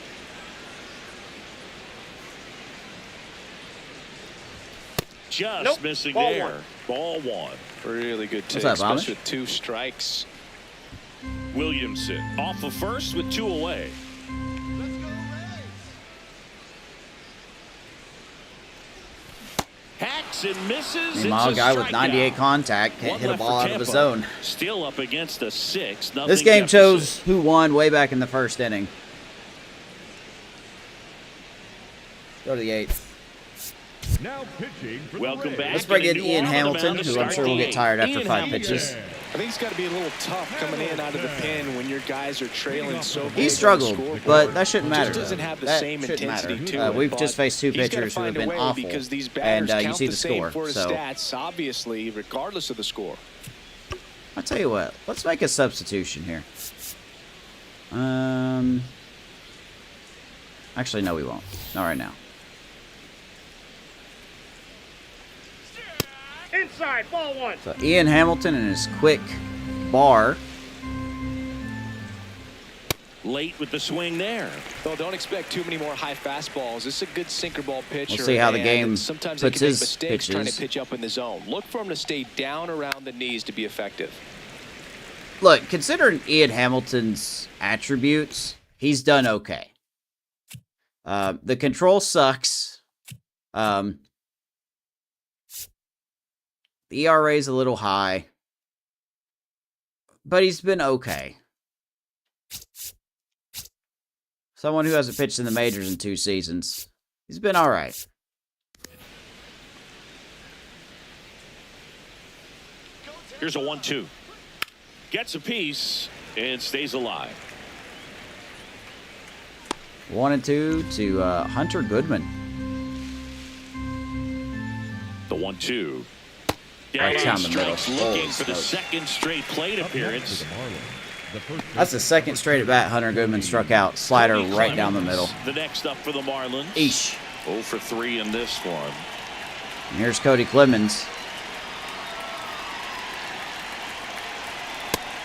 Just missing Ball there. one. Ball one. Really good take, What's up, especially Amish? with 2 strikes. Williamson off of first with 2 away. Hacks and misses. Meanwhile, a It's guy with 98 strikeout. contact can't One hit a left ball for out of the Tampa. zone. Still up against a 6. This game chose who won way back in the first inning. Go to the 8th. Now pitching for the Welcome Rays. back. Let's bring in And a new Ian arm on the Hamilton, mound to who I'm start sure will the get tired after Ian 5 Hamilton. pitches. I think it's got to be a little tough coming in out of the pen when your guys are trailing so big. He on the struggled, scoreboard. but that shouldn't It matter. just doesn't have the That same shouldn't intensity matter. to it. We've but just faced 2 he's gotta pitchers who have find a been way awful, because these and batters you count see the the same score. for the So stats, obviously, regardless of the score. I'll tell you what. Let's make a substitution here. Actually, no, we won't. Not right now. Inside, ball 1. So Ian Hamilton and his quick bar. Late with the swing there. Well, don't expect too many more high fastballs. This is a good sinker ball pitcher. We'll see how the and game sometimes they puts can make his mistakes trying to pitches. pitch up in the zone. Look for him to stay down around the knees to be effective. Look, considering Ian Hamilton's attributes, he's done okay. The control sucks. The ERA is a little high, but he's been okay. Someone who hasn't pitched in the majors in 2 seasons, he's been all right. Here's a 1-2. Gets a piece and stays alive. 1-2 to Hunter Goodman. The 1-2. Right down the middle. Looking for the Holy second straight plate Up next appearance. for the Marlins, the first That's the second straight at bat Hunter Goodman struck out. Slider Cody right down the Clemens, middle. The next up for the Marlins. Eesh. 0 for 3 in this one. And here's Cody Clemens.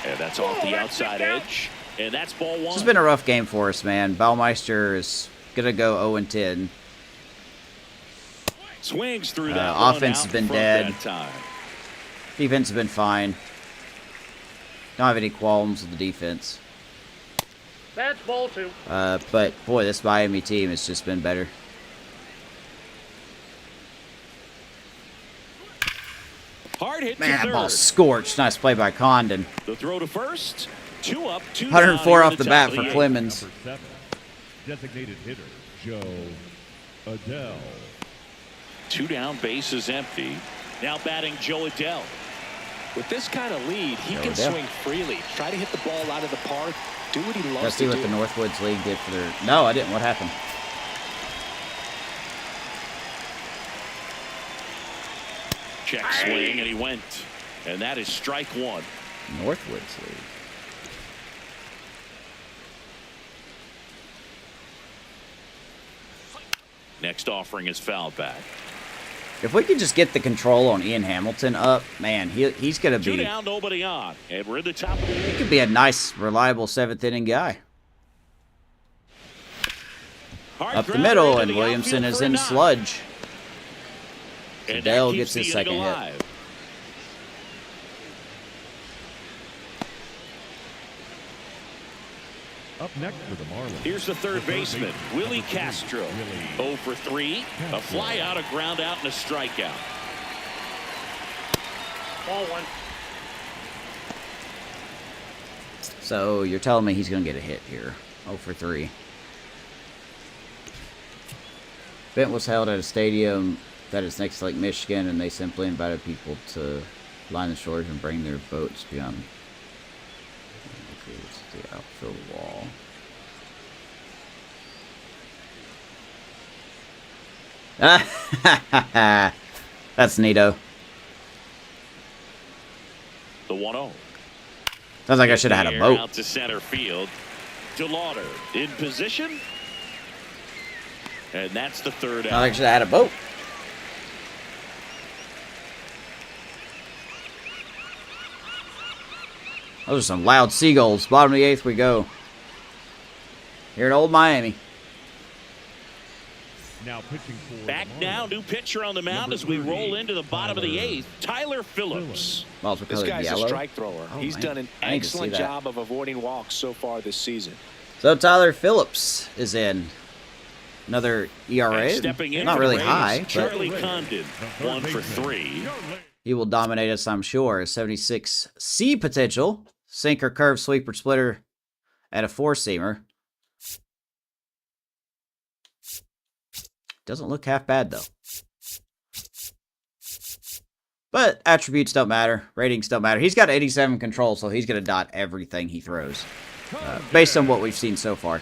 And that's off the outside edge. And that's ball 1. This has been a rough game for us, man. Baumeister is going to go 0-10. Swings through that one Offense out has been front dead. that time. Defense has been fine. Don't have any qualms with the defense. That's ball 2. But, boy, this Miami team has just been better. Hard hit Man, to that third. ball's scorched. Nice play by Condon. The throw to first. 2 up, 2 down. 104 here off in the top bat of for the 8th. Clemens. Number 7, designated hitter, Joe Adele. 2 down, bases empty. Now batting Joe Adele. With this kind of lead, he There can we go. swing freely. Try to hit the ball out of the park. Do what he loves Let's to see what do. the Northwoods League did for their... No, I didn't. What happened? Check swing, and he went. And that is strike 1. Northwoods League. Next offering is foul back. If we could just get the control on Ian Hamilton up, man, he's going to 2 be... down, nobody on. And we're in the top of the He could be a nice, reliable 7th inning guy. Hard Up the grounder middle, into and the Williamson outfield is for a in knock. sludge. And Adele that gets keeps his the second inning hit. alive. Up next for the Marlins. Here's the third baseman, Willie number 3, Castro. Willie 0 for 3. A fly out, a ground out, and a strikeout. Ball 1. So you're telling me he's going to get a hit here. 0 for 3. Event was held at a stadium that is next to Lake Michigan, and they simply invited people to line the shores and bring their boats beyond the outfield wall. That's neato. The 1-0. Sounds like I should have had a boat. Out to center field. DeLauder in position. And that's the third Sounds out. like I should have had a boat. Those are some loud seagulls. Bottom of the 8th we go. Here in old Miami. Now pitching for Back the now, Marlins, new pitcher on the mound number as we 30, roll into the bottom of the Tyler 8th. Tyler Phillips. Balls This colored guy's yellow. a strike thrower. Oh, He's man. done an I need to see excellent that. job of avoiding walks so far this season. So Tyler Phillips is in. Another ERA. And stepping in Not for the really Rays, high, but Charlie Condon, 1 for 3. he will dominate us, I'm sure. 76 C potential. Sinker, curve, sweeper, splitter, and a 4-seamer. Doesn't look half bad, though. But attributes don't matter. Ratings don't matter. He's got 87 control, so he's going to dot everything he throws. Based on what we've seen so far.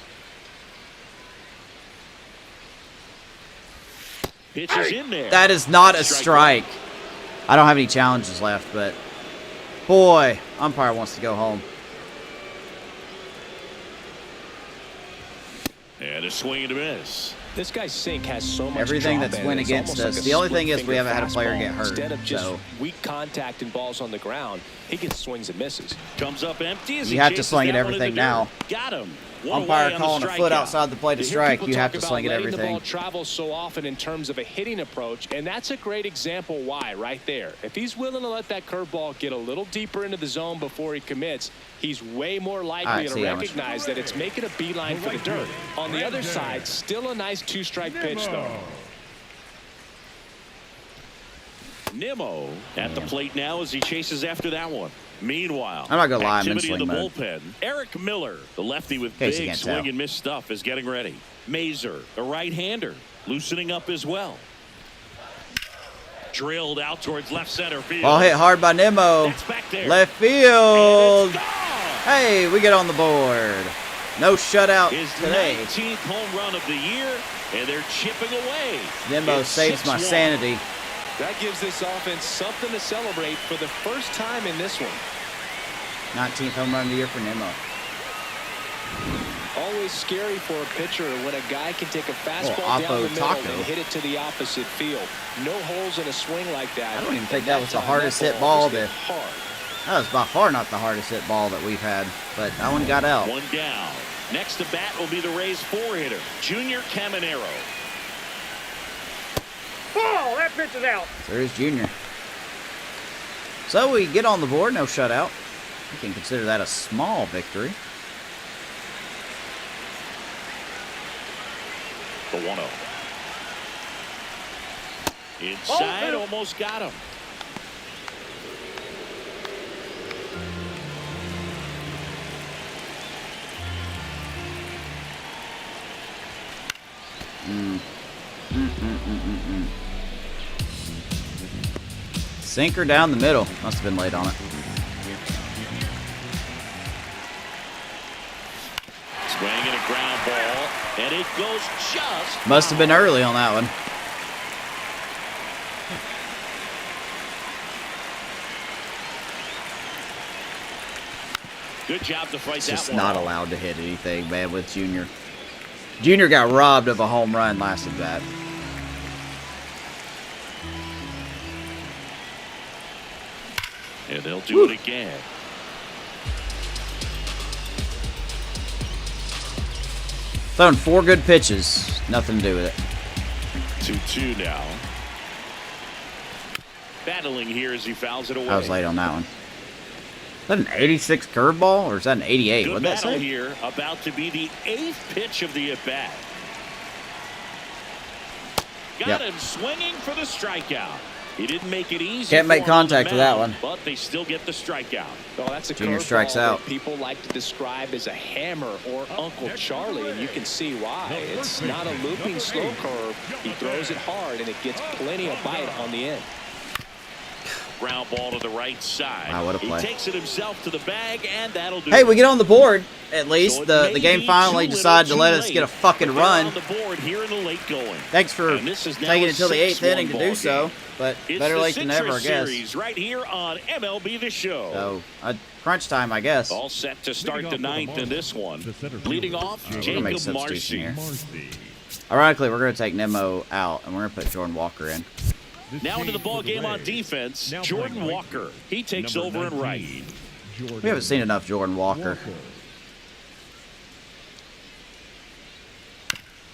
Pitch is in there. That is not a strike. I don't have any challenges left, but boy, umpire wants to go home. And a swing and a miss. This guy's sink has so much Everything drop that's in it, went it's against almost us. like a The only thing is split we haven't had a finger player fastball. get hurt, Instead of just so- weak contact and balls on the ground, he gets swings and misses. Comes up empty as You he have to chases swing at that one in everything the now. dirt. Got him. One Umpire away on the calling a foot strikeout. outside the plate to You hear strike. people You have talk to about swing at letting the everything. ball travel so often in terms of a hitting approach, and that's a great example why right there. If he's willing to let that curveball get a little deeper into the zone before he commits, he's way more likely Alright, to see how much- recognize that it's making a beeline for the dirt. On the other side, still a nice 2-strike pitch, though. Nimmo at the plate now as he chases after that one. Meanwhile, I'm not gonna lie, I'm in activity in swing the mode. bullpen. Eric Miller, the lefty with Case you big can't swing tell. and miss stuff, is getting ready. Mazer, a right-hander, loosening up as well. Drilled out towards left center field. Ball hit hard by Nimmo. That's back there. Left And field. it's gone. Hey, we get on the board. No shutout His today. 19th home run of the year, and they're chipping away. Nimmo It's saves my 6-1. sanity. That gives this offense something to celebrate for the first time in this one. 19th home run of the year for Nimmo. Always scary for a pitcher when a guy can take a fastball Oh, down the middle Taco. and hit it to the opposite field. No holes in a swing like that. I don't even think And that was the time, hardest that hit ball was hit that- hard. That was by far not the hardest hit ball that we've had, but that one got out. One down. Next to bat will be the Rays 4-hitter, Junior Caminero. Oh, that pitch is out. There's Junior. So we get on the board, no shutout. We can consider that a small victory. The 1-0. Inside, Oh, almost got him. Sinker down the middle. Must have been late on it. Swinging a ground ball, and it goes just. Must have been early on that one. Good job to fight It's that just one. not allowed to hit anything, man, with Junior. Junior got robbed of a home run last at bat. And they'll do it again. Thrown 4 good pitches. Nothing to do with it. 2-2 now. Battling here as he fouls it away. I was late on that one. Is that an 86 curveball or is that an 88? Good What'd that battle say? here, about to be the 8th pitch of the at-bat. Got Yep. him swinging for the strikeout. He didn't make it easy. Can't make for him on the contact with that mound, one. But they still get the strikeout. Oh, that's a Junior curveball strikes that out. people like to describe as a hammer or Uncle Charlie, and you can see why. It's not a looping slow curve. He throws it hard, and it gets plenty of bite on the end. Ground ball to the right side. Wow, what a play. He takes it himself to the bag, and that'll do Hey, it. we get on the board. At least So it the may game be finally too little, decided to too let us late, get a fucking but they're run. on the board here in the late going. Thanks for And this is now taking a it until the 8th 6-1 inning to do ball so. game. But It's better the late than never, I Citrus guess. Series right here on MLB The Show. So, crunch time, I guess. All set to start Leading the off for the 9th in this Marlins, one. the center Leading fielder, off, we're gonna Jacob make substitution here. Marcy. Ironically, we're going to take Nimmo out, and we're going to put Jordan Walker in. Now into the ball game on defense, Jordan Walker. He takes over in right. We haven't seen enough Jordan Walker.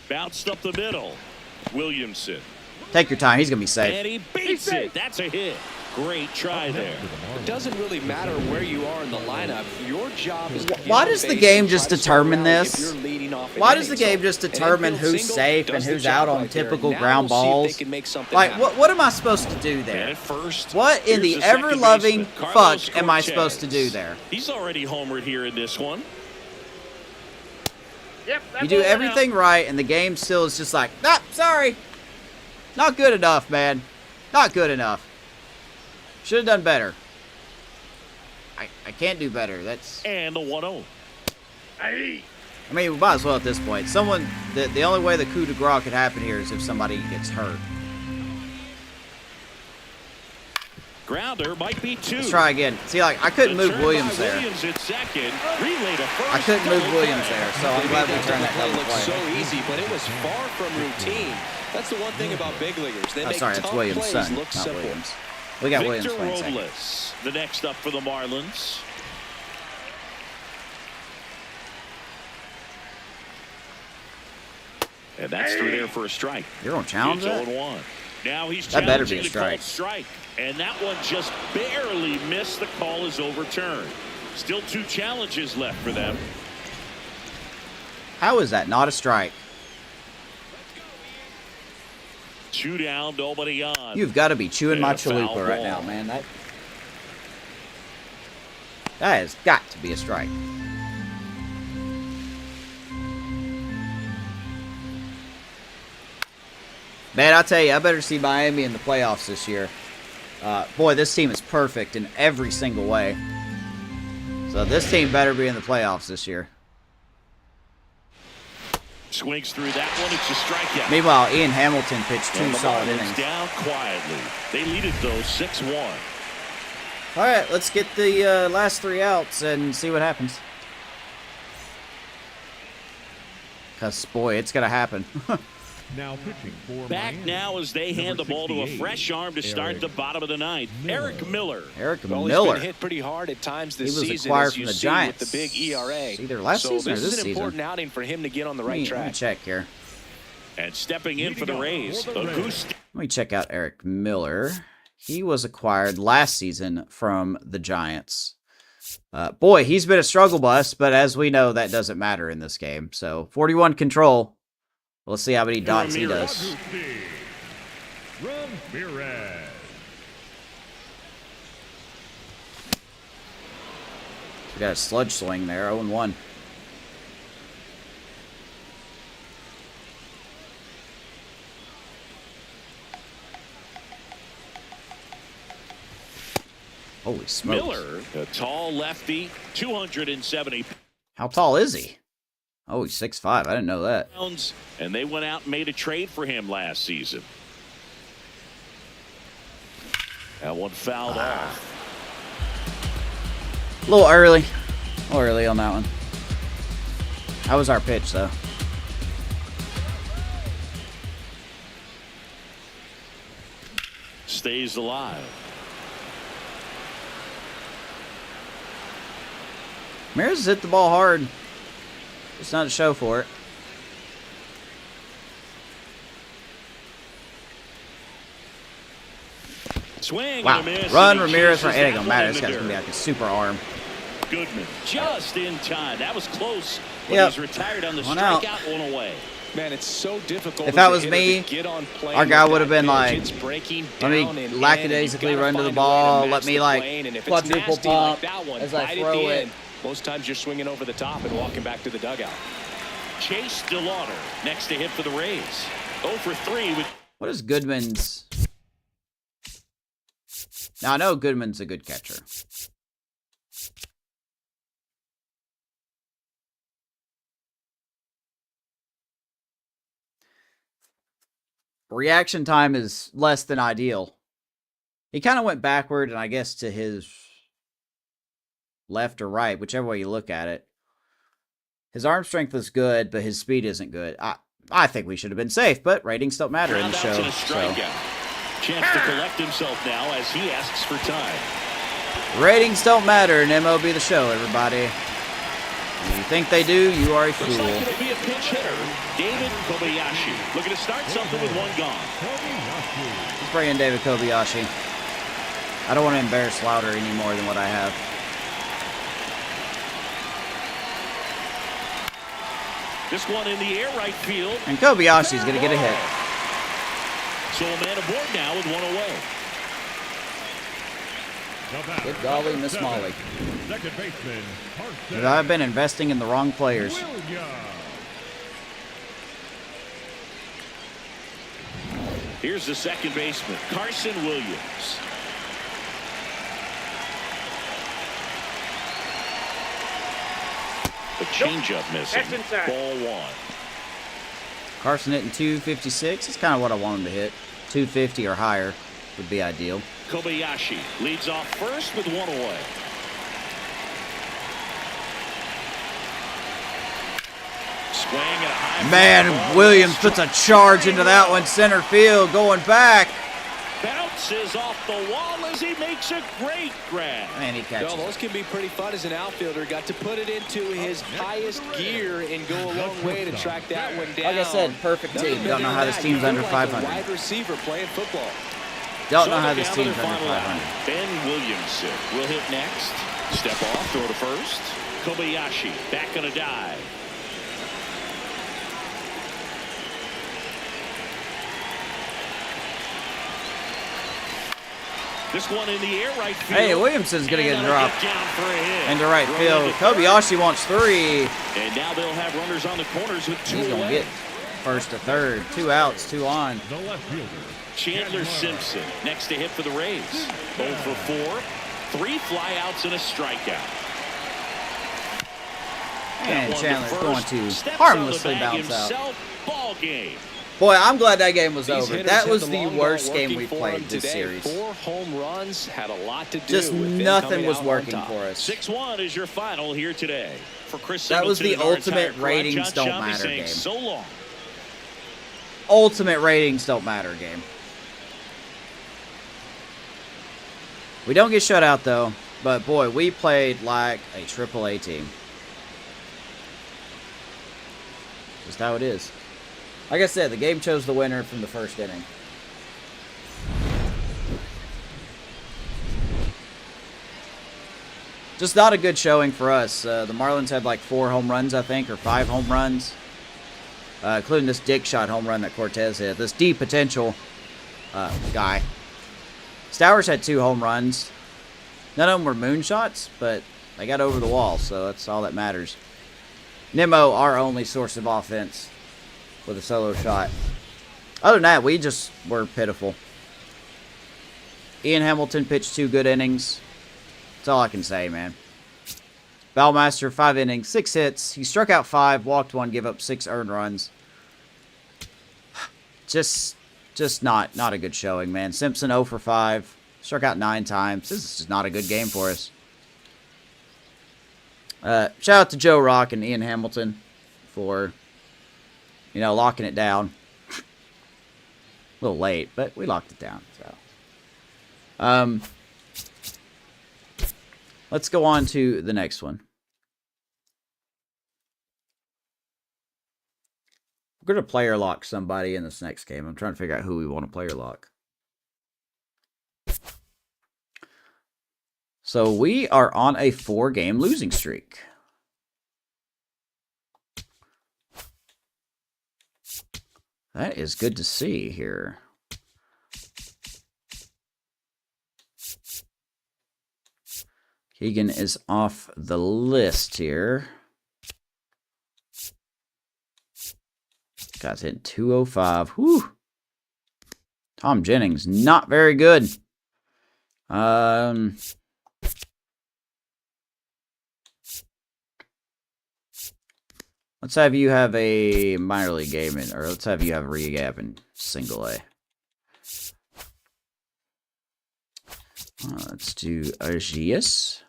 Bounced up the middle. Williamson. Take your time. He's going to be safe. And he beats it. That's a hit. Great try there. It doesn't really matter where you are in the lineup. Your job is to Why get does on the base game and just try to determine score out this? if you're leading off an Why does the inning. game So, just an determine infield who's single safe does and the who's job out on right there. typical Now ground we'll see if balls? they can make something Like, happen. what am I supposed to do And there? at first, What in here's the second ever-loving baseman, Carlos fuck am I Cortez. supposed to do there? He's already homered here in this one. Yep, that's You do all I know. everything right, and the game still is just like, ah, sorry. Not good enough, man. Not good enough. Should have done better. I can't do better. That's... And the 1-0. Hey. I mean, we might as well at this point. Someone... The only way the coup de grace could happen here is if somebody gets hurt. Grounder might be 2. Let's try again. See, like, I couldn't The move turn Williams by there. Williams at second. Relay to first. I couldn't move Double Williams play. there, so I'm glad we turned that play double looked play. so easy, but it was far from routine. That's the one thing about big leaguers. They I'm make sorry, tough that's Williams' plays son, look not simple. Williams. We got Williams Victor playing second. Robles, the next up for the Marlins. And that's through there for a strike. You're going to challenge It's that? 0-1. Now he's That better be challenging a the called strike. strike. And that one just barely missed. The call is overturned. Still 2 challenges left for them. How is that not a strike? 2 down, nobody on. You've got to be chewing my And a foul chalupa right now, ball. man. That has got to be a strike. Man, I'll tell you, I better see Miami in the playoffs this year. Boy, this team is perfect in every single way. So this team better be in the playoffs this year. Swings through that one. It's a strikeout. Meanwhile, Ian Hamilton pitched 2 And the solid Marlins innings. down quietly. They lead it, though, 6-1. All right, let's get the last 3 outs and see what happens. Because, boy, it's going to happen. Now pitching for Back Miami, now as they hand the ball to a 68, fresh arm to start the bottom of the ninth. Eric Miller. Eric Well, Miller. he's been hit pretty hard at times this He was season, acquired as from you the see Giants. with the big ERA. Either last so season or this this is an season. important outing for him to get on the right Let me track. check here. And stepping in for the Rays, Leading off for the Auguste. Let me check out Eric Miller. He was acquired last season from the Giants. Boy, he's been a struggle bus, but as we know, that doesn't matter in this game. So, 41 control. Let's see how many dots he does. Ramirez. We got a sludge swing there, 0-1. Holy smokes. Miller, a tall lefty, 270 How tall is he? Oh, he's 6'5". I didn't know that. pounds, and they went out and made a trade for him last season. That one fouled off. A little early. A little early on that one. How was our pitch, though? Stays alive. Ramirez has hit the ball hard. It's not a show for it. Swing Wow. and a miss. Run, and he Ramirez. chases It ain't that gonna one matter. in This the guy's gonna be dirt. like a super arm. Goodman just in time. That was close. But Yep. he's retired on the One out. strikeout, one away. Man, it's so difficult. If as that a was hitter me, to get on plane our guy with would have that been pitch. like, It's breaking let me down and in, lackadaisically and you run to gotta the find a way to ball, match let me the like plane, and if it's quadruple nasty like pump that one, as I right at throw the it. end, most times you're swinging over the top and walking back to the dugout. Chase DeLauder next to hit for the Rays. 0 for 3 with What is Goodman's? Now I know Goodman's a good catcher. Reaction time is less than ideal. He kind of went backward, and I guess to his left or right, whichever way you look at it. His arm strength is good, but his speed isn't good. I think we should have been safe, but ratings don't matter in the show. groundouts and a So. strikeout. Chance to collect himself now as he asks for time. Ratings don't matter in MLB The Show, everybody. If you think they do, you are a Looks like fool. it'll be a pinch hitter, David Kobayashi. Looking to start something with one gone. Let's bring in David Kobayashi. I don't want to embarrass Louder any more than what I have. This one in the air right field. And Kobayashi's going to get a hit. So a man aboard now with one away. Good golly, Miss Molly. Second baseman, Carson I've been investing in the wrong players. Williams. Here's the second baseman, Carson Williams. The changeup missing. That's inside. Ball one. Carson hitting 256. It's kind of what I want him to hit. 250 or higher would be ideal. Kobayashi leads off first with one away. Swing and a high Man, fly ball. Williams puts a charge into that one. Center field going back. Bounces off the wall as he makes a great grab. Man, he catches Well, it. those can be pretty fun as an outfielder. Got to put it into his highest gear and go a long way to track that one down. Like I said, perfect Nothing team. Don't know better how than this that. team's You under feel like a 500. wide receiver playing football. Don't So know how the this count of team's the under final out. 500. Ben Williamson will hit next. Step off, throw to first. Kobayashi back on a dive. This one in the air right field. Hey, Williamson's going to get And dropped that'll get down for a hit. into right Throw field. into third. Kobayashi wants 3. And now they'll have runners on the corners with two He's going to away. get first to third. 2 outs, 2 on. The left fielder, Chandler Simpson next to hit for the Rays. 0 for 4. 3 flyouts and a strikeout. that And one Chandler's to going first. to Steps harmlessly on the bag bounce out. himself. Ball game. Boy, I'm glad that game was These over. hitters That had was the long ball worst game working we've for played them this today. series. 4 home runs had a lot to do Just with them nothing coming was out on working top. for us. 6-1 is your final here today. For Chris That was Singleton the and our ultimate entire ratings crowd, John don't Shammy matter saying game. So long. Ultimate ratings don't matter game. We don't get shut out though, but boy, we played like a AAA team. Just how it is. Like I said, the game chose the winner from the first inning. Just not a good showing for us. The Marlins had like 4 home runs, I think, or 5 home runs. Including this dick shot home run that Cortez hit. This D potential guy. Stowers had 2 home runs. None of them were moonshots, but they got over the wall, so that's all that matters. Nimmo, our only source of offense, with a solo shot. Other than that, we just were pitiful. Ian Hamilton pitched 2 good innings. That's all I can say, man. Ballmaster, 5 innings, 6 hits. He struck out 5, walked 1, gave up 6 earned runs. Just not a good showing, man. Simpson 0 for 5. Struck out 9 times. This is just not a good game for us. Shout out to Joe Rock and Ian Hamilton for, locking it down. A little late, but we locked it down. So, let's go on to the next one. We're going to player lock somebody in this next game. I'm trying to figure out who we want to player lock. So we are on a 4-game losing streak. That is good to see here. Keegan is off the list here. Guy's hitting 205. Whew. Tom Jennings, not very good. Let's have you have a minor league game or let's have you have a rehab in single A. Let's do Argias.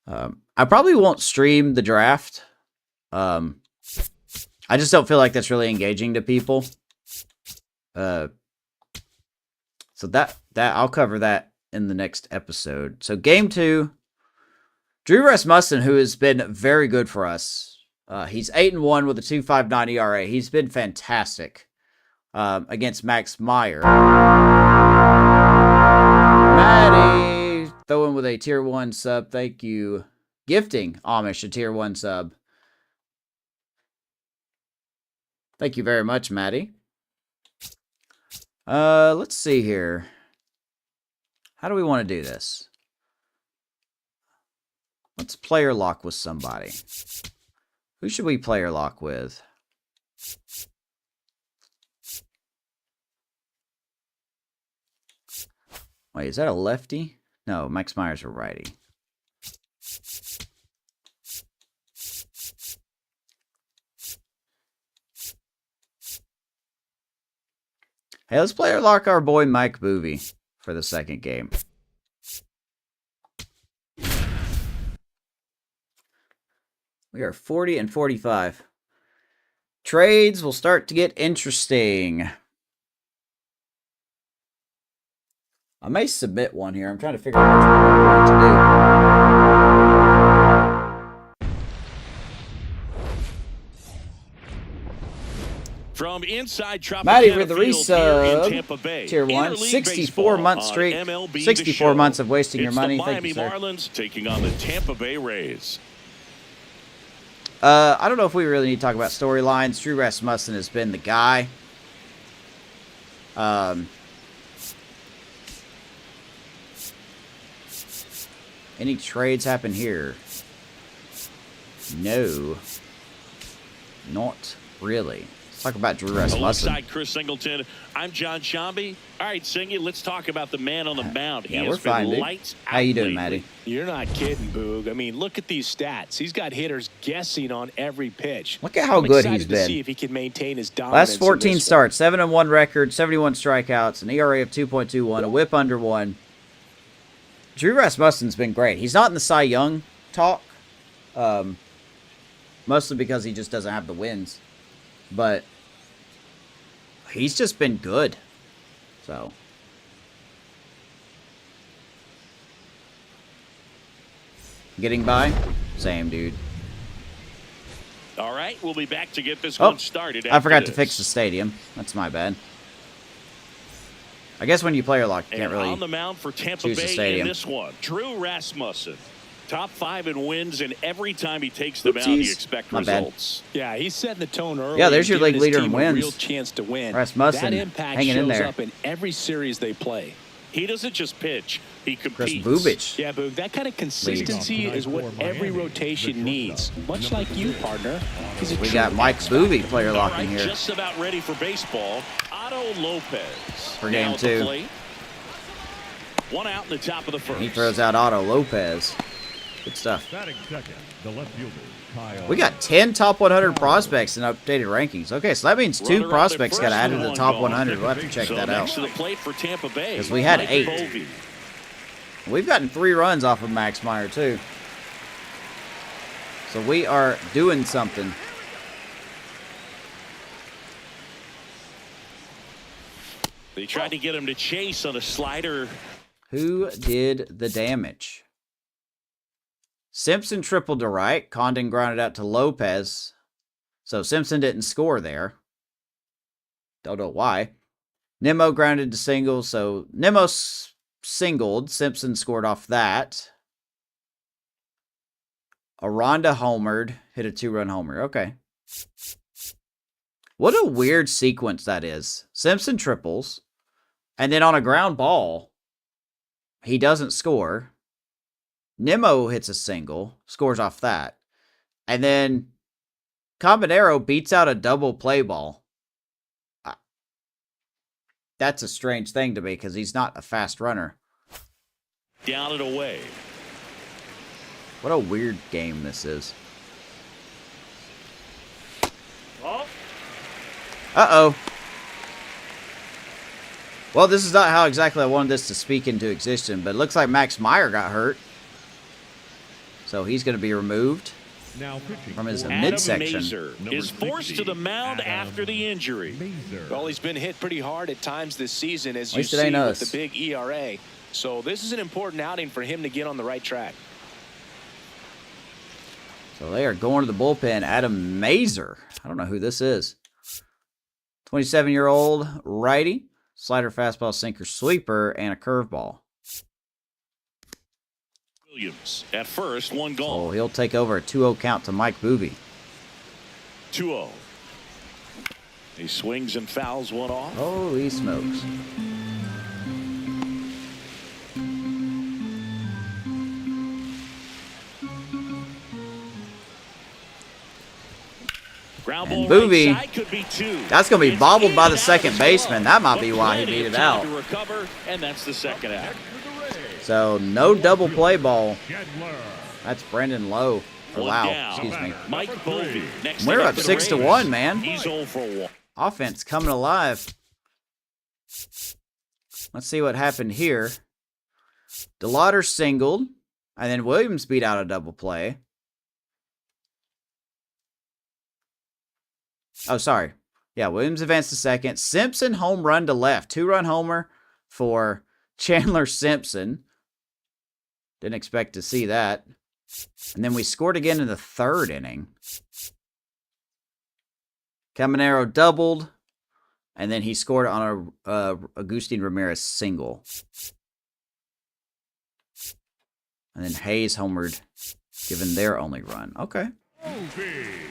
I probably won't stream the draft. I just don't feel like that's really engaging to people. So that I'll cover that in the next episode. So game 2, Drew Rasmussen, who has been very good for us. He's 8-1 with a 2.59 ERA. He's been fantastic against Max Meyer. Maddie throwing with a tier 1 sub. Thank you. Gifting Amish a tier 1 sub. Thank you very much, Maddie. Let's see here. How do we want to do this? Let's player lock with somebody. Who should we player lock with? Wait, is that a lefty? No, Max Meyer's a righty. Hey, let's player lock our boy Mike Boovie for the second game. We are 40 and 45. Trades will start to get interesting. I may submit one here. I'm trying to figure out which one I'm going to do. From inside Matty Tropicana with the Field here in resub, Tampa Bay. tier 1, Interleague 64 month baseball streak, on MLB The 64 Show. months of wasting your It's money. the Thank Miami you, sir. Marlins taking on the Tampa Bay Rays. I don't know if we really need to talk about storylines. Drew Rasmussen has been the guy. Any trades happen here? No. Not really. Talk about Drew Rasmussen. Alongside Chris Singleton, I'm John Shambi. All right, Singy, let's talk about the man on the mound. Yeah, He we're has been fine, dude. lights How you out doing, lately. Matty? You're not kidding, Boog. I mean, look at these stats. He's got hitters guessing on every pitch. Look at how I'm good excited he's to been. see if he can maintain his dominance. Last in 14 this starts, 7-1 record, 71 strikeouts, an ERA of 2.21, a WHIP under 1. Drew Rasmussen's been great. He's not in the Cy Young talk, mostly because he just doesn't have the wins. But he's just been good. So getting by, same dude. All right, we'll be back to get this Oh, one started. I forgot after to fix the this. stadium. That's my bad. I guess when you player lock, you can't And really. on the mound for Tampa choose the Bay stadium. in this one, Drew Rasmussen. Top 5 in wins, and every time he takes the mound, you Oopsies. expect My bad. results. Yeah, he's setting the tone early. Yeah, there's your and giving league his leader in team a wins. real chance to win. Rasmussen That impact hanging shows in there. up in every series they play. He doesn't just pitch, he Chris competes. Bubich. Yeah, Boog, that kind of consistency is what every rotation needs. Much like you, partner. He's a We true got Mike Boobie player All locking right, here. just about ready for baseball. Otto Lopez. For now game at the 2. plate. One out in the top of the first. He throws out Otto Lopez. Good stuff. Batting second, the left fielder, Kyle. We got 10 top 100 prospects in updated rankings. Okay, so that means 2 Runner up at prospects got first added with to the one top gone. 100. We'll have to check So that next out. to the plate for Tampa Bay. 'Cause we had Mike 8. Bovee. We've gotten 3 runs off of Max Meyer, too. So we are doing something. They tried to get him to chase on a slider. Who did the damage? Simpson tripled to right. Condon grounded out to Lopez. So Simpson didn't score there. Don't know why. Nimmo grounded to single. So Nimmo singled. Simpson scored off that. Aranda homered. Hit a 2-run homer. Okay. What a weird sequence that is. Simpson triples. And then on a ground ball, he doesn't score. Nimmo hits a single, scores off that. And then Cabanero beats out a double play ball. That's a strange thing to me because he's not a fast runner. Down and away. What a weird game this is. Oh, Uh-oh. Well, this is not how exactly I wanted this to speak into existence, but it looks like Max Meyer got hurt. So he's going to be removed Now pitching from his for Adam midsection. Mazer Number is forced 60, to the mound Adam after the injury. Mazer. Well, he's been hit pretty hard at times this season, as At you least it see ain't with us. the big ERA. So this is an important outing for him to get on the right track. So they are going to the bullpen. Adam Mazer. I don't know who this is. 27-year-old righty. Slider, fastball, sinker, sweeper, and a curveball. Williams at first, one So gone. he'll take over a 2-0 count to Mike Boobie. 2-0. He swings and fouls one off. Holy smokes. Ground And ball Boobie, right side, could be 2. that's going to be It's bobbled in by and the out second as baseman. well. That might be But why he plenty beat of it time out. to recover, and that's the second out. So no double play ball. Gedler. That's Brendan Lowe. Or One Lau, down. excuse me. Mike Bovee. Next We're to up the 6-1, Rays. man. He's 0 for 1. Offense coming alive. Let's see what happened here. DeLauder singled, and then Williams beat out a double play. Oh, sorry. Yeah, Williams advanced to second. Simpson home run to left. 2-run homer for Chandler Simpson. Didn't expect to see that. And then we scored again in the 3rd inning. Cabanero doubled, and then he scored on a Agustin Ramirez single. And then Hayes homered, given their only run. Okay.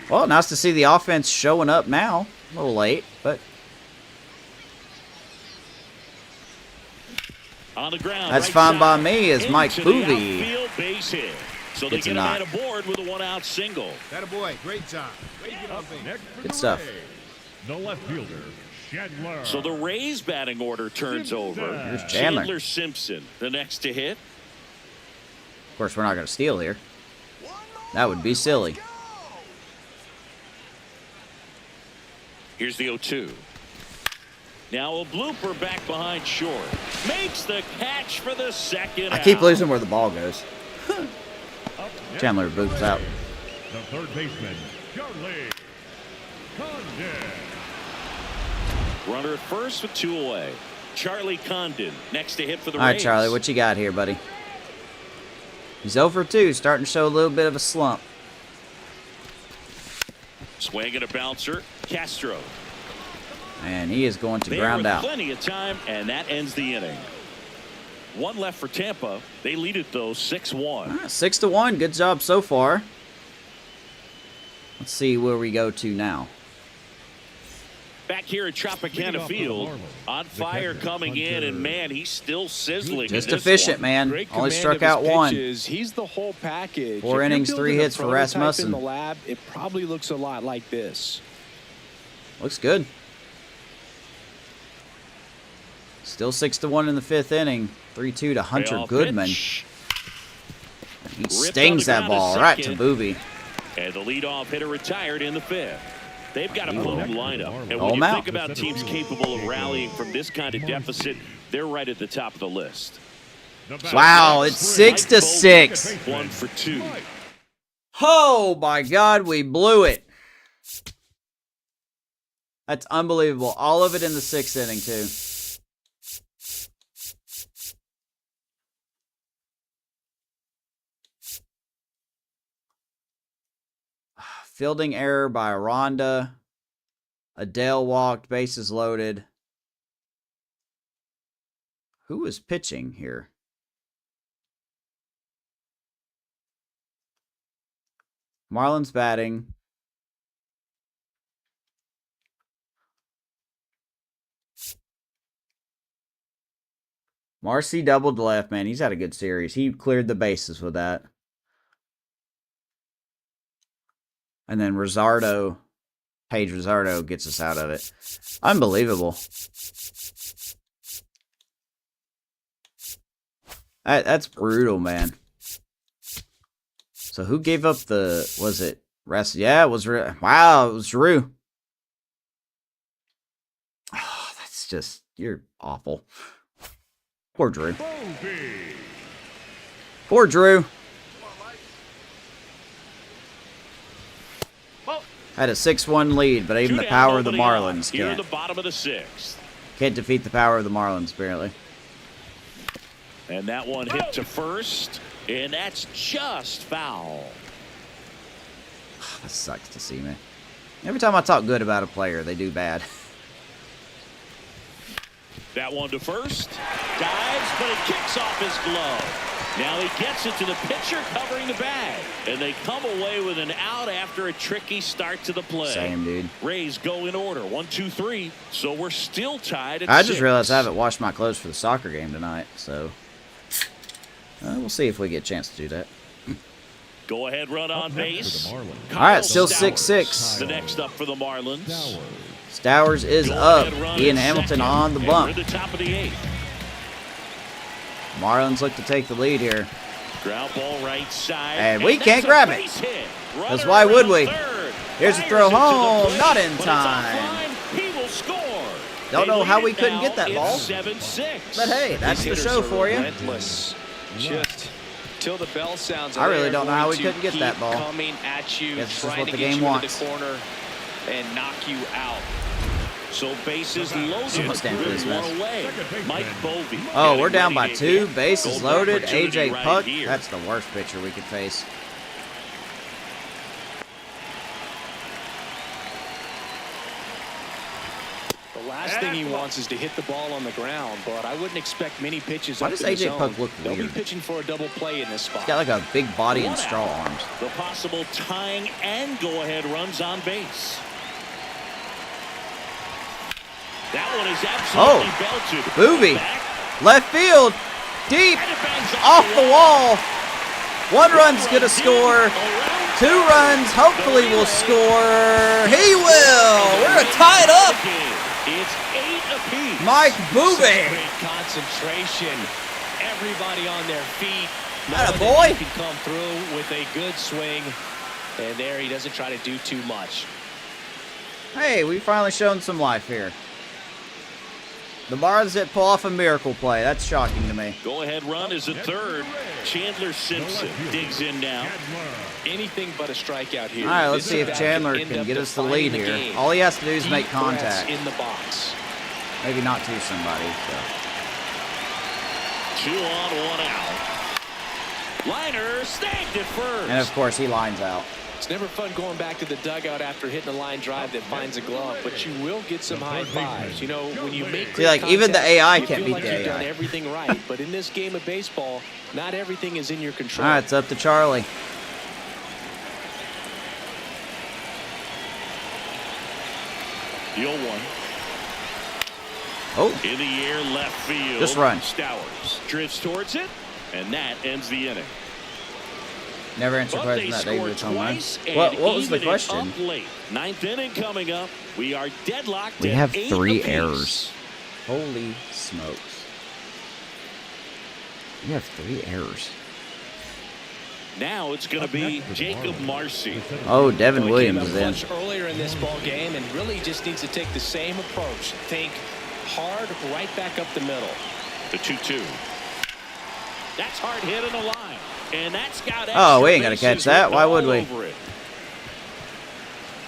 Well, nice to see the offense showing up now. A little late, but On the ground, that's right fine side, by me as Mike into the Boobie outfield base hit. So they gets a get a man knock. aboard with a 1-out single. That a boy. Great job. Way to get on base. Next for Good the stuff. Rays, the left fielder, Chandler. So the Rays batting order turns over. Here's Chandler. Simpson, the next to hit. Of course, we're not going to steal here. That would be silly. Here's the 0-2. Now a blooper back behind short. Makes the catch for the second I keep out. losing where the ball goes. Chandler boots out. The third baseman, Charlie Condon. Runner at first with 2 away. Charlie Condon next to hit for the All right, Rays. Charlie, what you got here, buddy? He's 0 for 2, starting to show a little bit of a slump. Swing and a bouncer. Castro. And he is going to There ground with out. plenty of time, and that ends the inning. 1 left for Tampa. They lead it, though, 6-1. 6-1. Good job so far. Let's see where we go to now. Back here at Tropicana Field, on fire coming in, and man, he's still sizzling. Just in this efficient, one. man. Great Only command struck of his out 1. pitches. He's the whole package. 4 If you're innings, 3 building a hits for prototype Rasmussen. in the lab, it probably looks a lot like this. Looks good. Still 6-1 in the 5th inning. 3-2 to Hunter Payoff Goodman. pitch. He Ripped stings on the that ground to ball right to second. Boobie. And the leadoff hitter retired in the 5th. They've got a potent lineup. And All when you out. think about teams capable of rallying from this kind of deficit, they're right at the top of the list. Wow, it's 6-6. 1 for 2. Oh my God, we blew it. That's unbelievable. All of it in the 6th inning, too. Fielding error by Aranda. Adele walked, bases loaded. Who was pitching here? Marlins batting. Marcy doubled left, man. He's had a good series. He cleared the bases with that. And then Rosardo, Paige Rosardo gets us out of it. Unbelievable. That's brutal, man. So who gave up the, was it rest? Yeah, it was, wow, it was Drew. Oh, that's just, you're awful. Poor Drew. Poor Drew. Had a 6-1 lead, but even the power of the Marlins Here in can't. the bottom of the 6th. Can't defeat the power of the Marlins, apparently. And that one hit to first, and that's just foul. That sucks to see, man. Every time I talk good about a player, they do bad. That one to first. Dives, but it kicks off his glove. Now he gets it to the pitcher covering the bag. And they come away with an out after a tricky start to the play. Same, dude. Rays go in order. 1, 2, 3. So we're still tied at I just 6. realized I haven't washed my clothes for the soccer game tonight, so we'll see if we get a chance to do that. Go ahead, run on base. All right, still 6-6. The next up for the Marlins. Stowers is up. Ian Hamilton on the bump. We're at the top of the 8th. Marlins look to take the lead here. Ground ball right side. And we can't grab it. Because why would we? Here's a throw home. Not in time. He will score. Don't know how we couldn't get that ball. 7-6. But hey, that's the show for you. Relentless. Just till the bell sounds. I really don't know how we going couldn't to get that keep ball. Coming at you, Guess this is trying what to the get game you wants. into the corner and knock you out. So bases loaded. Let's stand for this mess. One away. Mike Bovey. Oh, we're getting down by ready to 2. hit. Bases Golden loaded. opportunity AJ right Puck. here. That's the worst pitcher we could face. The last thing he wants is to hit the ball on the ground, but I wouldn't expect many pitches Why up does in the AJ zone. Puck look They'll be weird? pitching for a double play in this spot. He's got like a big body and One straw out. arms. The possible tying and go-ahead runs on base. That one is absolutely belted. Boobie. Back, Left field. Deep. and it bangs Off the wall. 1 run's going to score. 2 2 runs. Hopefully we'll score. He will. We're tied up. It's 8 apiece. Mike Boobie. Great concentration. Everybody on their feet. Atta knowing boy. that he can come through with a good swing. And there he doesn't try to do too much. Hey, we finally shown some life here. The Marlins did pull off a miracle play. That's shocking to me. Go-ahead run is a third. Chandler Simpson digs in now. Anything but a strikeout here. All right, let's This see if guy Chandler end can up get us the defining lead the here. game. All he has to do is make Deep breaths contact. in the box. Maybe not to somebody. So. 2 on, 1 out. Liner snagged at first. And of course, he lines out. It's never fun going back to the dugout after hitting a line drive that finds a glove, but you will get some high fives. You know, when you make See, like, great even the contact, AI you can't feel beat like the you've done AI. everything right. But in this game of baseball, not everything is in your control. All right, it's up to Charlie. The 0-1. Oh, In the air, left field. Just run. Stowers drifts towards it, and that ends the inning. never answered But question they that David scored home run. twice, and What was the even it question? up late. 9th inning coming up. We are deadlocked. We at have 8 3 apiece. errors. Holy smokes. We have 3 errors. Now it's going to be Jacob Marcy. Oh, Devin Well, he Williams came is up in. clutch earlier in this ball game and really just needs to take the same approach. Think hard right back up the middle. The 2-2. That's hard hit in the line. And that's got Oh, we extra ain't gonna catch bases that. written Why would all we? over it.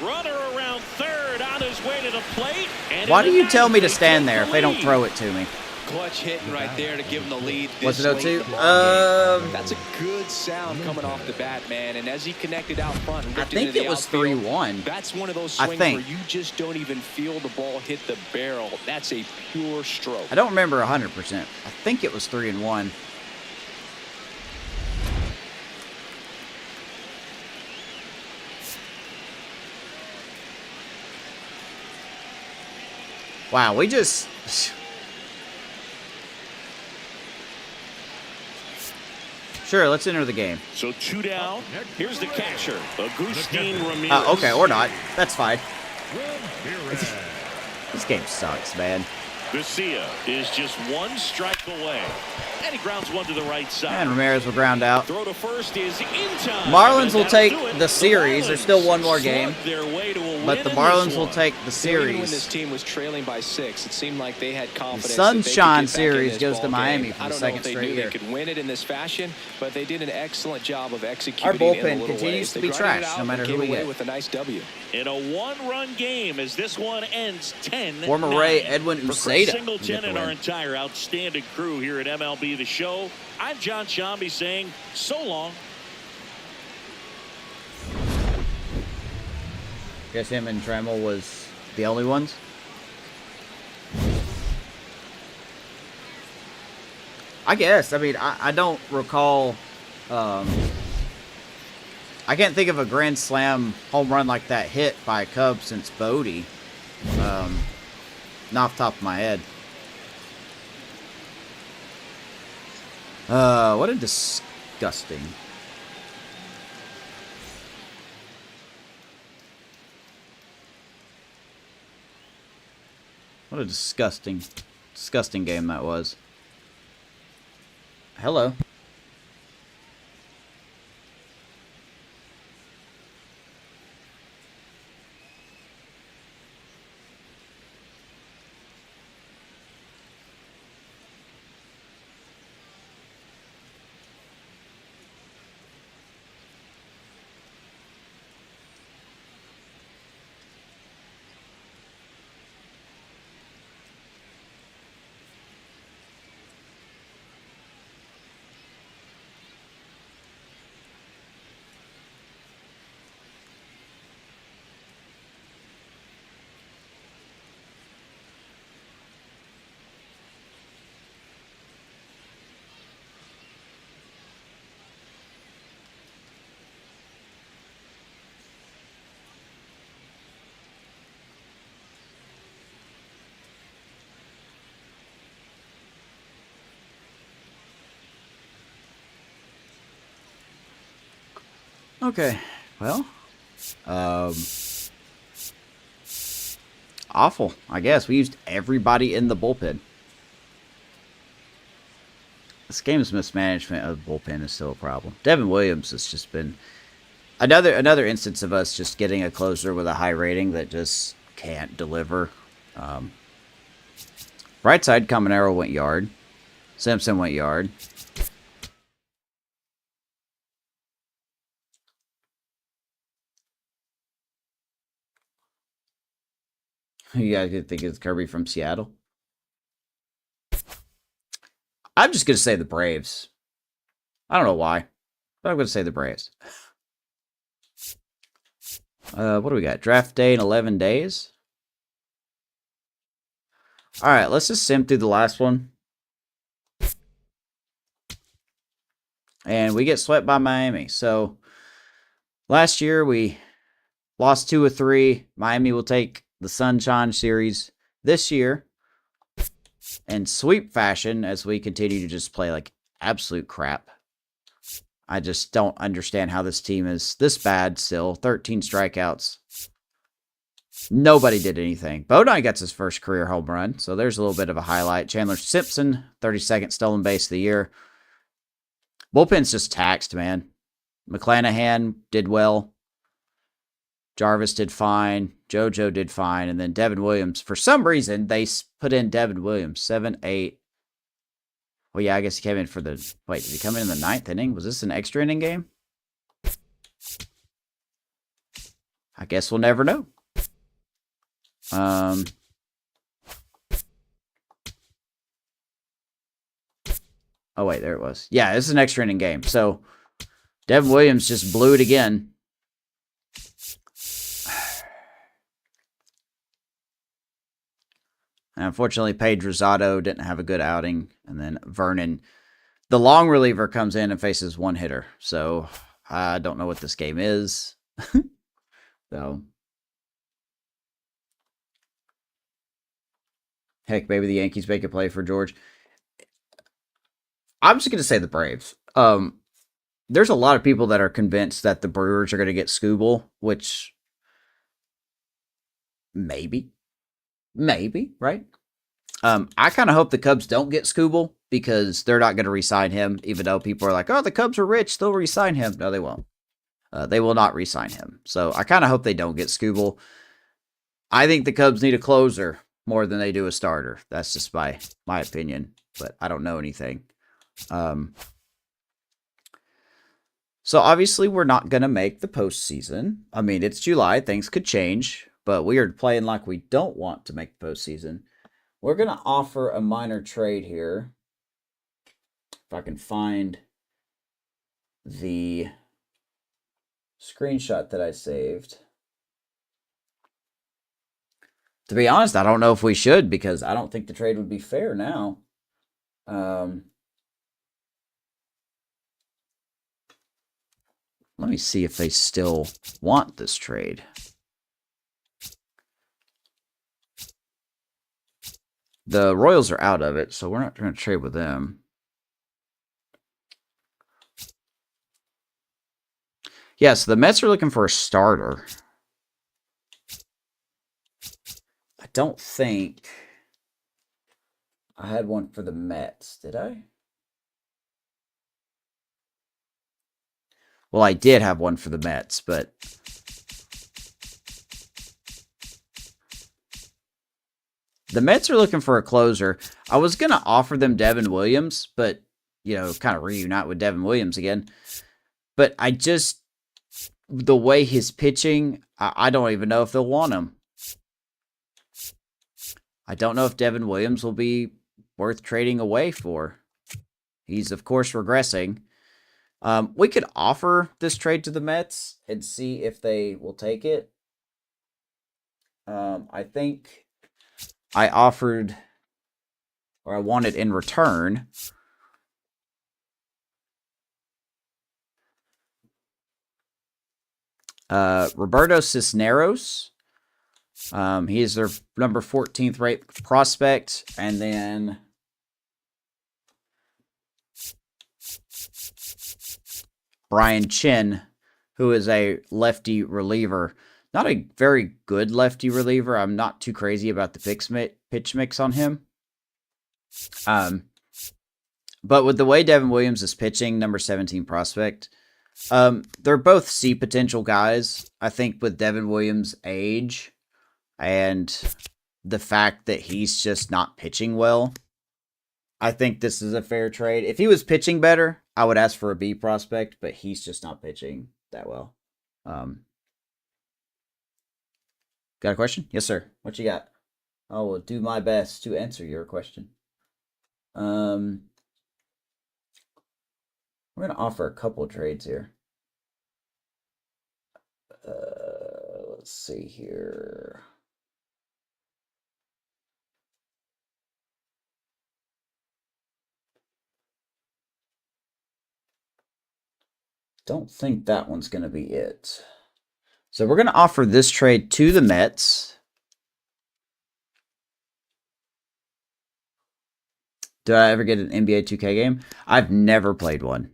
Runner around third on his way to the plate. And Why in do the you tell ninth, me to they stand take there the if they don't lead. throw it to me? Clutch hitting right there to give him the lead. What's this it, late in 0-2? the ball game. That's a good sound coming off the bat, man. And as he connected out front, and I ripped think into the it was outfield, 3-1. That's one of those I swings think. where you just don't even feel the ball hit the barrel. That's a pure stroke. I don't remember 100%. I think it was 3-1. Wow, we just... Sure, let's enter the game. So 2 down. Here's the catcher, Agustin Ramirez. Okay, or not. That's fine. This game sucks, man. Garcia is just 1 strike away. And he grounds one to the right side. And Ramirez will ground out. Throw to first is in time. Marlins will And that'll take do it. the series. There's still one more game. Slugged their way to a But win the in Marlins this will one. take the Even when this series. team was trailing by 6, it seemed like they had The confidence. that they could Sunshine get back in Series this goes to ball Miami game. for I the don't know second if they straight knew year. they could win it in this fashion, but they did an excellent job of executing. Our in the bullpen little continues ways. to They be grinded it trash, out no and matter came who we away get. with a nice W. In a 1-run game as this one ends 10-9. Former Ray Edwin For Chris Uceda Singleton get the and our win. entire outstanding crew here at MLB The Show, I'm John Shambi saying so long. Guess him and Trammell was the only ones. I guess. I mean, I don't recall. I can't think of a grand slam home run like that hit by a Cub since Bodie. Not off the top of my head. What a disgusting. What a disgusting game that was. Hello. Okay, Well, awful, I guess. We used everybody in the bullpen. This game's mismanagement of the bullpen is still a problem. Devin Williams has just been another instance of us just getting a closer with a high rating that just can't deliver. Right side, Caminero went yard. Simpson went yard. You guys think it's Kirby from Seattle? I'm just going to say the Braves. I don't know why, but I'm going to say the Braves. What do we got? Draft day in 11 days? All right, let's just sim through the last one. And we get swept by Miami. So last year we lost 2 of 3. Miami will take the Sunshine Series this year in sweep fashion as we continue to just play like absolute crap. I just don't understand how this team is this bad still. 13 strikeouts. Nobody did anything. Bodine gets his first career home run, so there's a little bit of a highlight. Chandler Simpson, 32nd stolen base of the year. Bullpen's just taxed, man. McClanahan did well. Jarvis did fine. JoJo did fine. And then Devin Williams. For some reason, they put in Devin Williams. 7, 8. Well, yeah, I guess he came in for the... Wait, did he come in the 9th inning? Was this an extra inning game? I guess we'll never know. Oh, wait, there it was. Yeah, this is an extra inning game. So, Devin Williams just blew it again. And unfortunately, Paige Rosado didn't have a good outing. And then Vernon, the long reliever, comes in and faces one hitter. So, I don't know what this game is. So, heck, maybe the Yankees make a play for George. I'm just going to say the Braves. There's a lot of people that are convinced that the Brewers are going to get Scooble, which maybe, right? I kind of hope the Cubs don't get Scooble because they're not going to re-sign him, even though people are like, oh, the Cubs are rich, they'll re-sign him. No, they won't. They will not re-sign him. So I kind of hope they don't get Scooble. I think the Cubs need a closer more than they do a starter. That's just my opinion, but I don't know anything. So obviously we're not going to make the postseason. I mean, it's July. Things could change, but we are playing like we don't want to make the postseason. We're going to offer a minor trade here. If I can find the screenshot that I saved. To be honest, I don't know if we should because I don't think the trade would be fair now. Let me see if they still want this trade. The Royals are out of it, so we're not going to trade with them. Yeah, so the Mets are looking for a starter. I don't think I had one for the Mets, did I? Well, I did have one for the Mets, but the Mets are looking for a closer. I was going to offer them Devin Williams, but, you know, kind of reunite with Devin Williams again. But I just, the way he's pitching, I don't even know if they'll want him. I don't know if Devin Williams will be worth trading away for. He's, of course, regressing. We could offer this trade to the Mets and see if they will take it. I think I offered, or I wanted in return, Roberto Cisneros. He is their number 14th ranked prospect. And then Brian Chin, who is a lefty reliever. Not a very good lefty reliever. I'm not too crazy about the pitch mix on him. But with the way Devin Williams is pitching, number 17 prospect, they're both C potential guys. I think with Devin Williams' age and the fact that he's just not pitching well, I think this is a fair trade. If he was pitching better, I would ask for a B prospect, but he's just not pitching that well. Got a question? Yes, sir. What you got? I will do my best to answer your question. We're going to offer a couple trades here. Let's see here. Don't think that one's going to be it. So we're going to offer this trade to the Mets. Did I ever get an NBA 2K game? I've never played one.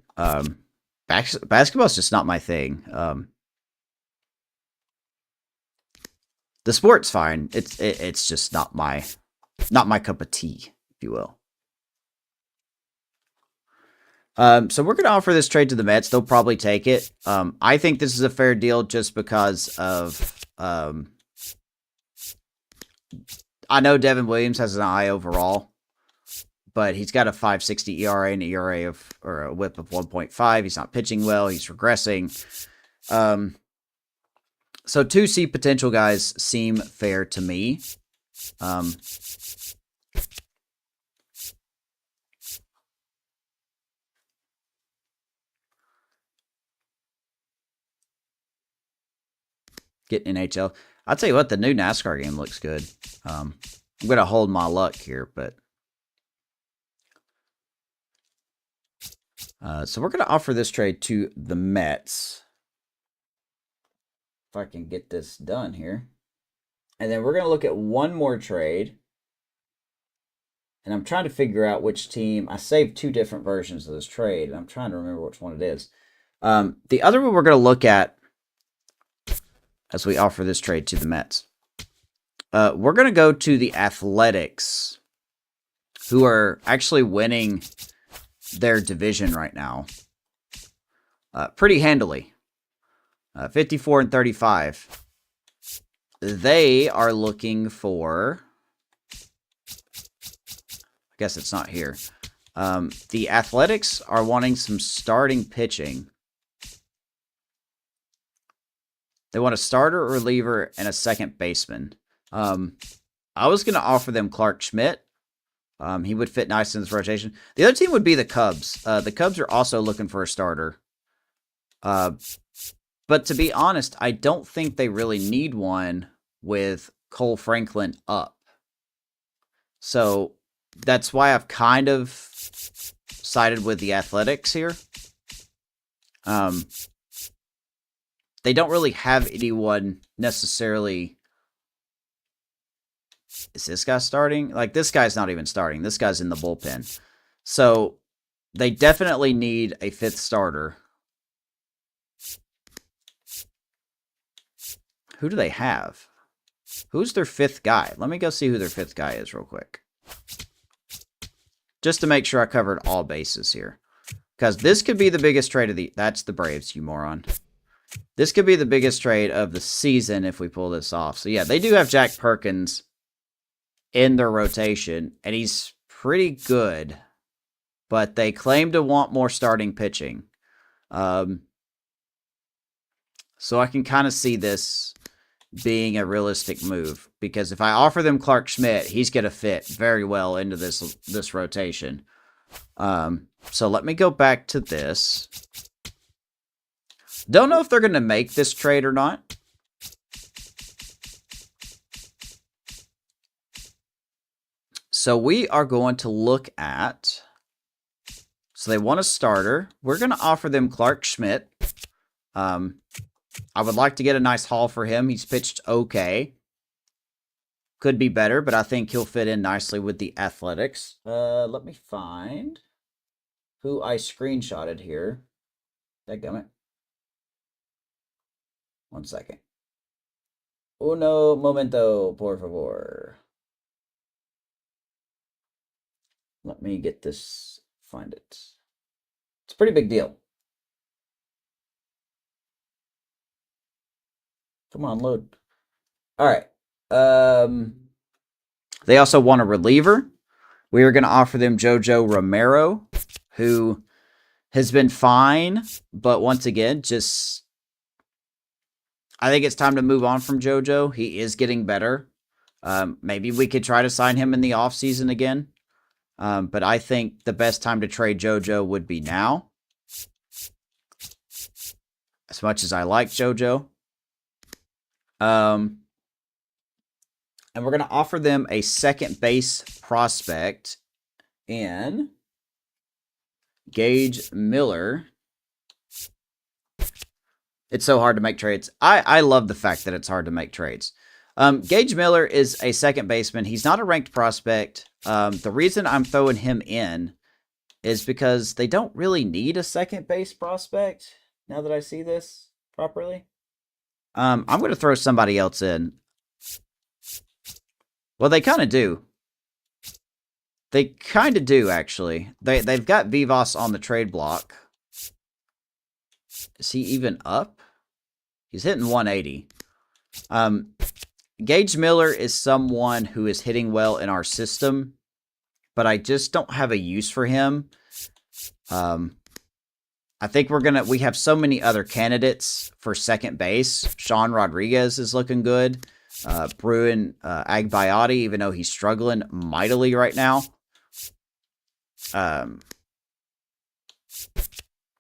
Basketball is just not my thing. The sport's fine. It's just not my cup of tea, if you will. So we're going to offer this trade to the Mets. They'll probably take it. I think this is a fair deal just because of I know Devin Williams has an eye overall, but he's got a 5.60 ERA and an ERA or a WHIP of 1.5. He's not pitching well. He's regressing. So 2 C potential guys seem fair to me. Get NHL. I'll tell you what, the new NASCAR game looks good. I'm going to hold my luck here, but so we're going to offer this trade to the Mets. If I can get this done here. And then we're going to look at one more trade. And I'm trying to figure out which team. I saved 2 different versions of this trade, and I'm trying to remember which one it is. The other one we're going to look at as we offer this trade to the Mets. We're going to go to the Athletics, who are actually winning their division right now pretty handily. 54-35. They are looking for, I guess it's not here. The Athletics are wanting some starting pitching. They want a starter, a reliever, and a second baseman. I was going to offer them Clark Schmidt. He would fit nice in this rotation. The other team would be the Cubs. The Cubs are also looking for a starter. But to be honest, I don't think they really need one with Cole Franklin up. So that's why I've kind of sided with the Athletics here. They don't really have anyone necessarily. Is this guy starting? Like, this guy's not even starting. This guy's in the bullpen. So they definitely need a 5th starter. Who do they have? Who's their 5th guy? Let me go see who their 5th guy is real quick. Just to make sure I covered all bases here. Because this could be the biggest trade of the... That's the Braves, you moron. This could be the biggest trade of the season if we pull this off. So yeah, they do have Jack Perkins in their rotation, and he's pretty good. But they claim to want more starting pitching. So I can kind of see this being a realistic move, because if I offer them Clark Schmidt, he's going to fit very well into this rotation. So let me go back to this. Don't know if they're going to make this trade or not. So we are going to look at... So they want a starter. We're going to offer them Clark Schmidt. I would like to get a nice haul for him. He's pitched okay. Could be better, but I think he'll fit in nicely with the Athletics. Let me find who I screenshotted here. Dadgummit. 1 second. Uno momento, por favor. Let me get this, find it. It's a pretty big deal. Come on, load. All right. They also want a reliever. We are going to offer them Jojo Romero, who has been fine, but once again, I think it's time to move on from Jojo. He is getting better. Maybe we could try to sign him in the offseason again. But I think the best time to trade Jojo would be now. As much as I like Jojo. And we're going to offer them a second base prospect in Gage Miller. It's so hard to make trades. I love the fact that it's hard to make trades. Gage Miller is a second baseman. He's not a ranked prospect. The reason I'm throwing him in is because they don't really need a second base prospect, now that I see this properly. I'm going to throw somebody else in. Well, they kind of do. They kind of do, actually. They've got Vivas on the trade block. Is he even up? He's hitting 180. Gage Miller is someone who is hitting well in our system, but I just don't have a use for him. I think we have so many other candidates for second base. Sean Rodriguez is looking good. Bruin Agbayati, even though he's struggling mightily right now.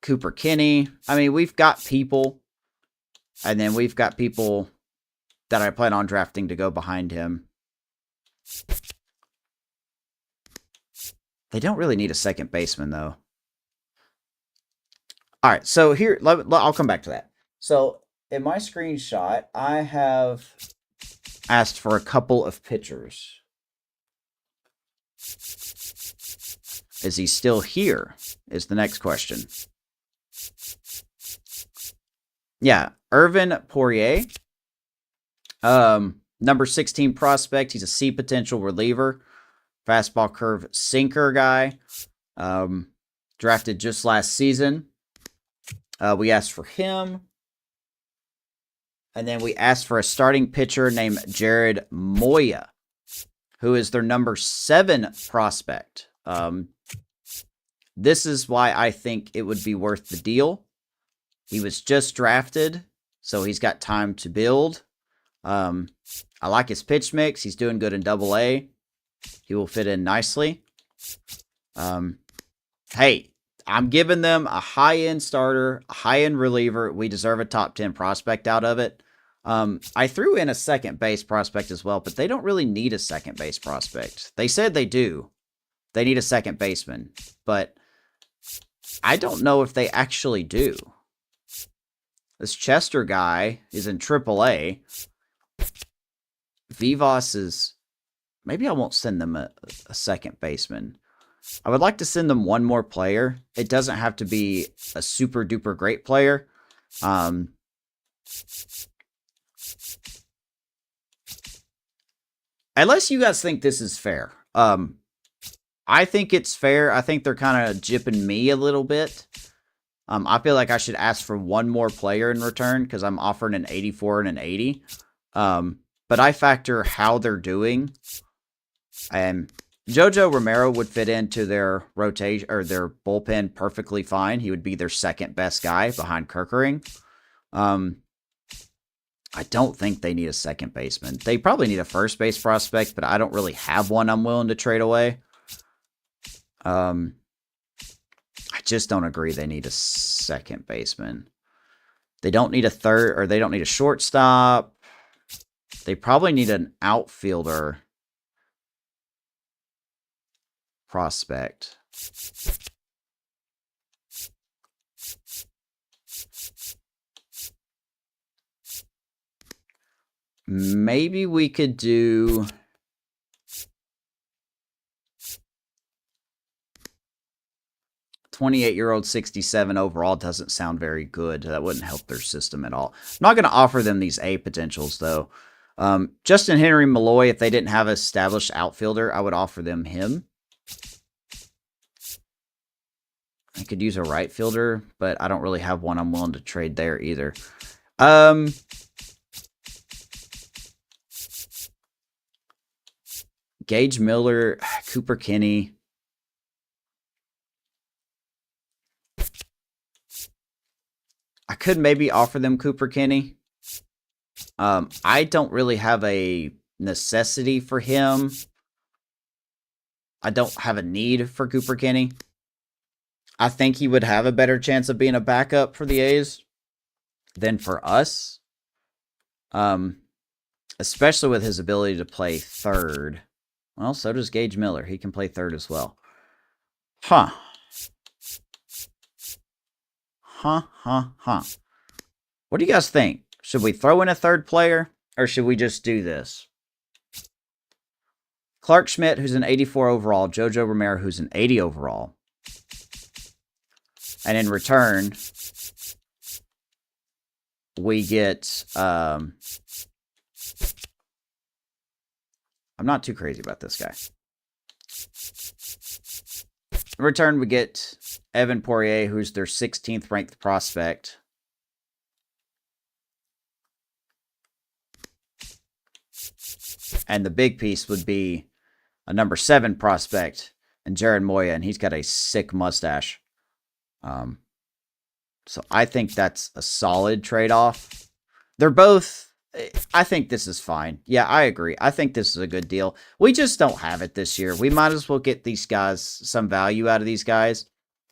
Cooper Kinney. I mean, we've got people. And then we've got people that I plan on drafting to go behind him. They don't really need a second baseman, though. All right, so here, I'll come back to that. So in my screenshot, I have asked for a couple of pitchers. Is he still here? Is the next question. Yeah, Irvin Poirier. Number 16 prospect. He's a C potential reliever. Fastball curve sinker guy. Drafted just last season. We asked for him. And then we asked for a starting pitcher named Jared Moya, who is their number 7 prospect. This is why I think it would be worth the deal. He was just drafted, so he's got time to build. I like his pitch mix. He's doing good in Double-A. He will fit in nicely. Hey, I'm giving them a high-end starter, a high-end reliever. We deserve a top 10 prospect out of it. I threw in a second base prospect as well, but they don't really need a second base prospect. They said they do. They need a second baseman, but I don't know if they actually do. This Chester guy is in AAA. Vivas is... Maybe I won't send them a second baseman. I would like to send them one more player. It doesn't have to be a super duper great player. Unless you guys think this is fair. I think it's fair. I think they're kind of gypping me a little bit. I feel like I should ask for one more player in return because I'm offering an 84 and an 80. But I factor how they're doing. And Jojo Romero would fit into their rotation or their bullpen perfectly fine. He would be their second best guy behind Kerkering. I don't think they need a second baseman. They probably need a first base prospect, but I don't really have one I'm willing to trade away. I just don't agree they need a second baseman. They don't need a third, or they don't need a shortstop. They probably need an outfielder prospect. Maybe we could do... 28-year-old 67 overall doesn't sound very good. That wouldn't help their system at all. I'm not going to offer them these A potentials, though. Justin Henry Malloy, if they didn't have an established outfielder, I would offer them him. I could use a right fielder, but I don't really have one I'm willing to trade there either. Gage Miller, Cooper Kinney. I could maybe offer them Cooper Kinney. I don't really have a necessity for him. I don't have a need for Cooper Kinney. I think he would have a better chance of being a backup for the A's than for us. Especially with his ability to play third. Well, so does Gage Miller. He can play third as well. Huh. What do you guys think? Should we throw in a third player, or should we just do this? Clark Schmidt, who's an 84 overall. Jojo Romero, who's an 80 overall. And in return, we get... I'm not too crazy about this guy. In return, we get Evan Poirier, who's their 16th ranked prospect. And the big piece would be a number 7 prospect, and Jared Moya, and he's got a sick mustache. So I think that's a solid trade-off. They're both... I think this is fine. Yeah, I agree. I think this is a good deal. We just don't have it this year. We might as well get these guys some value out of these guys.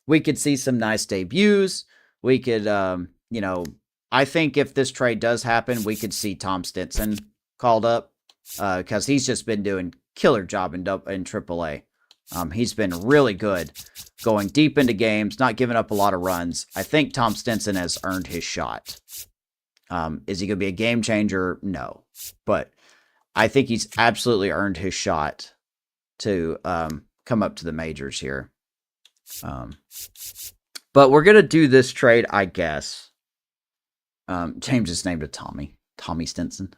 We could see some nice debuts. We could, you know, I think if this trade does happen, we could see Tom Stinson called up because he's just been doing killer job in AAA. He's been really good going deep into games, not giving up a lot of runs. I think Tom Stinson has earned his shot. Is he going to be a game changer? No. But I think he's absolutely earned his shot to come up to the majors here. But we're going to do this trade, I guess. Change his name to Tommy. Tommy Stinson.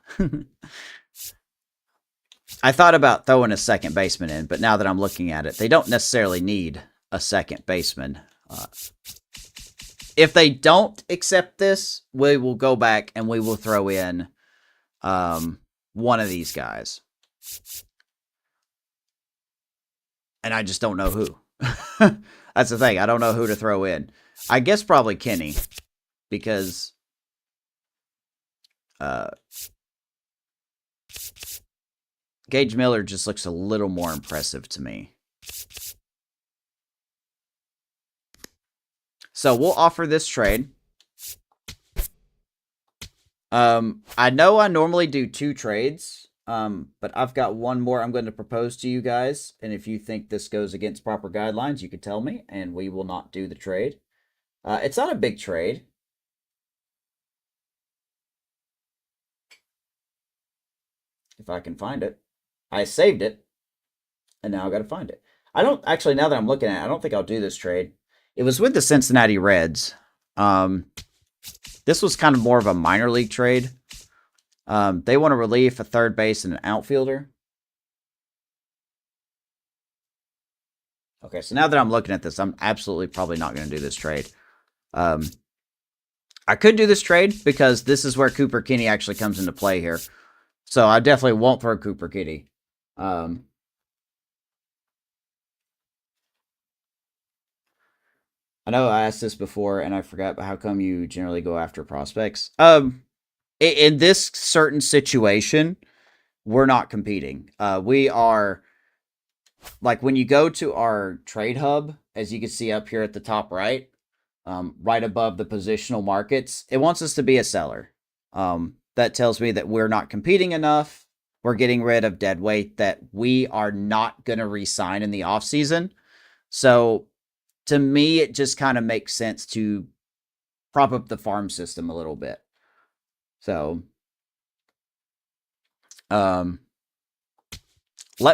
I thought about throwing a second baseman in, but now that I'm looking at it, they don't necessarily need a second baseman. If they don't accept this, we will go back and we will throw in one of these guys. And I just don't know who. That's the thing. I don't know who to throw in. I guess probably Kenny. Because Gage Miller just looks a little more impressive to me. So we'll offer this trade. I know I normally do 2 trades, but I've got one more I'm going to propose to you guys. And if you think this goes against proper guidelines, you could tell me, and we will not do the trade. It's not a big trade. If I can find it. I saved it, and now I've got to find it. I don't, actually, now that I'm looking at it, I don't think I'll do this trade. It was with the Cincinnati Reds. This was kind of more of a minor league trade. They want a relief, a third base, and an outfielder. Okay, so now that I'm looking at this, I'm absolutely probably not going to do this trade. I could do this trade because this is where Cooper Kinney actually comes into play here. So I definitely won't throw Cooper Kinney. I know I asked this before and I forgot, but how come you generally go after prospects? In this certain situation, we're not competing. We are, like when you go to our trade hub, as you can see up here at the top right, right above the positional markets, it wants us to be a seller. That tells me that we're not competing enough. We're getting rid of dead weight that we are not going to re-sign in the offseason. So to me, it just kind of makes sense to prop up the farm system a little bit. So, let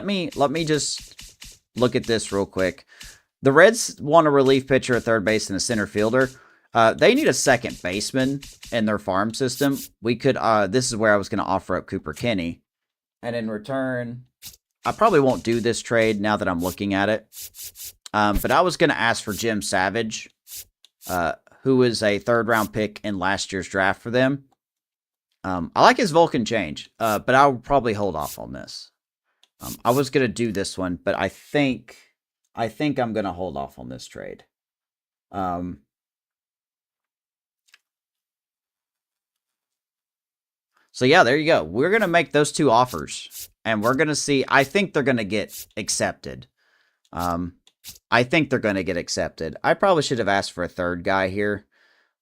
me just look at this real quick. The Reds want a relief pitcher, a third base, and a center fielder. They need a second baseman in their farm system. We could. This is where I was going to offer up Cooper Kinney, and in return, I probably won't do this trade now that I'm looking at it. But I was going to ask for Jim Savage, who was a third-round pick in last year's draft for them. I like his Vulcan change, but I'll probably hold off on this. I was going to do this one, but I think I'm going to hold off on this trade. So yeah, there you go. We're going to make those two offers, and we're going to see. I think they're going to get accepted. I think they're going to get accepted. I probably should have asked for a third guy here,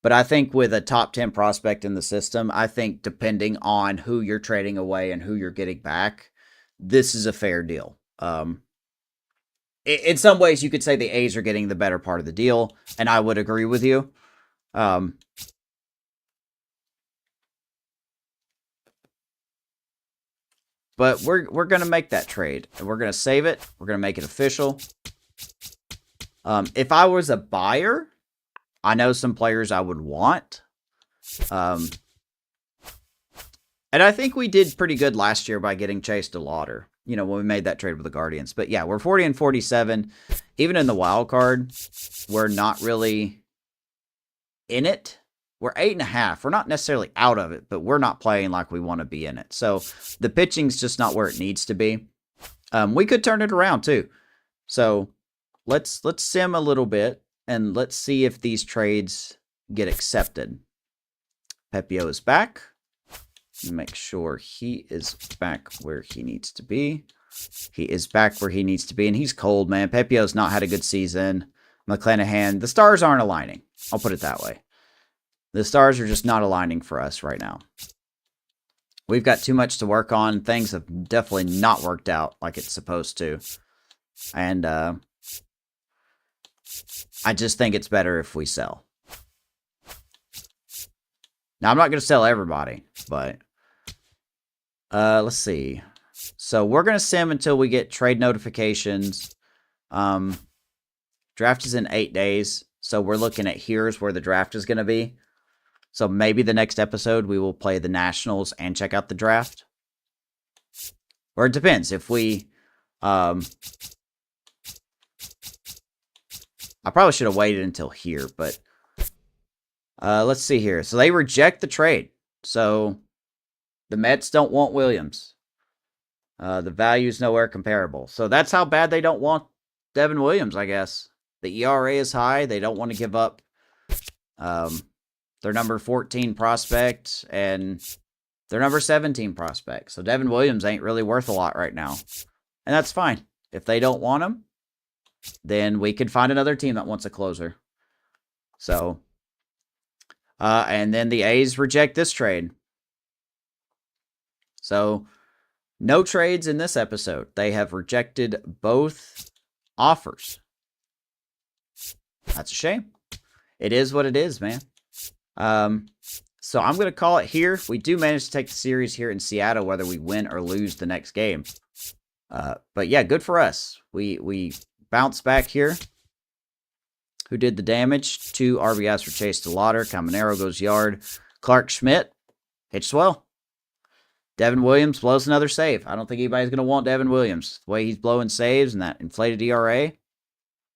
but I think with a top 10 prospect in the system, I think depending on who you're trading away and who you're getting back, this is a fair deal. In some ways, you could say the A's are getting the better part of the deal, and I would agree with you. But we're going to make that trade, and we're going to save it. We're going to make it official. If I was a buyer, I know some players I would want. And I think we did pretty good last year by getting Chase DeLauder, when we made that trade with the Guardians. But yeah, we're 40 and 47. Even in the wild card, we're not really in it. We're 8.5. We're not necessarily out of it, but we're not playing like we want to be in it. So the pitching's just not where it needs to be. We could turn it around too. So let's sim a little bit and let's see if these trades get accepted. Pepio is back. Make sure he is back where he needs to be. He is back where he needs to be, and he's cold, man. Pepio's not had a good season. McClanahan, the stars aren't aligning. I'll put it that way. The stars are just not aligning for us right now. We've got too much to work on. Things have definitely not worked out like it's supposed to. And I just think it's better if we sell. Now, I'm not going to sell everybody, but let's see. So we're going to sim until we get trade notifications. Draft is in 8 days, so we're looking at here's where the draft is going to be. So maybe the next episode we will play the Nationals and check out the draft. Or it depends. If we... I probably should have waited until here, but... let's see here. So they reject the trade. So the Mets don't want Williams. The value's nowhere comparable. So that's how bad they don't want Devin Williams, I guess. The ERA is high. They don't want to give up their number 14 prospect and their number 17 prospect. So Devin Williams ain't really worth a lot right now. And that's fine. If they don't want him, then we could find another team that wants a closer. So... and then the A's reject this trade. So, no trades in this episode. They have rejected both offers. That's a shame. It is what it is, man. So I'm going to call it here. We do manage to take the series here in Seattle, whether we win or lose the next game. But yeah, good for us. We bounce back here. Who did the damage? 2 RBIs for Chase DeLauder. Caminero goes yard. Clark Schmidt hits well. Devin Williams blows another save. I don't think anybody's going to want Devin Williams. The way he's blowing saves and that inflated ERA,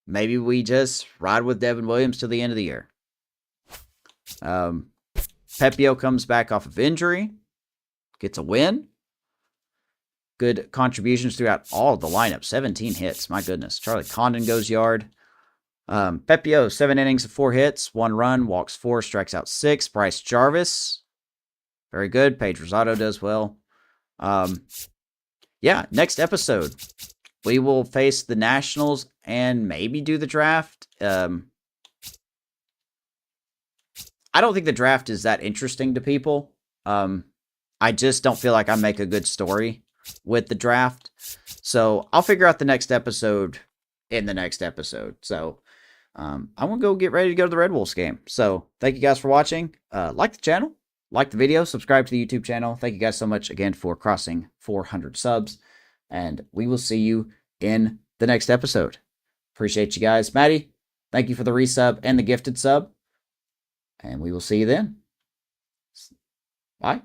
maybe we just ride with Devin Williams till the end of the year. Pepio comes back off of injury. Gets a win. Good contributions throughout all of the lineup. 17 hits. My goodness. Charlie Condon goes yard. Pepio, 7 innings of 4 hits, 1 run, walks 4, strikes out 6. Bryce Jarvis, very good. Paige Rosado does well. Yeah, next episode, we will face the Nationals and maybe do the draft. I don't think the draft is that interesting to people. I just don't feel like I make a good story with the draft. So I'll figure out the next episode in the next episode. So... I'm going to go get ready to go to the Red Wolves game. So, thank you guys for watching. Like the channel, like the video, subscribe to the YouTube channel. Thank you guys so much again for crossing 400 subs. And we will see you in the next episode. Appreciate you guys. Maddie, thank you for the resub and the gifted sub. And we will see you then. Bye.